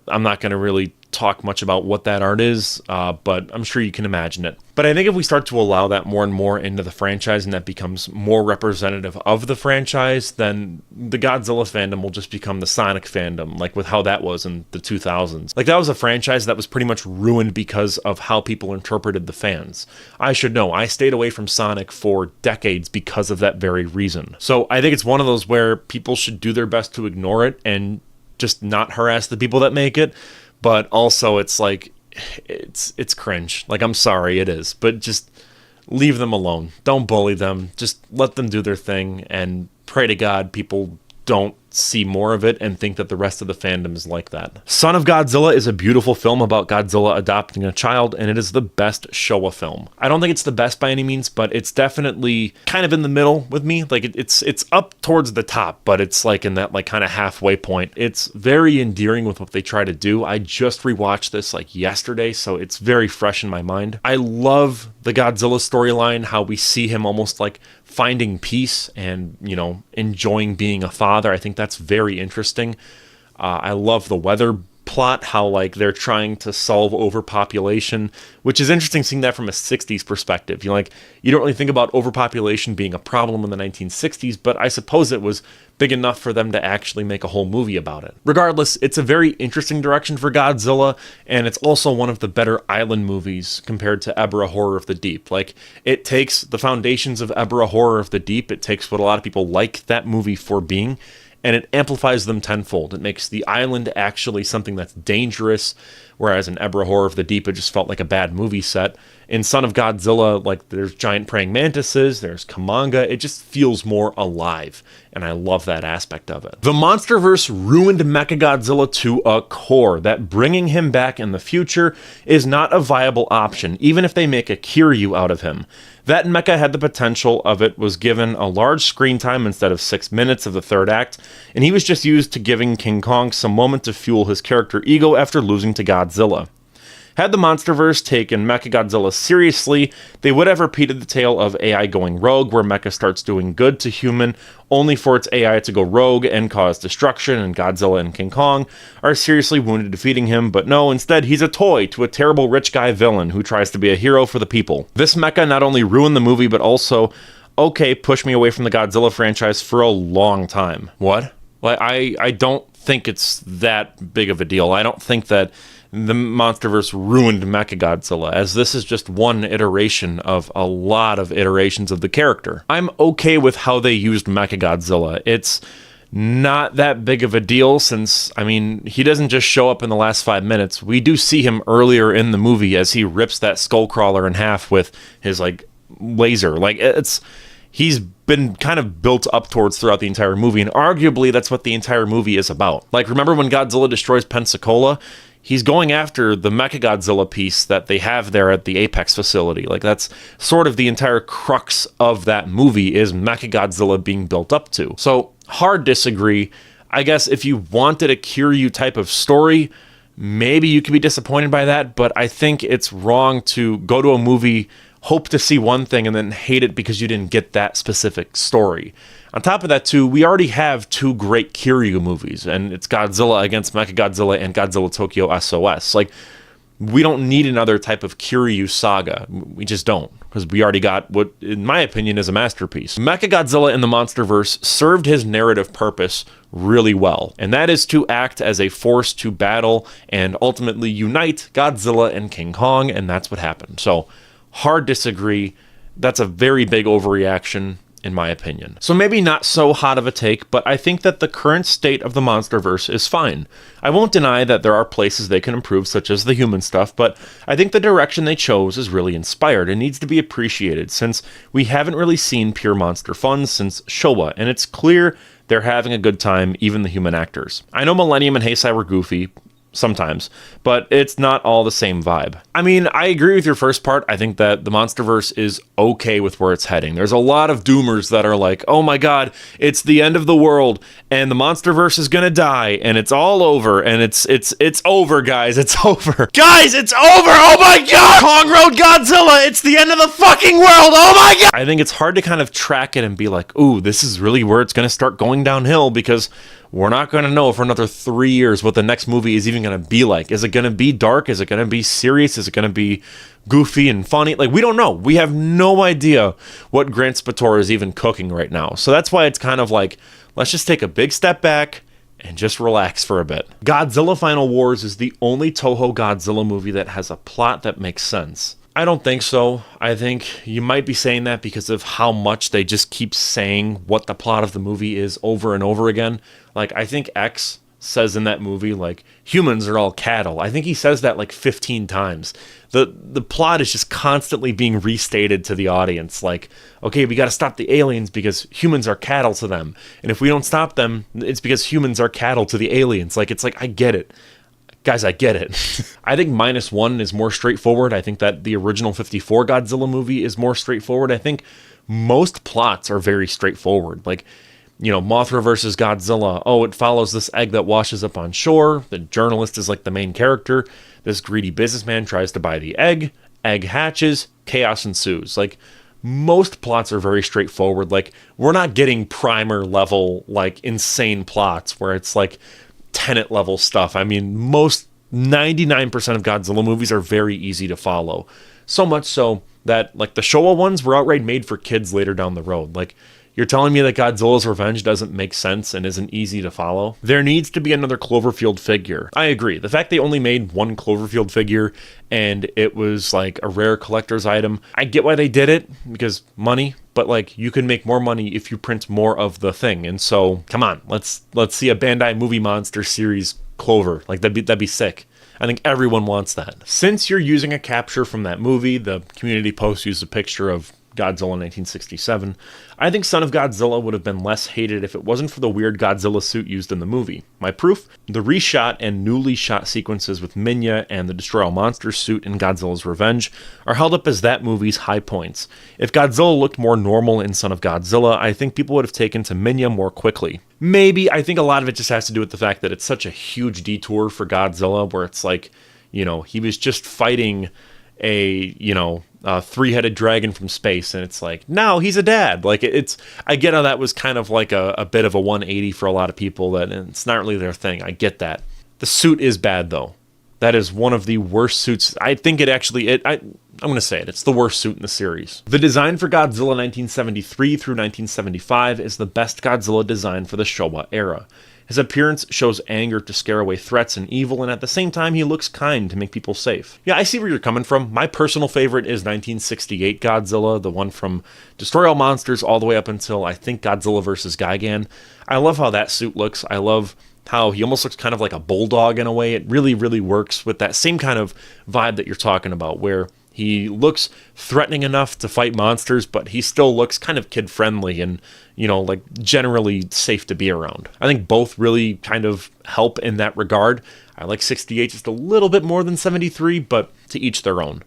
I'm not going to really talk much about what that art is, but I'm sure you can imagine it. But I think if we start to allow that more and more into the franchise and that becomes more representative of the franchise, then the Godzilla fandom will just become the Sonic fandom, like with how that was in the 2000s. Like that was a franchise that was pretty much ruined because of how people interpreted the fans. I should know, I stayed away from Sonic for decades because of that very reason. So I think it's one of those where people should do their best to ignore it and just not harass the people that make it. But also it's like, it's cringe. Like, I'm sorry, it is. But just leave them alone. Don't bully them. Just let them do their thing and pray to God people don't see more of it and think that the rest of the fandom is like that. Son of Godzilla is a beautiful film about Godzilla adopting a child, and it is the best Showa film. I don't think it's the best by any means, but it's definitely kind of in the middle with me. Like it's up towards the top, but it's like in that like kind of halfway point. It's very endearing with what they try to do. I just rewatched this like yesterday, so it's very fresh in my mind. I love the Godzilla storyline, how we see him almost like finding peace and, you know, enjoying being a father. I think that's very interesting. I love the weather plot, how like they're trying to solve overpopulation, which is interesting seeing that from a 60s perspective. You know, like you don't really think about overpopulation being a problem in the 1960s, but I suppose it was big enough for them to actually make a whole movie about it. Regardless, it's a very interesting direction for Godzilla, and it's also one of the better island movies compared to Ebra Horror of the Deep. Like, it takes the foundations of Ebra Horror of the Deep, it takes what a lot of people like that movie for being, and it amplifies them tenfold. It makes the island actually something that's dangerous, whereas in Ebra Horror of the Deep, it just felt like a bad movie set. In Son of Godzilla, like, there's giant praying mantises, there's Kamanga, it just feels more alive, and I love that aspect of it. The MonsterVerse ruined Mechagodzilla to a core, that bringing him back in the future is not a viable option, even if they make a Kiryu out of him. That mecha had the potential of it was given a large screen time instead of 6 minutes of the third act, and he was just used to giving King Kong some moment to fuel his character ego after losing to Godzilla. Had the MonsterVerse taken Mechagodzilla seriously, they would have repeated the tale of AI going rogue, where Mecha starts doing good to human, only for its AI to go rogue and cause destruction, and Godzilla and King Kong are seriously wounded defeating him, but no, instead he's a toy to a terrible rich guy villain who tries to be a hero for the people. This Mecha not only ruined the movie, but also, okay, pushed me away from the Godzilla franchise for a long time. What? Like, I don't think it's that big of a deal. I don't think that the MonsterVerse ruined Mechagodzilla, as this is just one iteration of a lot of iterations of the character. I'm okay with how they used Mechagodzilla. It's not that big of a deal since, I mean, he doesn't just show up in the last 5 minutes. We do see him earlier in the movie as he rips that Skullcrawler in half with his, like, laser. Like, he's been kind of built up towards throughout the entire movie, and arguably that's what the entire movie is about. Like, remember when Godzilla destroys Pensacola? He's going after the Mechagodzilla piece that they have there at the Apex facility. Like, that's sort of the entire crux of that movie, is Mechagodzilla being built up to. So, hard disagree. I guess if you wanted a Kiryu type of story, maybe you could be disappointed by that, but I think it's wrong to go to a movie, hope to see one thing, and then hate it because you didn't get that specific story. On top of that, too, we already have 2 great Kiryu movies, and it's Godzilla against Mechagodzilla and Godzilla Tokyo SOS. Like, we don't need another type of Kiryu saga. We just don't, because we already got what, in my opinion, is a masterpiece. Mechagodzilla in the MonsterVerse served his narrative purpose really well, and that is to act as a force to battle and ultimately unite Godzilla and King Kong, and that's what happened. So, hard disagree. That's a very big overreaction. in my opinion. So maybe not so hot of a take, but I think that the current state of the MonsterVerse is fine. I won't deny that there are places they can improve, such as the human stuff, but I think the direction they chose is really inspired and needs to be appreciated, since we haven't really seen pure monster fun since Showa, and it's clear they're having a good time, even the human actors. I know Millennium and Heisei were goofy, sometimes, but it's not all the same vibe. I mean, I agree with your first part. I think that the MonsterVerse is okay with where it's heading. There's a lot of doomers that are like, oh my god, it's the end of the world, and the MonsterVerse is gonna die, and it's all over, and it's over, guys, it's over. Guys, it's over! Oh my god! Kong Road Godzilla! It's the end of the fucking world! Oh my god! I think it's hard to kind of track it and be like, ooh, this is really where it's gonna start going downhill, because we're not going to know for another 3 years what the next movie is even going to be like. Is it going to be dark? Is it going to be serious? Is it going to be goofy and funny? Like, we don't know. We have no idea what Grant Spator is even cooking right now. So that's why it's kind of like, let's just take a big step back and just relax for a bit. Godzilla Final Wars is the only Toho Godzilla movie that has a plot that makes sense. I don't think so. I think you might be saying that because of how much they just keep saying what the plot of the movie is over and over again. Like, I think X says in that movie, like, humans are all cattle. I think he says that like 15 times. The plot is just constantly being restated to the audience. Like, okay, we got to stop the aliens because humans are cattle to them. And if we don't stop them, it's because humans are cattle to the aliens. Like, it's like, I get it. Guys, I get it. I think -1 is more straightforward. I think that the original 54 Godzilla movie is more straightforward. I think most plots are very straightforward. Like, you know, Mothra versus Godzilla. Oh, it follows this egg that washes up on shore. The journalist is like the main character. This greedy businessman tries to buy the egg. Egg hatches. Chaos ensues. Like, most plots are very straightforward. Like, we're not getting primer level, like, insane plots where it's like Tenet level stuff. I mean, 99% of Godzilla movies are very easy to follow. So much so that, like, the Showa ones were outright made for kids later down the road. Like, you're telling me that Godzilla's Revenge doesn't make sense and isn't easy to follow? There needs to be another Cloverfield figure. I agree. The fact they only made one Cloverfield figure and it was like a rare collector's item, I get why they did it, because money, but like, you can make more money if you print more of the thing. And so, come on, let's see a Bandai Movie Monster series Clover. Like, that'd be sick. I think everyone wants that. Since you're using a capture from that movie, the community post used a picture of Godzilla 1967, I think Son of Godzilla would have been less hated if it wasn't for the weird Godzilla suit used in the movie. My proof? The reshot and newly shot sequences with Minya and the Destroy All Monsters suit in Godzilla's Revenge are held up as that movie's high points. If Godzilla looked more normal in Son of Godzilla, I think people would have taken to Minya more quickly. Maybe. I think a lot of it just has to do with the fact that it's such a huge detour for Godzilla, where it's like, you know, he was just fighting a, you know, three-headed dragon from space, and it's like, now he's a dad. Like, it's, I get how that was kind of like a bit of a 180 for a lot of people, that it's not really their thing. I get that. The suit is bad, though. That is one of the worst suits. I think it actually, I'm going to say it, it's the worst suit in the series. The design for Godzilla 1973 through 1975 is the best Godzilla design for the Showa era. His appearance shows anger to scare away threats and evil, and at the same time, he looks kind to make people safe. Yeah, I see where you're coming from. My personal favorite is 1968 Godzilla, the one from Destroy All Monsters all the way up until, I think, Godzilla vs. Gigan. I love how that suit looks. I love how he almost looks kind of like a bulldog in a way. It really, really works with that same kind of vibe that you're talking about, where he looks threatening enough to fight monsters, but he still looks kind of kid-friendly and, you know, like, generally safe to be around. I think both really kind of help in that regard. I like 68 just a little bit more than 73, but to each their own.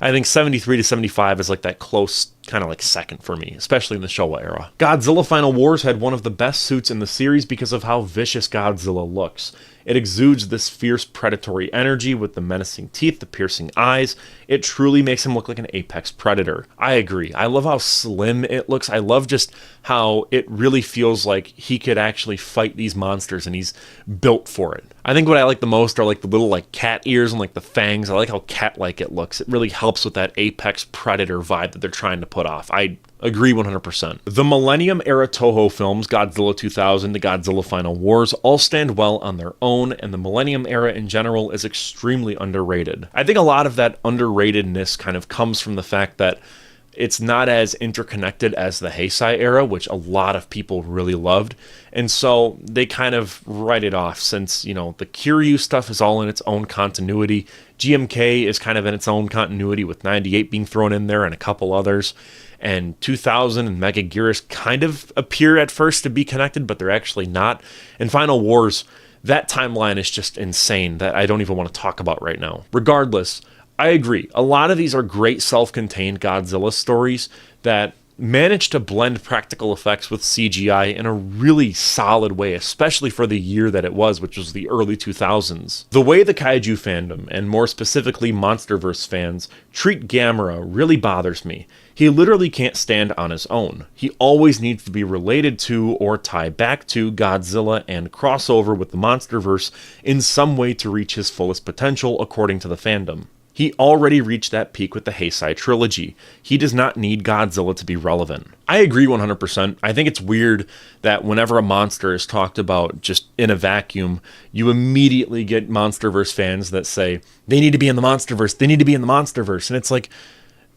I think 73 to 75 is like that close, kind of like second for me, especially in the Showa era. Godzilla Final Wars had one of the best suits in the series because of how vicious Godzilla looks. It exudes this fierce predatory energy with the menacing teeth, the piercing eyes. It truly makes him look like an apex predator. I agree. I love how slim it looks. I love just how it really feels like he could actually fight these monsters, and he's built for it. I think what I like the most are like the little like cat ears and like the fangs. I like how cat-like it looks. It really helps with that apex predator vibe that they're trying to put off. I agree 100%. The Millennium era Toho films, Godzilla 2000 to Godzilla Final Wars, all stand well on their own, and the Millennium era in general is extremely underrated. I think a lot of that underratedness kind of comes from the fact that It's not as interconnected as the Heisei era, which a lot of people really loved. And so they kind of write it off since, the Kiryu stuff is all in its own continuity. GMK is kind of in its own continuity with 98 being thrown in there and a couple others. And 2000 and Mega Gearus kind of appear at first to be connected, but they're actually not. And Final Wars, that timeline is just insane that I don't even want to talk about right now. Regardless, I agree. A lot of these are great self-contained Godzilla stories that manage to blend practical effects with CGI in a really solid way, especially for the year that it was, which was the early 2000s. The way the kaiju fandom, and more specifically MonsterVerse fans, treat Gamera really bothers me. He literally can't stand on his own. He always needs to be related to or tie back to Godzilla and crossover with the MonsterVerse in some way to reach his fullest potential, according to the fandom. He already reached that peak with the Heisei trilogy. He does not need Godzilla to be relevant. I agree 100%. I think it's weird that whenever a monster is talked about just in a vacuum, you immediately get MonsterVerse fans that say, they need to be in the MonsterVerse, they need to be in the MonsterVerse. And it's like,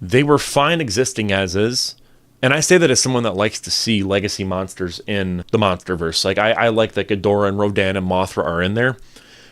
they were fine existing as is. And I say that as someone that likes to see legacy monsters in the MonsterVerse. Like, I like that Ghidorah and Rodan and Mothra are in there.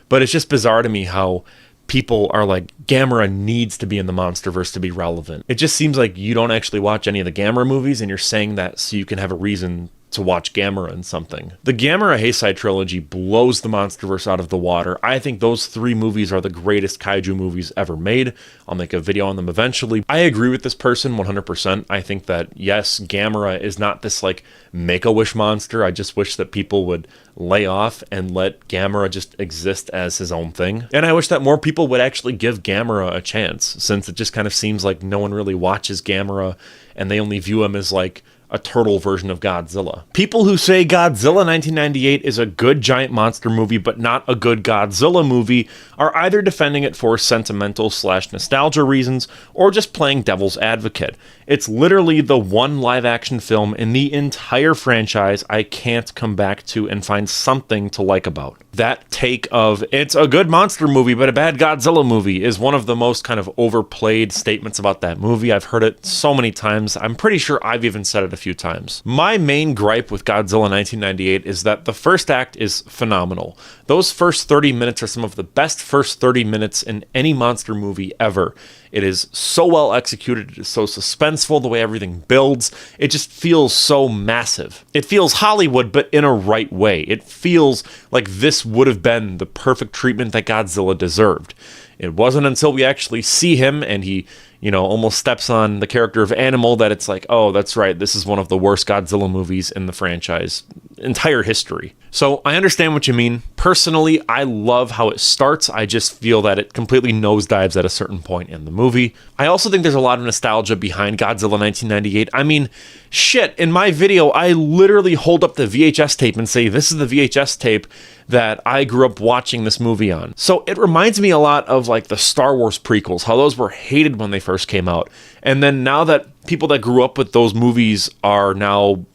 But it's just bizarre to me how people are like, Gamera needs to be in the MonsterVerse to be relevant. It just seems like you don't actually watch any of the Gamera movies and you're saying that so you can have a reason to watch Gamera in something. The Gamera Heisei trilogy blows the MonsterVerse out of the water. I think those 3 movies are the greatest kaiju movies ever made. I'll make a video on them eventually. I agree with this person 100%. I think that, yes, Gamera is not this like Make-A-Wish monster. I just wish that people would lay off and let Gamera just exist as his own thing. And I wish that more people would actually give Gamera a chance, since it just kind of seems like no one really watches Gamera and they only view him as like a turtle version of Godzilla. People who say Godzilla 1998 is a good giant monster movie but not a good Godzilla movie are either defending it for sentimental/nostalgia reasons or just playing devil's advocate. It's literally the one live-action film in the entire franchise I can't come back to and find something to like about. That take of, it's a good monster movie but a bad Godzilla movie, is one of the most kind of overplayed statements about that movie. I've heard it so many times. I'm pretty sure I've even said it a few times. My main gripe with Godzilla 1998 is that the first act is phenomenal. Those first 30 minutes are some of the best first 30 minutes in any monster movie ever. It is so well executed, it is so suspenseful, the way everything builds. It just feels so massive. It feels Hollywood, but in a right way. It feels like this would have been the perfect treatment that Godzilla deserved. It wasn't until we actually see him and he, almost steps on the character of Animal that it's like, oh, that's right, this is one of the worst Godzilla movies in the franchise entire history. So I understand what you mean. Personally, I love how it starts. I just feel that it completely nosedives at a certain point in the movie. I also think there's a lot of nostalgia behind Godzilla 1998. I mean, shit, in my video, I literally hold up the VHS tape and say, this is the VHS tape that I grew up watching this movie on. So it reminds me a lot of like the Star Wars prequels, how those were hated when they first came out. And then now that people that grew up with those movies are now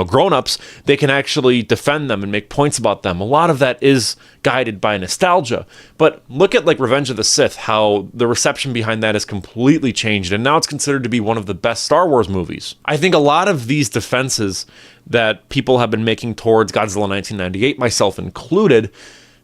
grown-ups, they can actually defend them and make points about them. A lot of that is guided by nostalgia. But look at like Revenge of the Sith, how the reception behind that has completely changed, and now it's considered to be one of the best Star Wars movies. I think a lot of these defenses that people have been making towards Godzilla 1998, myself included,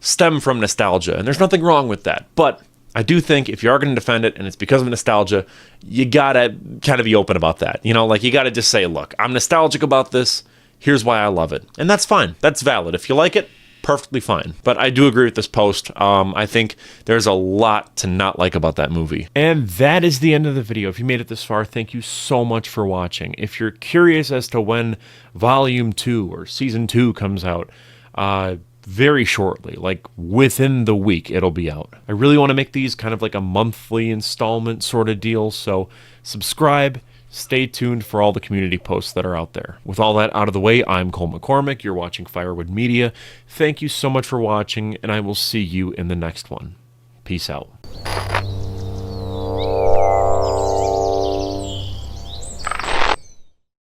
stem from nostalgia, and there's nothing wrong with that. But I do think if you are going to defend it and it's because of nostalgia, you gotta kind of be open about that. You gotta just say, look, I'm nostalgic about this. Here's why I love it. And that's fine. That's valid. If you like it, perfectly fine. But I do agree with this post. I think there's a lot to not like about that movie. And that is the end of the video. If you made it this far, thank you so much for watching. If you're curious as to when Volume 2 or Season 2 comes out, very shortly, like within the week, it'll be out. I really want to make these kind of like a monthly installment sort of deal, so subscribe, stay tuned for all the community posts that are out there. With all that out of the way, I'm Cole McCormick, you're watching Firewood Media. Thank you so much for watching, and I will see you in the next one. Peace out.